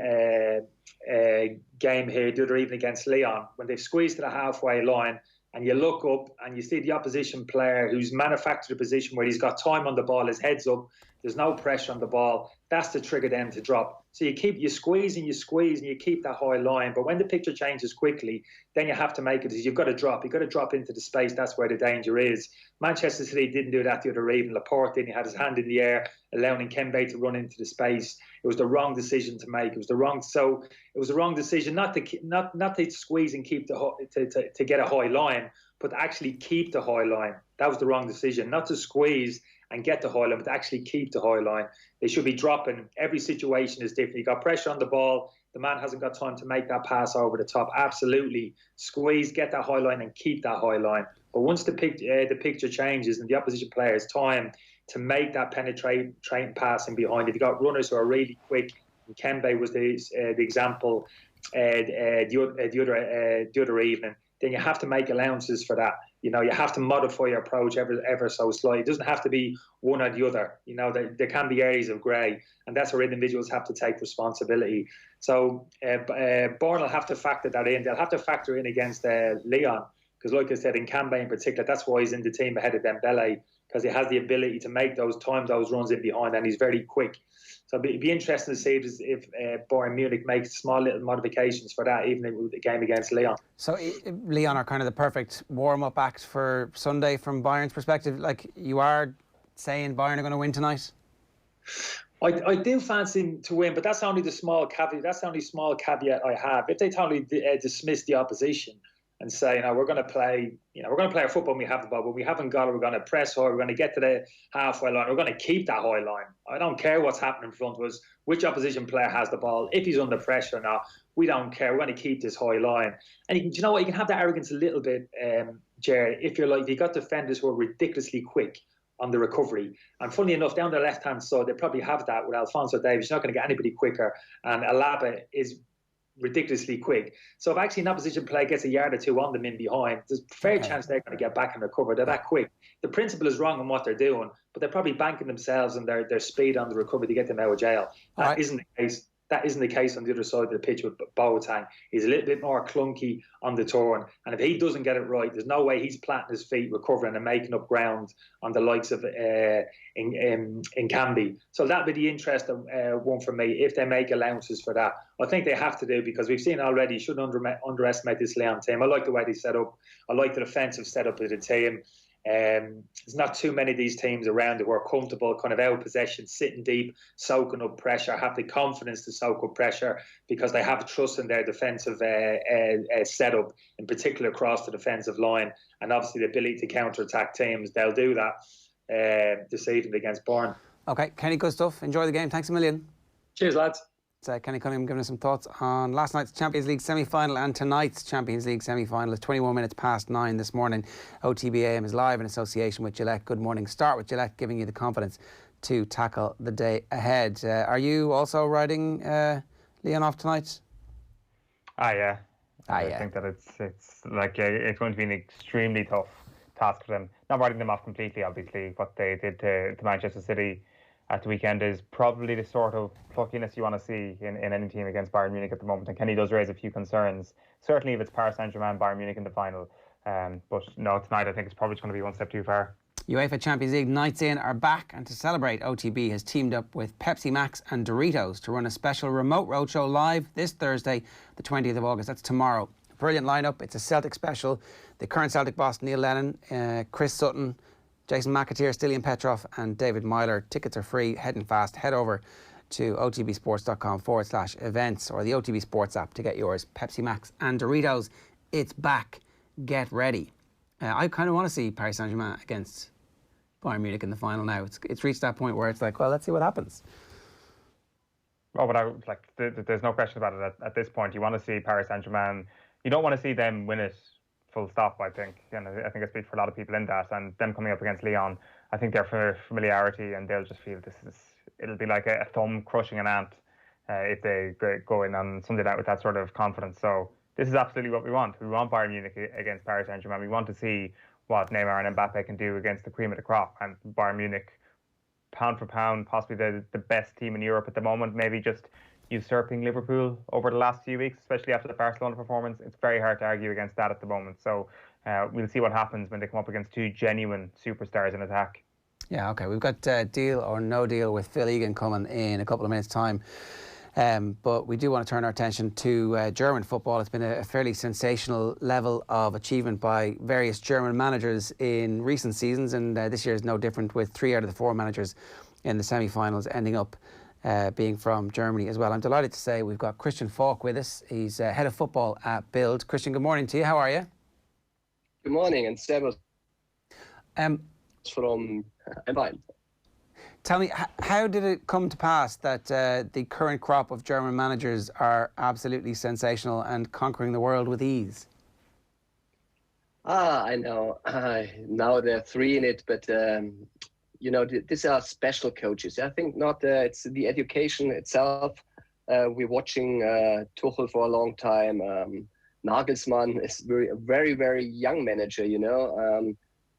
game here the other evening against Lyon, when they've squeezed to the halfway line and you look up and you see the opposition player who's manufactured a position where he's got time on the ball, his head's up, there's no pressure on the ball, that's to trigger them to drop. So you squeeze and you squeeze and you keep that high line. But when the picture changes quickly, then you have to make it. You've got to drop. You've got to drop into the space. That's where the danger is. Manchester City didn't do that the other evening. Laporte didn't. He had his hand in the air, allowing Kembe to run into the space. It was the wrong decision to make. It was the wrong decision not to squeeze and keep to get a high line, but to actually keep the high line. That was the wrong decision. Not to squeeze and get the high line, but to actually keep the high line. They should be dropping. Every situation is different. You got pressure on the ball. The man hasn't got time to make that pass over the top. Absolutely. Squeeze, get that high line and keep that high line. But once the picture changes and the opposition player has time to make that penetrating pass in behind, if you've got runners who are really quick, and Kembe was the example the other evening, then you have to make allowances for that. You know, you have to modify your approach ever so slightly. It doesn't have to be one or the other. You know, there can be areas of grey, and that's where individuals have to take responsibility. So Bayern will have to factor that in. They'll have to factor in against Lyon, because like I said, in Cambay in particular, that's why he's in the team ahead of Dembele, because he has the ability to make those runs in behind, and he's very quick. So it'd be interesting to see if Bayern Munich makes small little modifications for that, even in the game against Lyon. So Lyon are kind of the perfect warm-up act for Sunday from Bayern's perspective. Like, you are saying Bayern are going to win tonight? I do fancy him to win, but that's only the small caveat. That's the only small caveat I have. If they totally dismiss the opposition and say, we're going to play our football when we have the ball, but we haven't got it, we're going to press hard, we're going to get to the halfway line, we're going to keep that high line. I don't care what's happening in front of us, which opposition player has the ball, if he's under pressure or not, we don't care, we're going to keep this high line. And you know what, you can have that arrogance a little bit, Jerry, if you got defenders who are ridiculously quick on the recovery. And funnily enough, down the left-hand side, they probably have that with Alphonso Davies. You're not going to get anybody quicker, and Alaba is ridiculously quick. So if actually an opposition player gets a yard or two on them in behind, there's a fair chance they're going to get back and recover. They're that quick. The principle is wrong in what they're doing, but they're probably banking themselves and their speed on the recovery to get them out of jail. That isn't the case. That isn't the case on the other side of the pitch with Boateng. He's a little bit more clunky on the turn, and if he doesn't get it right, there's no way he's planting his feet, recovering and making up ground on the likes of in Camby. So that'd be the interesting one for me, if they make allowances for that. I think they have to do, because we've seen already, you shouldn't underestimate this Lyon team. I like the way they set up. I like the defensive setup of the team. There's not too many of these teams around who are comfortable, kind of out of possession, sitting deep, soaking up pressure, have the confidence to soak up pressure because they have trust in their defensive setup, in particular across the defensive line, and obviously the ability to counter-attack teams. They'll do that this evening against Bayern. Okay, Kenny, good stuff. Enjoy the game. Thanks a million. Cheers, lads. Kenny Cunningham giving us some thoughts on last night's Champions League semi-final and tonight's Champions League semi-final. It's 21 minutes past 9 this morning. OTB AM is live in association with Gillette. Good morning. Start with Gillette, giving you the confidence to tackle the day ahead. Are you also riding Lyon off tonight? Yeah. I think that it's going to be an extremely tough task for them. Not riding them off completely, obviously. What they did to Manchester City at the weekend is probably the sort of pluckiness you want to see in any team against Bayern Munich at the moment. And Kenny does raise a few concerns, certainly if it's Paris Saint-Germain, Bayern Munich in the final. But no, tonight I think it's probably going to be one step too far. UEFA Champions League nights in are back, and to celebrate, OTB has teamed up with Pepsi Max and Doritos to run a special remote roadshow live this Thursday, the 20th of August. That's tomorrow. Brilliant lineup. It's a Celtic special. The current Celtic boss, Neil Lennon, Chris Sutton, Jason McAteer, Stilian Petrov and David Myler. Tickets are free. Heading fast. Head over to otbsports.com/events or the OTB Sports app to get yours. Pepsi Max and Doritos. It's back. Get ready. I kind of want to see Paris Saint-Germain against Bayern Munich in the final now. It's reached that point where it's like, well, let's see what happens. Oh, but there's no question about it at this point. You want to see Paris Saint-Germain. You don't want to see them win it full stop, I think. And I think I speak for a lot of people in that. And them coming up against Lyon, I think their familiarity, and they'll just feel it'll be like a thumb crushing an ant if they go in on Sunday night with that sort of confidence. So this is absolutely what we want. We want Bayern Munich against Paris Saint-Germain. We want to see what Neymar and Mbappe can do against the cream of the crop. And Bayern Munich, pound for pound, possibly the best team in Europe at the moment, maybe just usurping Liverpool over the last few weeks, especially after the Barcelona performance. It's very hard to argue against that at the moment. So we'll see what happens when they come up against two genuine superstars in attack. Yeah, okay. We've got Deal or No Deal with Phil Egan coming in a couple of minutes' time. But we do want to turn our attention to German football. It's been a fairly sensational level of achievement by various German managers in recent seasons, and this year is no different, with 3 out of the 4 managers in the semi-finals ending up being from Germany as well. I'm delighted to say we've got Christian Falk with us. He's head of football at Bild. Christian, good morning to you. How are you? Good morning, and servus from Bayern. Tell me, how did it come to pass that the current crop of German managers are absolutely sensational and conquering the world with ease? I know. Now there are 3 in it, but these are special coaches. I think not. It's the education itself. We're watching Tuchel for a long time. Nagelsmann is a very, very young manager, you know.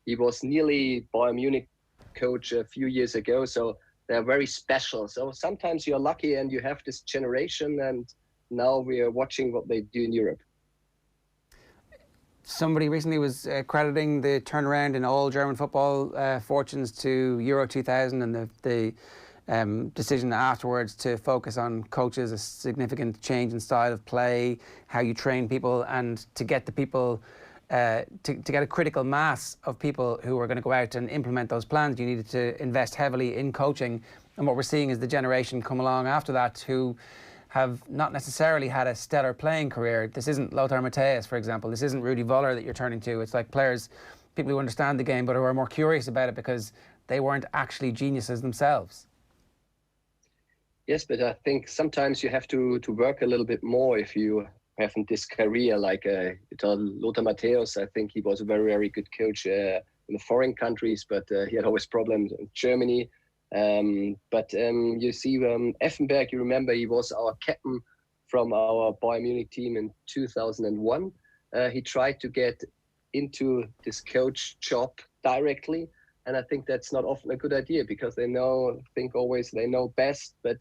He was nearly Bayern Munich coach a few years ago, so they're very special. So sometimes you're lucky and you have this generation, and now we are watching what they do in Europe. Somebody recently was crediting the turnaround in all German football fortunes to Euro 2000 and the decision afterwards to focus on coaches, a significant change in style of play, how you train people, and to get the people, to get a critical mass of people who are going to go out and implement those plans. You needed to invest heavily in coaching. And what we're seeing is the generation come along after that who have not necessarily had a stellar playing career. This isn't Lothar Matthäus, for example. This isn't Rudi Völler that you're turning to. It's like players, people who understand the game but who are more curious about it because they weren't actually geniuses themselves. Yes, but I think sometimes you have to work a little bit more if you haven't this career like Lothar Matthäus. I think he was a very, very good coach in the foreign countries, but he had always problems in Germany. You see Effenberg, you remember he was our captain from our Bayern Munich team in 2001. He tried to get into this coach job directly, and I think that's not often a good idea because they know best, but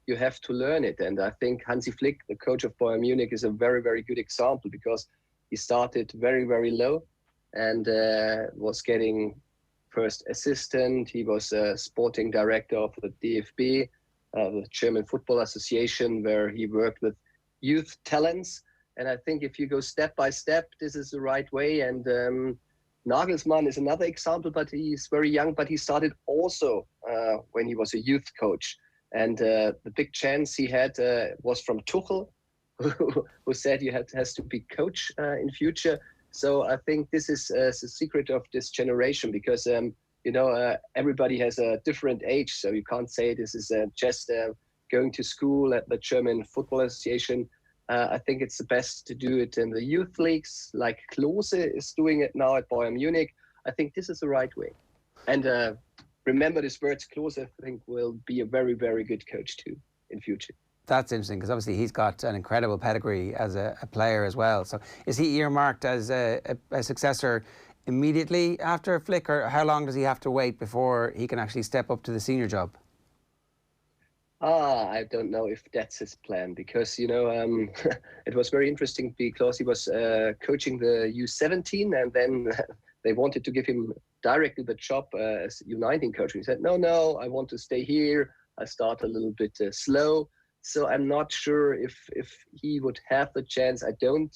you have to learn it. And I think Hansi Flick, the coach of Bayern Munich, is a very, very good example because he started very, very low and was getting first assistant. He was a sporting director of the DFB, the German Football Association, where he worked with youth talents. And I think if you go step by step, this is the right way. And Nagelsmann is another example, but he's very young, but he started also when he was a youth coach. And the big chance he had was from Tuchel, who said you has to be coach in future. So I think this is the secret of this generation because, everybody has a different age. So you can't say this is just going to school at the German Football Association. I think it's the best to do it in the youth leagues, like Klose is doing it now at Bayern Munich. I think this is the right way. And remember this words, Klose, I think, will be a very, very good coach too in future. That's interesting because obviously he's got an incredible pedigree as a player as well. So is he earmarked as a successor immediately after Flick, or how long does he have to wait before he can actually step up to the senior job? I don't know if that's his plan because, it was very interesting because he was coaching the U17 and then they wanted to give him directly the job as U19 coach. He said, no, I want to stay here. I start a little bit slow. So I'm not sure if he would have the chance. I don't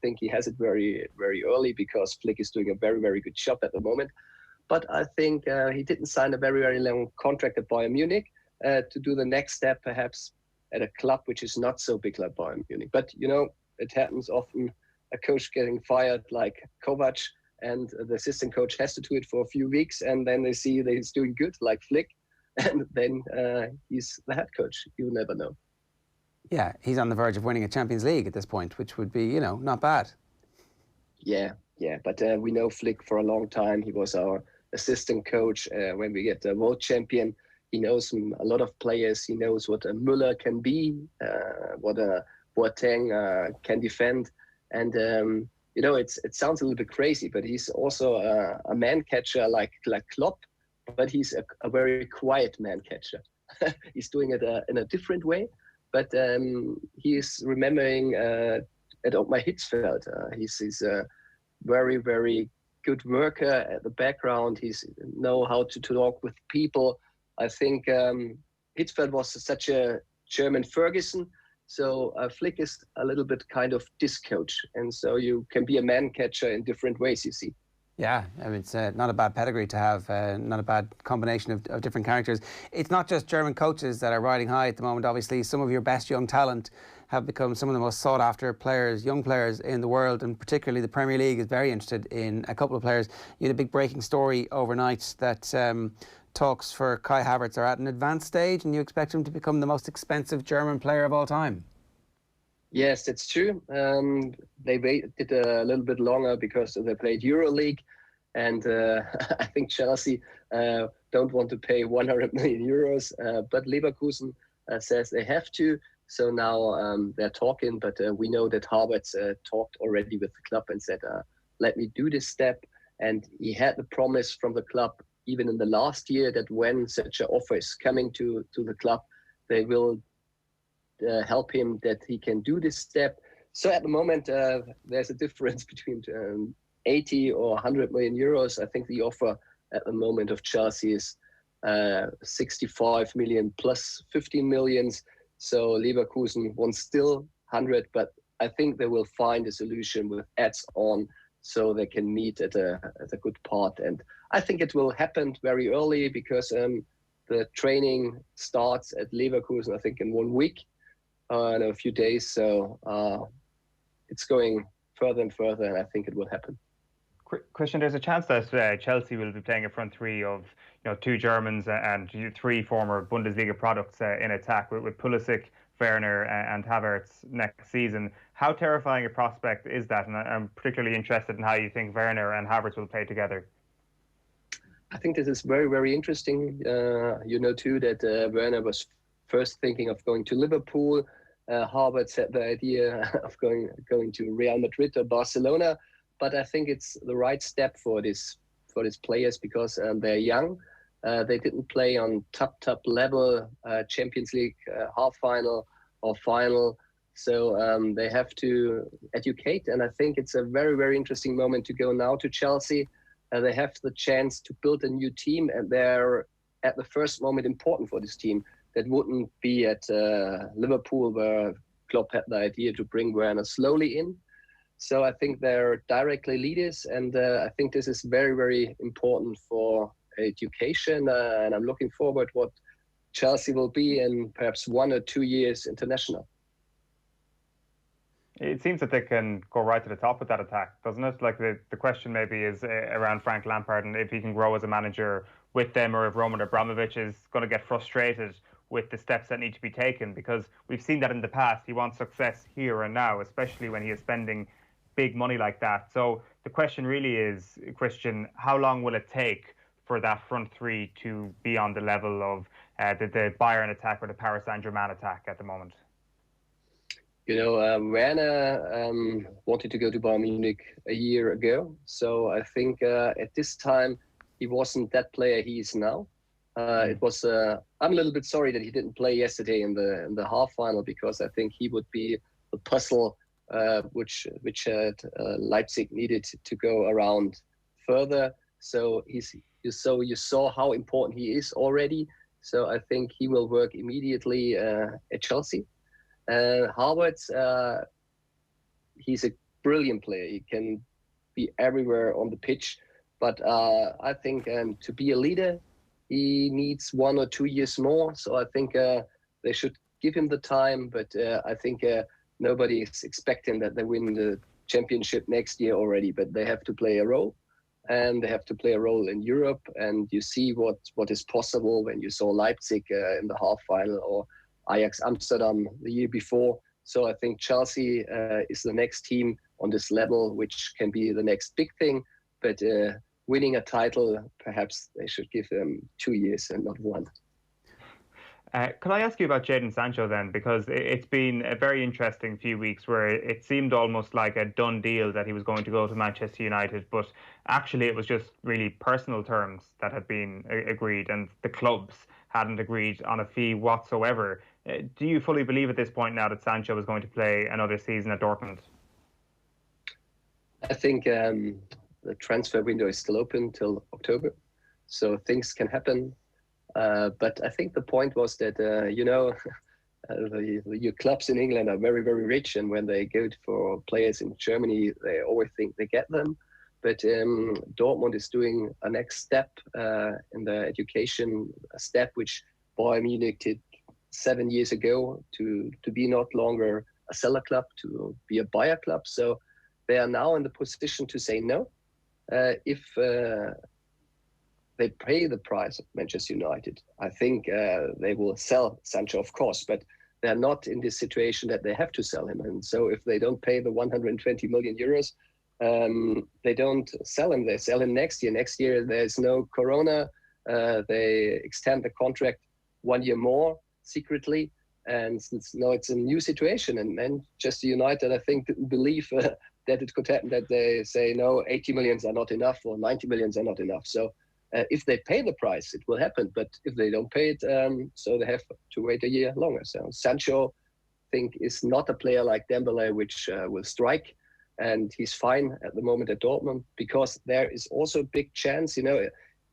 think he has it very, very early because Flick is doing a very, very good job at the moment. But I think he didn't sign a very, very long contract at Bayern Munich to do the next step, perhaps at a club which is not so big like Bayern Munich. But, it happens often, a coach getting fired like Kovac, and the assistant coach has to do it for a few weeks, and then they see that he's doing good, like Flick. And then he's the head coach. You never know. Yeah, he's on the verge of winning a Champions League at this point, which would be, not bad. Yeah. But we know Flick for a long time. He was our assistant coach when we get the world champion. He knows a lot of players. He knows what a Müller can be, what a Boateng can defend. And, it sounds a little bit crazy, but he's also a man catcher like Klopp. But he's a very quiet man catcher. He's doing it in a different way, but he is remembering at Ottmar Hitzfeld. He's a very, very good worker at the background. He's know how to talk with people. I think Hitzfeld was such a German Ferguson. So Flick is a little bit kind of disc coach. And so you can be a man catcher in different ways, you see. Yeah, I mean, it's not a bad pedigree to have, not a bad combination of different characters. It's not just German coaches that are riding high at the moment, obviously. Some of your best young talent have become some of the most sought-after players, young players in the world, and particularly the Premier League is very interested in a couple of players. You had a big breaking story overnight that talks for Kai Havertz are at an advanced stage, and you expect him to become the most expensive German player of all time. Yes, that's true. They waited a little bit longer because they played EuroLeague, and I think Chelsea don't want to pay 100 million euros, but Leverkusen says they have to. So now they're talking, but we know that Havertz talked already with the club and said, let me do this step. And he had the promise from the club, even in the last year, that when such an offer is coming to the club, they will help him that he can do this step. So at the moment, there's a difference between 80 or 100 million euros. I think the offer at the moment of Chelsea is 65 million plus 15 millions. So Leverkusen wants still 100, but I think they will find a solution with ads on so they can meet at a good part. And I think it will happen very early because the training starts at Leverkusen, I think, in 1 week, in a few days. So it's going further and further, and I think it will happen. Christian, there's a chance that Chelsea will be playing a front three of 2 Germans and 3 former Bundesliga products in attack with Pulisic, Werner and Havertz next season. How terrifying a prospect is that? And I'm particularly interested in how you think Werner and Havertz will play together. I think this is very, very interesting. You know too that Werner was first thinking of going to Liverpool. Havertz had the idea of going to Real Madrid or Barcelona. But I think it's the right step for these players because they're young. They didn't play on top level, Champions League half final or final. So they have to educate. And I think it's a very, very interesting moment to go now to Chelsea. They have the chance to build a new team, and they're at the first moment important for this team. That wouldn't be at Liverpool, where Klopp had the idea to bring Werner slowly in. So I think they're directly leaders, and I think this is very, very important for education. And I'm looking forward what Chelsea will be in perhaps 1 or 2 years international. It seems that they can go right to the top with that attack, doesn't it? Like the question maybe is around Frank Lampard and if he can grow as a manager with them, or if Roman Abramovich is going to get frustrated with the steps that need to be taken, because we've seen that in the past. He wants success here and now, especially when he is spending big money like that. So the question really is, Christian, how long will it take for that front three to be on the level of the Bayern attack or the Paris Saint-Germain attack at the moment? You know, Werner wanted to go to Bayern Munich a year ago. So I think at this time, he wasn't that player he is now. It was. I'm a little bit sorry that he didn't play yesterday in the half final, because I think he would be the puzzle which Leipzig needed to go around further. So you saw how important he is already. So I think he will work immediately at Chelsea. Havertz, he's a brilliant player. He can be everywhere on the pitch. But I think to be a leader, he needs 1 or 2 years more. So I think they should give him the time. But I think nobody is expecting that they win the championship next year already. But they have to play a role. And they have to play a role in Europe. And you see what is possible when you saw Leipzig in the half final, or Ajax Amsterdam the year before. So I think Chelsea is the next team on this level, which can be the next big thing. But winning a title, perhaps they should give them 2 years and not 1. Could I ask you about Jadon Sancho then? Because it's been a very interesting few weeks where it seemed almost like a done deal that he was going to go to Manchester United, but actually it was just really personal terms that had been agreed, and the clubs hadn't agreed on a fee whatsoever. Do you fully believe at this point now that Sancho is going to play another season at Dortmund? I think the transfer window is still open till October, so things can happen. But I think the point was that, your clubs in England are very, very rich. And when they go for players in Germany, they always think they get them. But Dortmund is doing a next step in the education, a step which Bayern Munich did 7 years ago to be not longer a seller club, to be a buyer club. So they are now in the position to say no. If they pay the price of Manchester United, I think they will sell Sancho, of course, but they're not in this situation that they have to sell him. And so if they don't pay the 120 million euros, they don't sell him. They sell him next year. Next year, there's no corona. They extend the contract 1 year more secretly. And since now it's a new situation, and Manchester United, I think, didn't believe that it could happen, that they say, no, 80 millions are not enough or 90 millions are not enough. So if they pay the price, it will happen. But if they don't pay it, so they have to wait a year longer. So Sancho, I think, is not a player like Dembele, which will strike. And he's fine at the moment at Dortmund, because there is also a big chance,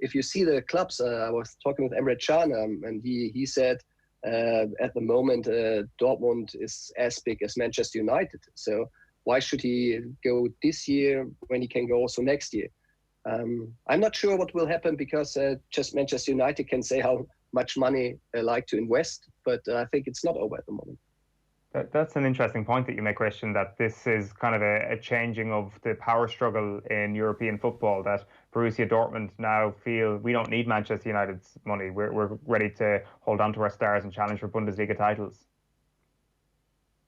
if you see the clubs, I was talking with Emre Can, and he said, at the moment, Dortmund is as big as Manchester United. So why should he go this year when he can go also next year? I'm not sure what will happen, because just Manchester United can say how much money they like to invest, but I think it's not over at the moment. That's an interesting point that you make, Christian, that this is kind of a changing of the power struggle in European football, that Borussia Dortmund now feel we don't need Manchester United's money. We're ready to hold on to our stars and challenge for Bundesliga titles.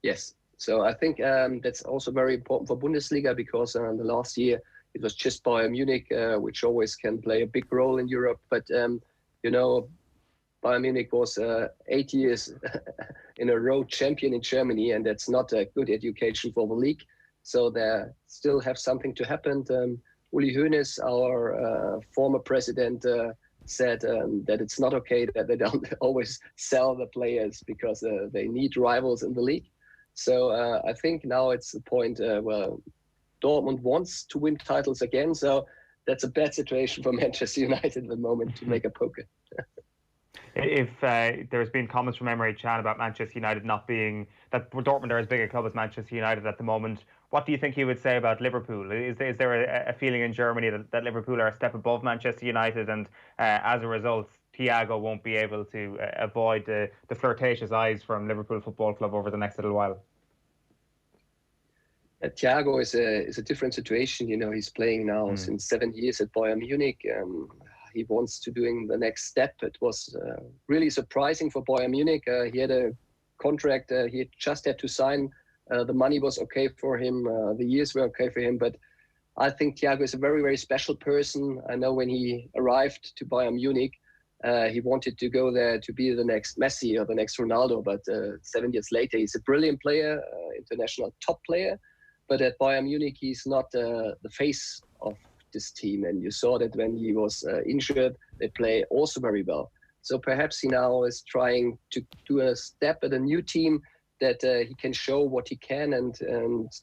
Yes. So I think that's also very important for Bundesliga, because in the last year it was just Bayern Munich, which always can play a big role in Europe. But, Bayern Munich was 8 years in a row champion in Germany, and that's not a good education for the league. So they still have something to happen. Uli Hoeneß, our former president, said that it's not okay that they don't always sell the players, because they need rivals in the league. So I think now it's the point where Dortmund wants to win titles again. So that's a bad situation for Manchester United at the moment to make a poker. If there's been comments from Emre Can about Manchester United not being, that Dortmund are as big a club as Manchester United at the moment, what do you think he would say about Liverpool? Is there a feeling in Germany that Liverpool are a step above Manchester United, and as a result, Thiago won't be able to avoid the flirtatious eyes from Liverpool Football Club over the next little while? Thiago is a different situation. He's playing now since 7 years at Bayern Munich. He wants to doing the next step. It was really surprising for Bayern Munich. He had a contract he just had to sign. The money was okay for him. The years were okay for him. But I think Thiago is a very, very special person. I know when he arrived to Bayern Munich, he wanted to go there to be the next Messi or the next Ronaldo. But 7 years later, he's a brilliant player, international top player. But at Bayern Munich, he's not the face of this team, and you saw that when he was injured, they play also very well. So perhaps he now is trying to do a step at a new team that he can show what he can, and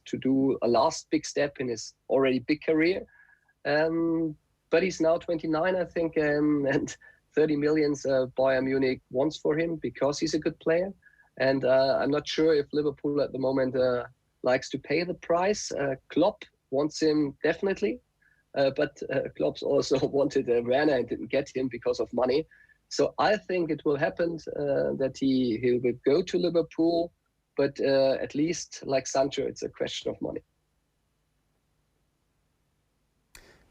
to do a last big step in his already big career. But he's now 29, I think, and 30 million Bayern Munich wants for him because he's a good player. And I'm not sure if Liverpool at the moment likes to pay the price. Klopp wants him definitely. But Klopp's also wanted Werner and didn't get him because of money. So I think it will happen that he will go to Liverpool, but at least like Sancho, it's a question of money.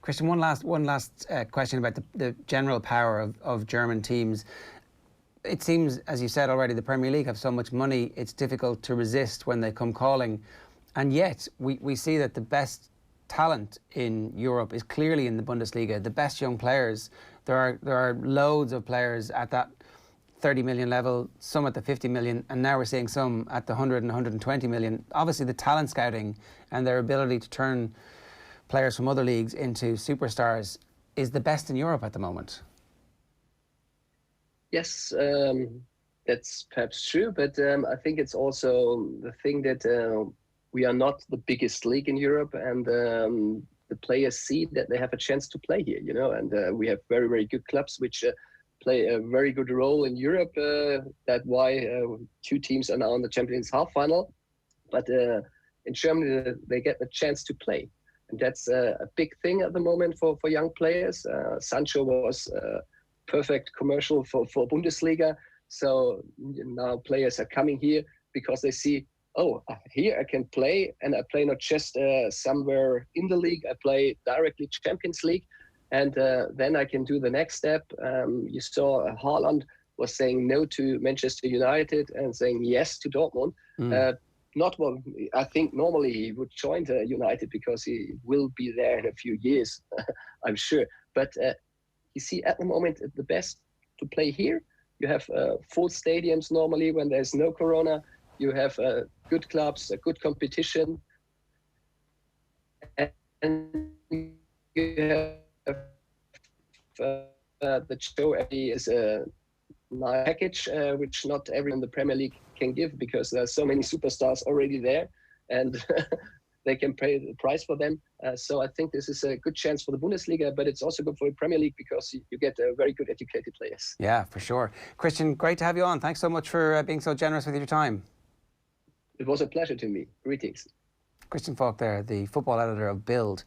Christian, one last question about the general power of German teams. It seems, as you said already, the Premier League have so much money, it's difficult to resist when they come calling. And yet we see that the best talent in Europe is clearly in the Bundesliga. The best young players, there are loads of players at that 30 million level, some at the 50 million, and now we're seeing some at the 100 and 120 million. Obviously the talent scouting and their ability to turn players from other leagues into superstars is the best in Europe at the moment. Yes, that's perhaps true, but I think it's also the thing that we are not the biggest league in Europe, and the players see that they have a chance to play here, and we have very, very good clubs which play a very good role in Europe. That's why 2 teams are now in the Champions half final. But in Germany, they get the chance to play. And that's a big thing at the moment for young players. Sancho was a perfect commercial for Bundesliga. So now players are coming here because they see, oh, here I can play, and I play not just somewhere in the league, I play directly Champions League, and then I can do the next step. You saw Haaland was saying no to Manchester United and saying yes to Dortmund. Not what I think normally he would join United because he will be there in a few years, I'm sure. But you see at the moment the best to play here, You have full stadiums normally when there's no corona. You have good clubs, a good competition. And you have the show is a nice package, which not everyone in the Premier League can give, because there are so many superstars already there, and they can pay the price for them. So I think this is a good chance for the Bundesliga, but it's also good for the Premier League because you get very good educated players. Yeah, for sure. Christian, great to have you on. Thanks so much for being so generous with your time. It was a pleasure to me. Greetings. Christian Falk there, the football editor of Bild,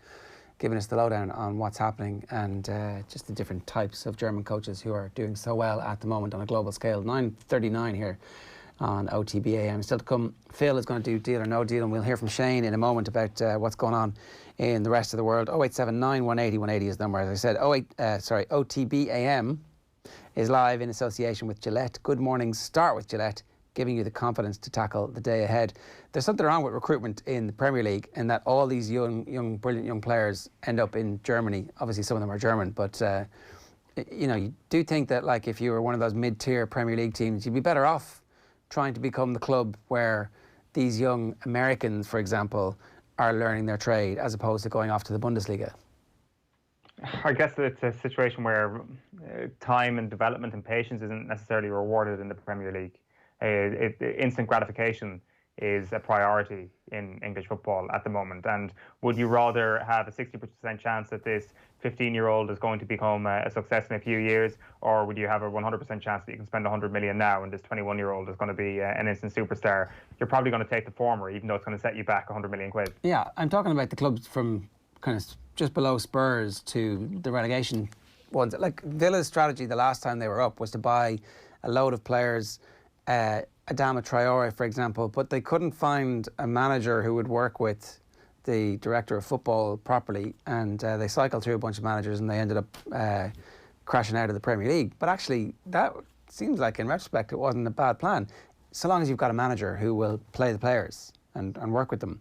giving us the lowdown on what's happening and just the different types of German coaches who are doing so well at the moment on a global scale. 9:39 here on OTB AM. Still to come, Phil is going to do Deal or No Deal, and we'll hear from Shane in a moment about what's going on in the rest of the world. 0879 180 180 is the number. As I said, OTB AM is live in association with Gillette. Good mornings start with Gillette, giving you the confidence to tackle the day ahead. There's something wrong with recruitment in the Premier League, in that all these young, brilliant young players end up in Germany. Obviously, some of them are German, but you know, you do think that, like, if you were one of those mid-tier Premier League teams, you'd be better off trying to become the club where these young Americans, for example, are learning their trade, as opposed to going off to the Bundesliga. I guess it's a situation where time and development and patience isn't necessarily rewarded in the Premier League. Instant gratification is a priority in English football at the moment. And would you rather have a 60% chance that this 15-year-old is going to become a success in a few years, or would you have a 100% chance that you can spend 100 million now and this 21-year-old is going to be an instant superstar? You're probably going to take the former, even though it's going to set you back 100 million quid. Yeah, I'm talking about the clubs from kind of just below Spurs to the relegation ones. Like Villa's strategy the last time they were up was to buy a load of players, Adama Traore, for example, but they couldn't find a manager who would work with the director of football properly, and they cycled through a bunch of managers and they ended up crashing out of the Premier League. But actually, that seems like, in retrospect, it wasn't a bad plan, so long as you've got a manager who will play the players and work with them.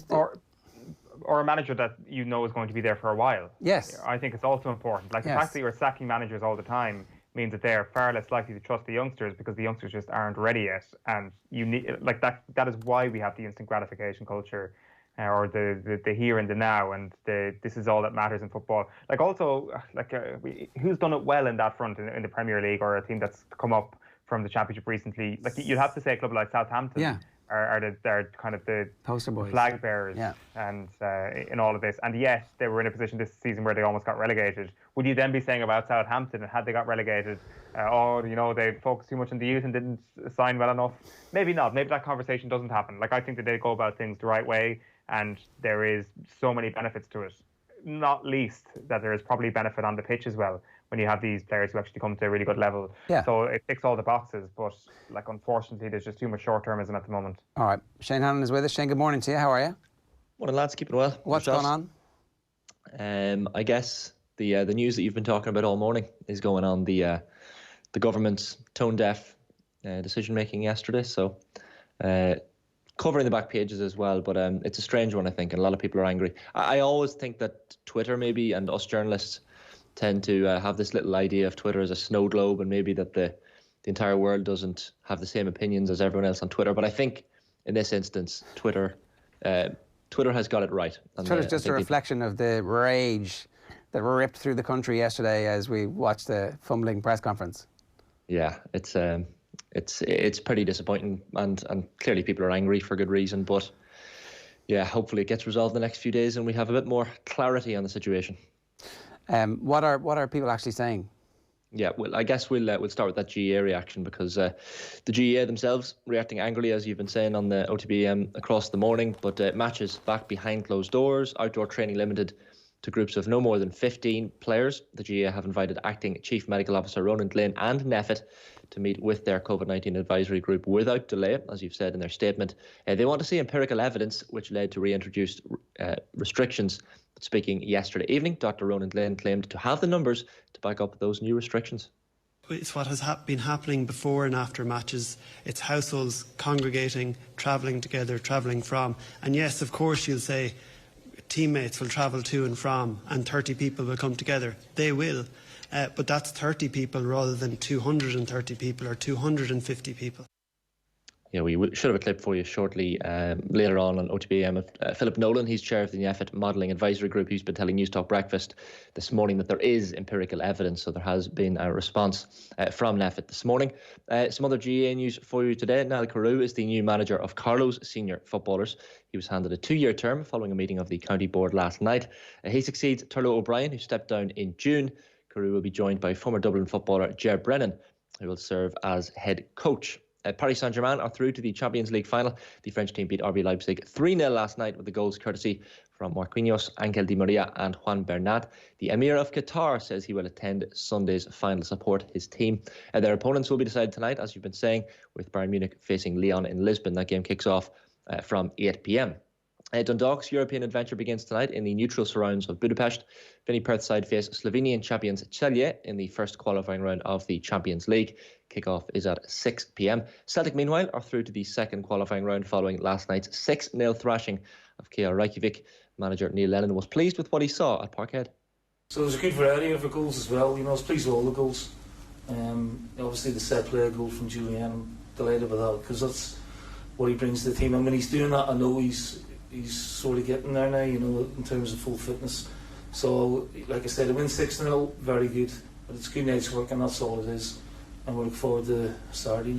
Or a manager that you know is going to be there for a while. Yes. I think it's also important. Like, the fact that you're sacking managers all the time means that they're far less likely to trust the youngsters, because the youngsters just aren't ready yet. And you need, like, that is why we have the instant gratification culture, or the here and the now, and this is all that matters in football. Like, also, like, who's done it well in that front in the Premier League, or a team that's come up from the Championship recently? Like, you'd have to say a club like Southampton. Yeah. Are kind of the poster boys, flag bearers, and in all of this. And yes, they were in a position this season where they almost got relegated. Would you then be saying about Southampton, and had they got relegated, they focused too much on the youth and didn't sign well enough? Maybe not. Maybe that conversation doesn't happen. Like, I think that they go about things the right way, and there is so many benefits to it. Not least that there is probably benefit on the pitch as well, when you have these players who actually come to a really good level. Yeah. So it ticks all the boxes, but, like, unfortunately, there's just too much short-termism at the moment. All right. Shane Hannon is with us. Shane, good morning to you. How are you? Morning, lads. Keeping well. What's going on? I guess the news that you've been talking about all morning is going on the government's tone-deaf decision-making yesterday. So covering the back pages as well, but it's a strange one, I think, and a lot of people are angry. I always think that Twitter, maybe, and us journalists tend to have this little idea of Twitter as a snow globe, and maybe that the entire world doesn't have the same opinions as everyone else on Twitter. But I think in this instance, Twitter has got it right. Twitter's just a reflection of the rage that ripped through the country yesterday as we watched the fumbling press conference. Yeah, it's pretty disappointing, and clearly people are angry for good reason. But yeah, hopefully it gets resolved in the next few days and we have a bit more clarity on the situation. What are people actually saying? Yeah, well, I guess we'll start with that GEA reaction, because the GEA themselves reacting angrily, as you've been saying on the OTB AM across the morning. But matches back behind closed doors, outdoor training limited to groups of no more than 15 players. The GEA have invited Acting Chief Medical Officer Ronan Glynn and Neffet to meet with their COVID-19 advisory group without delay, as you've said in their statement. They want to see empirical evidence, which led to reintroduced restrictions. But speaking yesterday evening, Dr. Ronan Glynn claimed to have the numbers to back up those new restrictions. It's what has been happening before and after matches. It's households congregating, travelling together, travelling from. And yes, of course, you'll say teammates will travel to and from and 30 people will come together. They will. but that's 30 people rather than 230 people or 250 people. Yeah, we should have a clip for you shortly later on OTBAM of Philip Nolan. He's chair of the NEFIT Modelling Advisory Group. He's been telling News Talk Breakfast this morning that there is empirical evidence, so there has been a response from NEFIT this morning. Some other GAA news for you today. Niall Carew is the new manager of Carlow's senior footballers. He was handed a 2-year term following a meeting of the county board last night. He succeeds Turlough O'Brien, who stepped down in June. Carew will be joined by former Dublin footballer Ger Brennan, who will serve as head coach. Paris Saint-Germain are through to the Champions League final. The French team beat RB Leipzig 3-0 last night with the goals courtesy from Marquinhos, Angel Di Maria and Juan Bernat. The Emir of Qatar says he will attend Sunday's final, support his team. Their opponents will be decided tonight, as you've been saying, with Bayern Munich facing Lyon in Lisbon. That game kicks off from 8 p.m. Dundalk's European adventure begins tonight in the neutral surrounds of Budapest. Vinny Perth's side face Slovenian champions Celje in the first qualifying round of the Champions League. Kickoff is at 6 p.m. Celtic, meanwhile, are through to the second qualifying round following last night's 6-0 thrashing of KR Reykjavik. Manager Neil Lennon was pleased with what he saw at Parkhead. So there's a good variety of goals as well. I was pleased with all the goals. Obviously the set play goal from Julian, I'm delighted with that because that's what he brings to the team. And when he's doing that, I know he's sort of getting there now, in terms of full fitness. So, like I said, a win 6-0, very good. But it's good night's work, and that's all it is. And we look forward to Saturday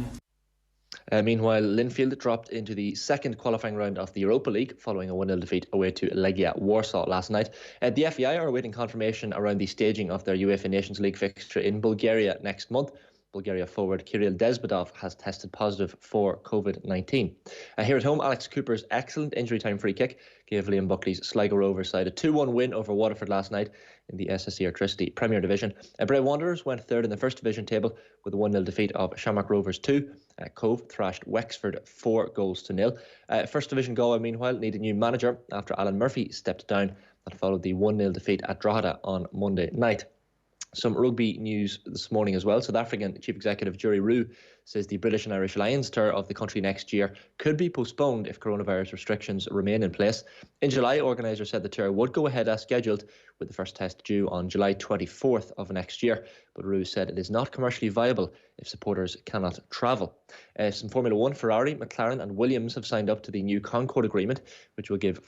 now. Meanwhile, Linfield dropped into the second qualifying round of the Europa League following a 1-0 defeat away to Legia Warsaw last night. The FEI are awaiting confirmation around the staging of their UEFA Nations League fixture in Bulgaria next month. Bulgaria forward Kirill Desbadov has tested positive for COVID-19. Here at home, Alex Cooper's excellent injury time free kick gave Liam Buckley's Sligo Rovers side a 2-1 win over Waterford last night in the SSE Electricity Premier Division. Bray Wanderers went third in the first division table with a 1-0 defeat of Shamrock Rovers 2. Cove thrashed Wexford 4-0. First Division Galway, meanwhile, need a new manager after Alan Murphy stepped down. That followed the 1-0 defeat at Drogheda on Monday night. Some rugby news this morning as well. South African Chief Executive Jury Roux says the British and Irish Lions tour of the country next year could be postponed if coronavirus restrictions remain in place. In July, organisers said the tour would go ahead as scheduled, with the first test due on July 24th of next year. But Roux said it is not commercially viable if supporters cannot travel. Some Formula 1, Ferrari, McLaren and Williams have signed up to the new Concord Agreement, which will give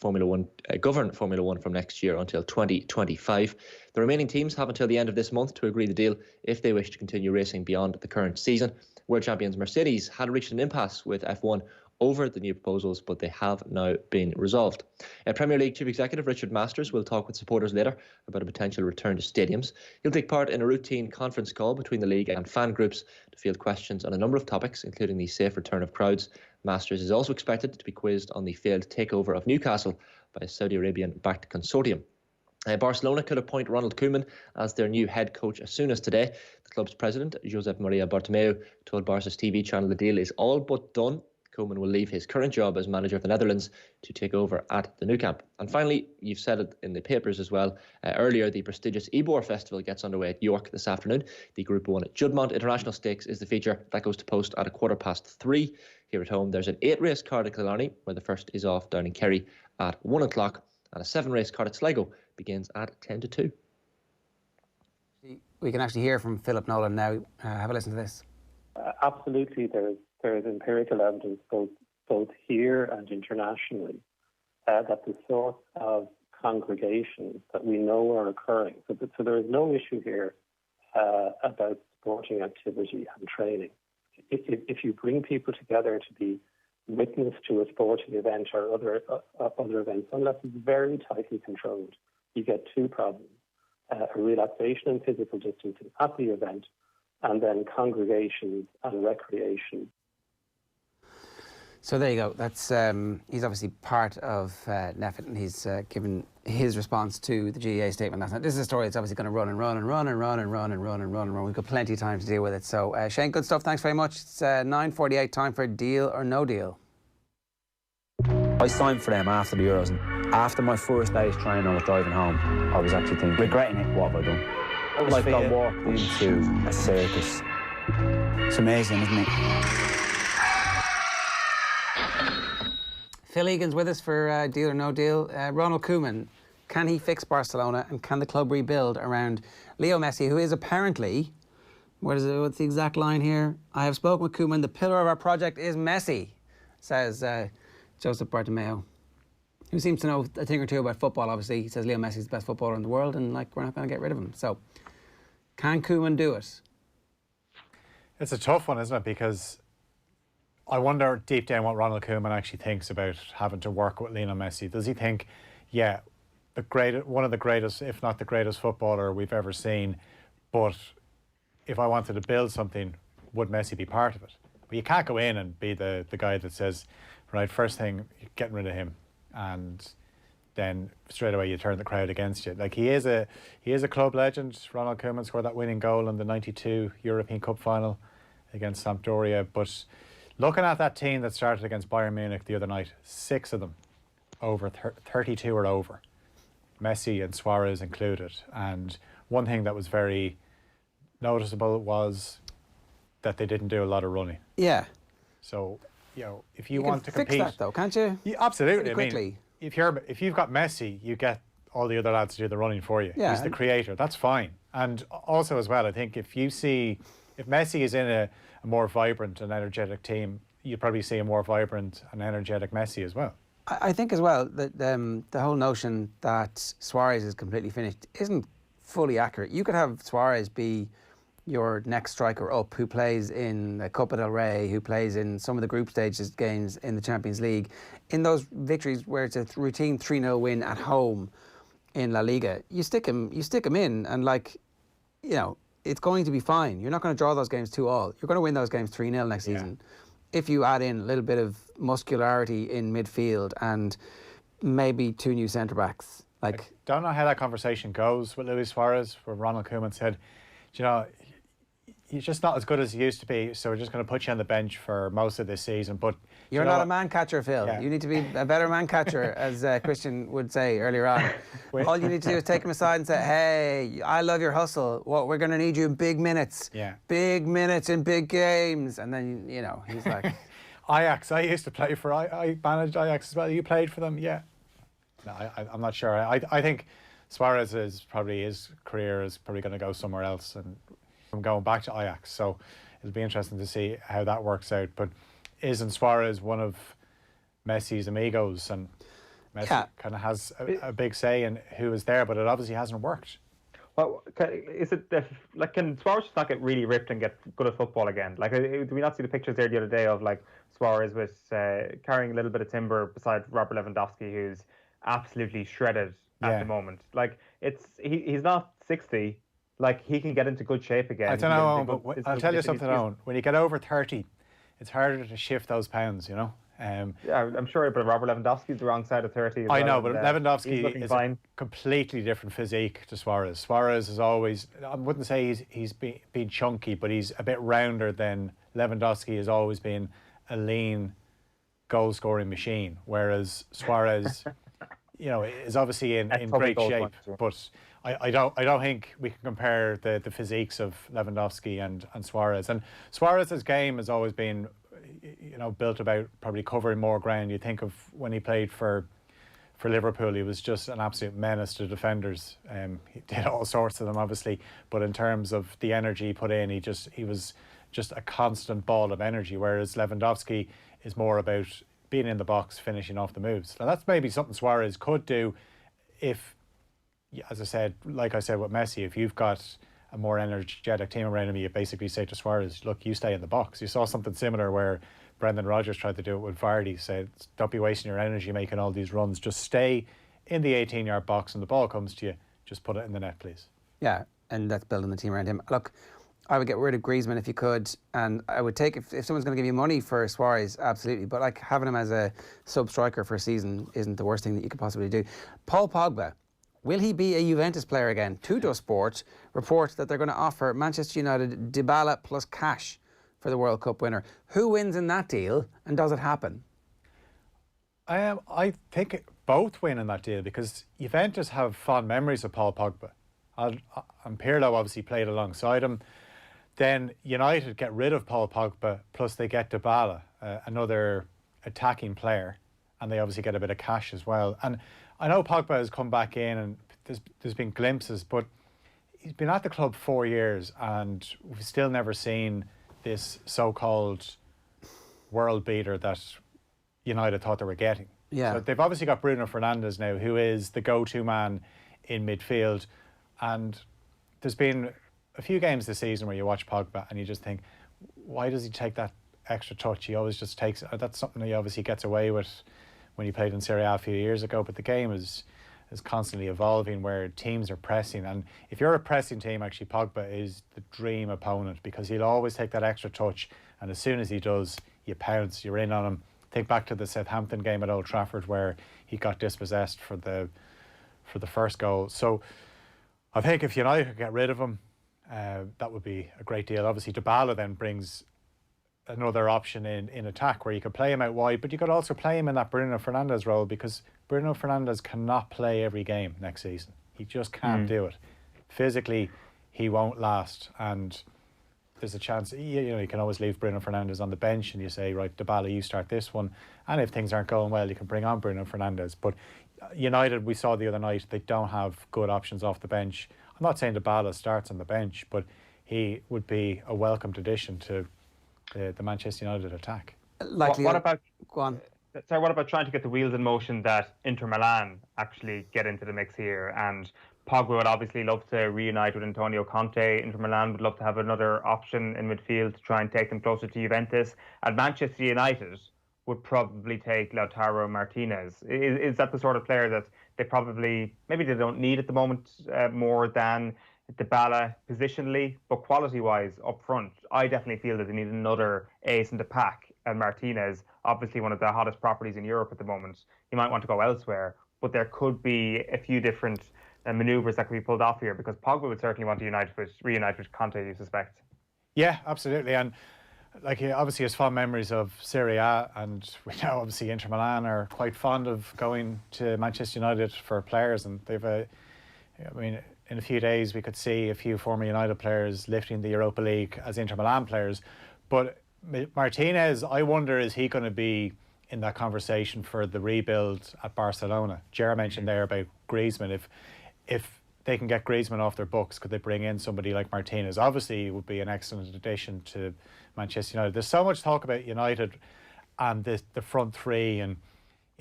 govern Formula 1 from next year until 2025. The remaining teams have until the end of this month to agree the deal if they wish to continue racing beyond the current season. World champions Mercedes had reached an impasse with F1 over the new proposals, but they have now been resolved. Premier League Chief Executive Richard Masters will talk with supporters later about a potential return to stadiums. He'll take part in a routine conference call between the league and fan groups to field questions on a number of topics, including the safe return of crowds. Masters is also expected to be quizzed on the failed takeover of Newcastle by a Saudi Arabian-backed consortium. Barcelona could appoint Ronald Koeman as their new head coach as soon as today. The club's president, Josep Maria Bartomeu, told Barca's TV channel the deal is all but done. Koeman will leave his current job as manager of the Netherlands to take over at the Nou Camp. And finally, you've said it in the papers as well, earlier, the prestigious Ebor Festival gets underway at York this afternoon. The Group 1 Juddmonte International Stakes is the feature. That goes to post at 3:15. Here at home, there's an 8-race card at Killarney, where the first is off down in Kerry at 1 o'clock, and a 7-race card at Sligo begins at 10:02. We can actually hear from Philip Nolan now. Have a listen to this. Absolutely, there is empirical evidence both here and internationally that the sorts of congregations that we know are occurring. So there is no issue here about sporting activity and training. If you bring people together to be witness to a sporting event or other events, unless it's very tightly controlled, you get two problems: a relaxation in physical distancing at the event, and then congregations and recreation. So there you go. That's he's obviously part of NEFIT, and he's given his response to the GAA statement last night. This is a story that's obviously going to run and run and run and run and run and run and run and run. We've got plenty of time to deal with it. So Shane, good stuff. Thanks very much. It's 9:48. Time for Deal or No Deal. I signed for them after the Euros, and after my first day's training, I was driving home. I was actually thinking, regretting it. What have I done? Like I walked into a circus. It's amazing, isn't it? Phil Egan's with us for Deal or No Deal. Ronald Koeman, Can he fix Barcelona, and can the club rebuild around Leo Messi, who is apparently, what's the exact line here? I have spoken with Koeman, the pillar of our project is Messi, says Joseph Bartomeu, who seems to know a thing or two about football. Obviously, he says Leo Messi is the best footballer in the world, and like, we're not going to get rid of him. So, can Koeman do it? It's a tough one, isn't it? Because I wonder deep down what Ronald Koeman actually thinks about having to work with Lionel Messi. Does he think, yeah, one of the greatest, if not the greatest footballer we've ever seen, but if I wanted to build something, would Messi be part of it? But you can't go in and be the guy that says, right, first thing, getting rid of him, and then straight away you turn the crowd against you. Like, he is a club legend. Ronald Koeman scored that winning goal in the '92 European Cup final against Sampdoria. But looking at that team that started against Bayern Munich the other night, 6 of them over 32 are over, Messi and Suarez included. And one thing that was very noticeable was that they didn't do a lot of running. Yeah. So, you know, if you want to compete, fix that though, can't you? Yeah, absolutely. Pretty quickly. I mean, if you've got Messi, you get all the other lads to do the running for you. Yeah. He's the creator. That's fine. And also as well, I think if Messi is in a more vibrant and energetic team, you probably see a more vibrant and energetic Messi as well. I think as well that the whole notion that Suarez is completely finished isn't fully accurate. You could have Suarez be your next striker up, who plays in the Copa del Rey, who plays in some of the group stages games in the Champions League, in those victories where it's a routine 3-0 win at home in La Liga. You stick him in, and like, you know, it's going to be fine. You're not going to draw those games 2-2. You're going to win those games 3-0 next season. If you add in a little bit of muscularity in midfield and maybe 2 new centre-backs. Like, I don't know how that conversation goes with Luis Suarez, where Ronald Koeman said, you know, you're just not as good as you used to be, so we're just going to put you on the bench for most of this season. But you're not a man catcher, Phil. Yeah. You need to be a better man catcher, as Christian would say earlier on. All you need to do is take him aside and say, hey, I love your hustle. We're going to need you in big minutes. Yeah. Big minutes in big games. And then, you know, he's like... Ajax, I used to play for, I managed Ajax as well. You played for them? Yeah. No, I'm not sure. I think Suarez his career is probably going to go somewhere else, and I'm going back to Ajax, so it'll be interesting to see how that works out. But isn't Suarez one of Messi's amigos, and Messi kind of has a big say in who is there, but it obviously hasn't worked. Well, can Suarez just not get really ripped and get good at football again? Like, did we not see the pictures there the other day of like Suarez with carrying a little bit of timber beside Robert Lewandowski, who's absolutely shredded at the moment? Like, he's not 60. Like, he can get into good shape again. I don't know, but I'll tell you something, Owen. When you get over 30, it's harder to shift those pounds, you know? Yeah, I'm sure, but Robert Lewandowski's the wrong side of 30. I know, but Lewandowski is fine. a completely different physique to Suarez. Suarez is always, I wouldn't say he's been chunky, but he's a bit rounder than Lewandowski has always been a lean goal-scoring machine, whereas Suarez, you know, is obviously in great shape. But I don't think we can compare the physiques of Lewandowski and Suarez. And Suarez's game has always been, you know, built about probably covering more ground. You think of when he played for Liverpool, he was just an absolute menace to defenders. He did all sorts of them, obviously, but in terms of the energy he put in, he was just a constant ball of energy, whereas Lewandowski is more about being in the box, finishing off the moves. Now, that's maybe something Suarez could do if, as I said, like I said with Messi, if you've got a more energetic team around him, you basically say to Suarez, look, you stay in the box. You saw something similar where Brendan Rodgers tried to do it with Vardy, said, don't be wasting your energy making all these runs. Just stay in the 18-yard box, and the ball comes to you, just put it in the net, please. Yeah, and that's building the team around him. Look, I would get rid of Griezmann if you could, and I would take, if someone's going to give you money for Suarez, absolutely, but like having him as a sub-striker for a season isn't the worst thing that you could possibly do. Paul Pogba, will he be a Juventus player again? Tutto Sport reports that they're going to offer Manchester United Dybala plus cash for the World Cup winner. Who wins in that deal, and does it happen? I think both win in that deal, because Juventus have fond memories of Paul Pogba. And Pirlo obviously played alongside him. Then United get rid of Paul Pogba, plus they get Dybala, another attacking player, and they obviously get a bit of cash as well. And I know Pogba has come back in and there's been glimpses, but he's been at the club 4 years and we've still never seen this so-called world beater that United thought they were getting. Yeah. So they've obviously got Bruno Fernandes now, who is the go-to man in midfield. And there's been a few games this season where you watch Pogba and you just think, why does he take that extra touch? He always just takes... That's something that he obviously gets away with when he played in Serie A few years ago, but the game is constantly evolving where teams are pressing. And if you're a pressing team, actually, Pogba is the dream opponent because he'll always take that extra touch. And as soon as he does, you pounce, you're in on him. Think back to the Southampton game at Old Trafford where he got dispossessed for the first goal. So I think if United could get rid of him, that would be a great deal. Obviously, Dybala then brings another option in attack where you could play him out wide, but you could also play him in that Bruno Fernandes role because Bruno Fernandes cannot play every game next season. He just can't do it. Physically, he won't last, and there's a chance, you can always leave Bruno Fernandes on the bench and you say, right, Dybala, you start this one, and if things aren't going well, you can bring on Bruno Fernandes. But United, we saw the other night, they don't have good options off the bench. I'm not saying Dybala starts on the bench, but he would be a welcomed addition to the Manchester United attack. What about go on? Sorry, what about trying to get the wheels in motion that Inter Milan actually get into the mix here? And Pogba would obviously love to reunite with Antonio Conte. Inter Milan would love to have another option in midfield to try and take them closer to Juventus. And Manchester United would probably take Lautaro Martinez. Is that the sort of player that they probably, maybe they don't need at the moment more than Dybala positionally, but quality-wise up front, I definitely feel that they need another ace in the pack. And Martinez, obviously one of the hottest properties in Europe at the moment. He might want to go elsewhere, but there could be a few different manoeuvres that could be pulled off here because Pogba would certainly want to reunite with Conte, you suspect. Yeah, absolutely. And like he obviously has fond memories of Serie A, and we know obviously Inter Milan are quite fond of going to Manchester United for players, and they've in a few days we could see a few former United players lifting the Europa League as Inter Milan players. But Martinez, I wonder, is he going to be in that conversation for the rebuild at Barcelona? Gerard mentioned there about Griezmann. If they can get Griezmann off their books, could they bring in somebody like Martinez? Obviously, it would be an excellent addition to Manchester United. There's so much talk about United and the front three, and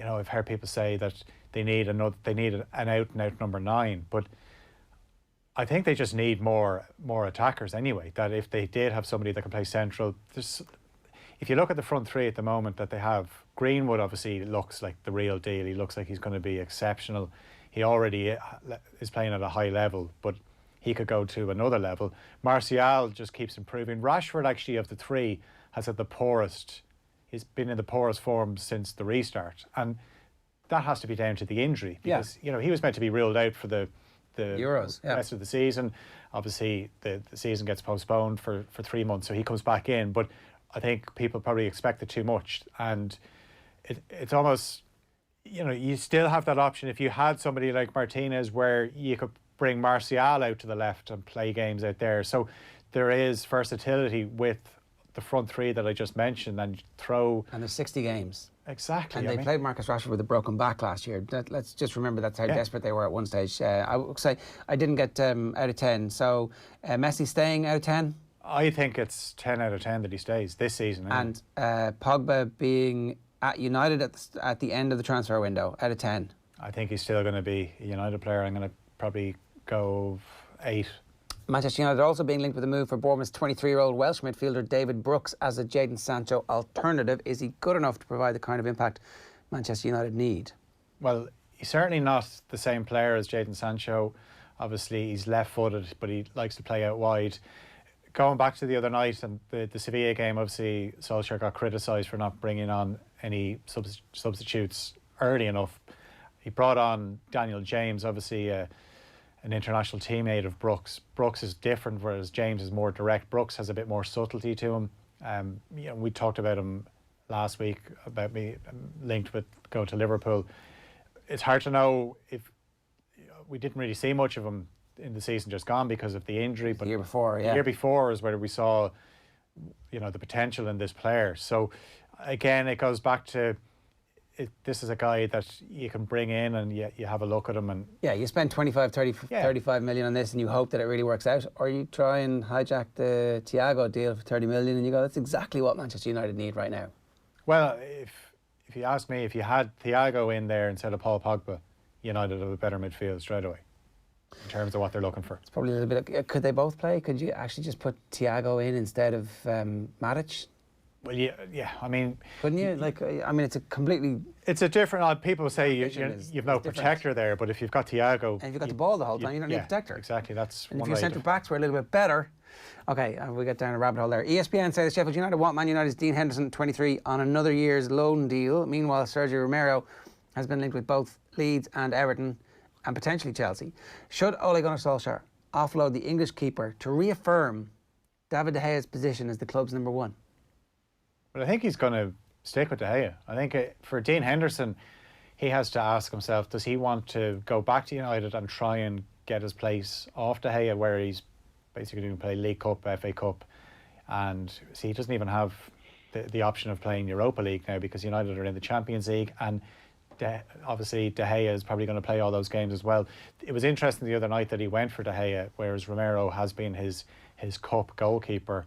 I've heard people say that they need an out and out number 9, but I think they just need more attackers anyway. That if they did have somebody that can play central, if you look at the front three at the moment that they have, Greenwood obviously looks like the real deal. He looks like he's going to be exceptional. He already is playing at a high level, but he could go to another level. Martial just keeps improving. Rashford, actually, of the three, has had the poorest. He's been in the poorest form since the restart, and that has to be down to the injury because he was meant to be ruled out for the Euros, rest of the season. Obviously, the season gets postponed for 3 months, so he comes back in. But I think people probably expected too much, and it's almost, you still have that option if you had somebody like Martinez where you could bring Martial out to the left and play games out there. So there is versatility with the front three that I just mentioned, and there's 60 games. Exactly. And they played Marcus Rashford with a broken back last year. Let's just remember that's how desperate they were at one stage. I would say I didn't get out of 10. So Messi staying out of 10? I think it's 10 out of 10 that he stays this season. And Pogba being at United at the end of the transfer window, out of 10? I think he's still going to be a United player. I'm going to probably go 8. Manchester United are also being linked with a move for Bournemouth's 23-year-old Welsh midfielder David Brooks as a Jadon Sancho alternative. Is he good enough to provide the kind of impact Manchester United need? Well, he's certainly not the same player as Jadon Sancho. Obviously, he's left-footed, but he likes to play out wide. Going back to the other night and the Sevilla game, obviously Solskjaer got criticised for not bringing on any substitutes early enough. He brought on Daniel James, obviously an international teammate of Brooks. Brooks is different, whereas James is more direct. Brooks has a bit more subtlety to him. We talked about him last week, about me linked with going to Liverpool. It's hard to know if we didn't really see much of him in the season just gone because of the injury. But the year before, the year before is where we saw, the potential in this player. So again, it goes back to this is a guy that you can bring in and you have a look at him. And yeah, you spend 35 million on this and you hope that it really works out, or you try and hijack the Thiago deal for 30 million and you go, that's exactly what Manchester United need right now. Well, if you ask me, if you had Thiago in there instead of Paul Pogba, United have a better midfield straight away in terms of what they're looking for. It's probably a little bit. Could they both play? Could you actually just put Thiago in instead of Matic? Well, yeah. I mean, couldn't you? Like, I mean, it's a completely. It's a different. People say you've no protector there, but if you've got Thiago, and if you've got the ball the whole time, you don't need a protector. Exactly. That's. And if your centre backs were a little bit better. Okay, we get down a rabbit hole there. ESPN say that Sheffield United want Man United's Dean Henderson, 23, on another year's loan deal. Meanwhile, Sergio Romero has been linked with both Leeds and Everton, and potentially Chelsea. Should Ole Gunnar Solskjaer offload the English keeper to reaffirm David De Gea's position as the club's number one? Well, I think he's going to stick with De Gea. I think for Dean Henderson, he has to ask himself, does he want to go back to United and try and get his place off De Gea, where he's basically going to play League Cup, FA Cup, and see, he doesn't even have the option of playing Europa League now because United are in the Champions League, and obviously De Gea is probably going to play all those games as well. It was interesting the other night that he went for De Gea, whereas Romero has been his cup goalkeeper,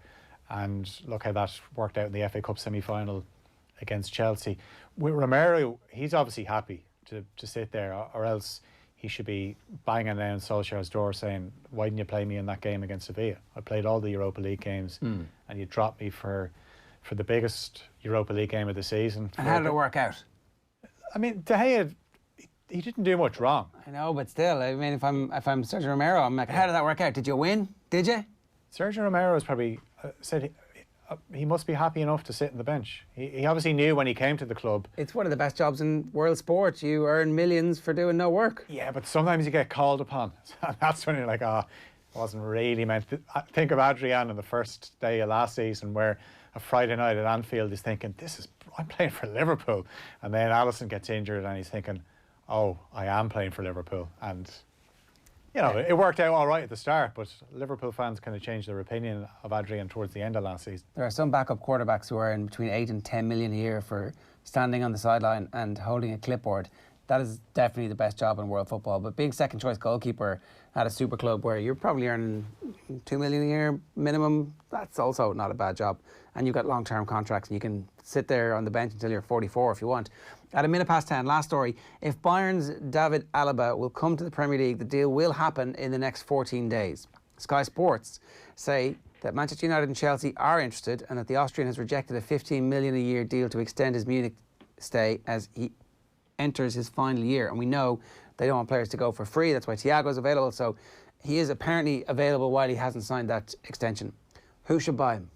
and look how that worked out in the FA Cup semi-final against Chelsea. With Romero, he's obviously happy to sit there, or else he should be banging down Solskjaer's door saying, why didn't you play me in that game against Sevilla? I played all the Europa League games and you dropped me for the biggest Europa League game of the season. And how did it work out? I mean, De Gea, he didn't do much wrong. I know, but still, I mean, if I'm Sergio Romero, I'm like, how did that work out? Did you win? Did you? Sergio Romero has probably said he must be happy enough to sit on the bench. He obviously knew when he came to the club. It's one of the best jobs in world sport. You earn millions for doing no work. Yeah, but sometimes you get called upon. That's when you're like, it wasn't really meant to. Think of Adrian on the first day of last season, where a Friday night at Anfield is thinking, I'm playing for Liverpool. And then Alisson gets injured and he's thinking, I am playing for Liverpool. And it worked out all right at the start, but Liverpool fans kind of changed their opinion of Adrian towards the end of last season. There are some backup quarterbacks who are in between 8 and 10 million a year for standing on the sideline and holding a clipboard. That is definitely the best job in world football. But being second choice goalkeeper at a super club where you're probably earning 2 million a year minimum, that's also not a bad job. And you've got long-term contracts and you can sit there on the bench until you're 44 if you want. At 10:01, last story. If Bayern's David Alaba will come to the Premier League, the deal will happen in the next 14 days. Sky Sports say that Manchester United and Chelsea are interested and that the Austrian has rejected a 15 million a year deal to extend his Munich stay as he enters his final year. And we know they don't want players to go for free. That's why Thiago's available. So he is apparently available while he hasn't signed that extension. Who should buy him?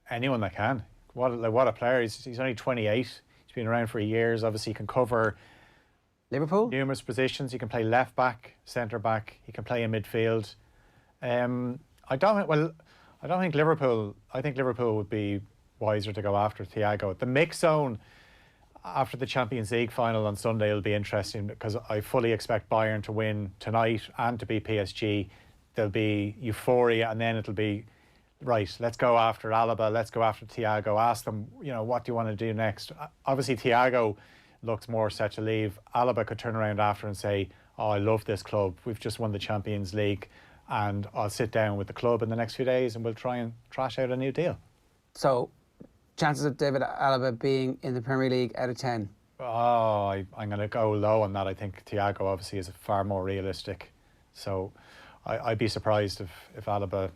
Anyone that can. What a player. He's only 28. He's been around for years. Obviously, he can cover Liverpool numerous positions. He can play left back, centre back. He can play in midfield. I don't think Liverpool. I think Liverpool would be wiser to go after Thiago. The mix zone after the Champions League final on Sunday will be interesting because I fully expect Bayern to win tonight and to beat PSG. There'll be euphoria, and then it'll be, right, let's go after Alaba, let's go after Thiago, ask them, what do you want to do next? Obviously, Thiago looks more set to leave. Alaba could turn around after and say, I love this club. We've just won the Champions League and I'll sit down with the club in the next few days and we'll try and trash out a new deal. So, chances of David Alaba being in the Premier League out of 10? I'm going to go low on that. I think Thiago obviously is far more realistic. So, I'd be surprised if Alaba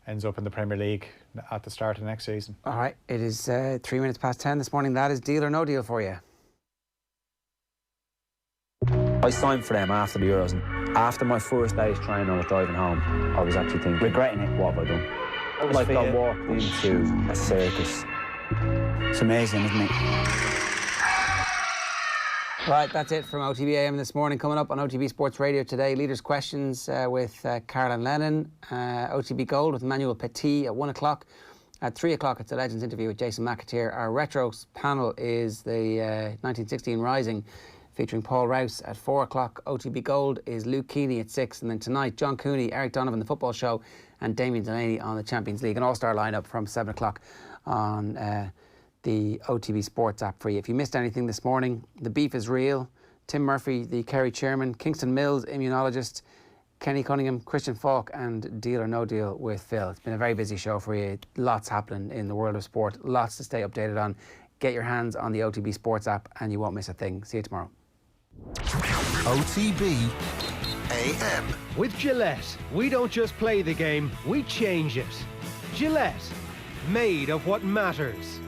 ends up in the Premier League at the start of next season. All right, it is 10:03 this morning. That is deal or no deal for you. I signed for them after the Euros, and after my first day's training, I was driving home. I was actually thinking, regretting it, what have I done? Like I walked into a circus. It's amazing, isn't it? Right, that's it from OTB AM this morning. Coming up on OTB Sports Radio today, Leaders' Questions with Caroline Lennon, OTB Gold with Emmanuel Petit at 1 o'clock. At 3 o'clock, it's a Legends interview with Jason McAteer. Our Retros panel is the 1916 Rising, featuring Paul Rouse at 4 o'clock. OTB Gold is Luke Keaney at 6. And then tonight, John Cooney, Eric Donovan, The Football Show, and Damien Delaney on the Champions League. An all-star lineup from 7 o'clock on the OTB Sports app for you. If you missed anything this morning, the beef is real. Tim Murphy, the Kerry chairman, Kingston Mills, immunologist, Kenny Cunningham, Christian Falk, and Deal or No Deal with Phil. It's been a very busy show for you. Lots happening in the world of sport. Lots to stay updated on. Get your hands on the OTB Sports app and you won't miss a thing. See you tomorrow. OTB AM. With Gillette, we don't just play the game, we change it. Gillette, made of what matters.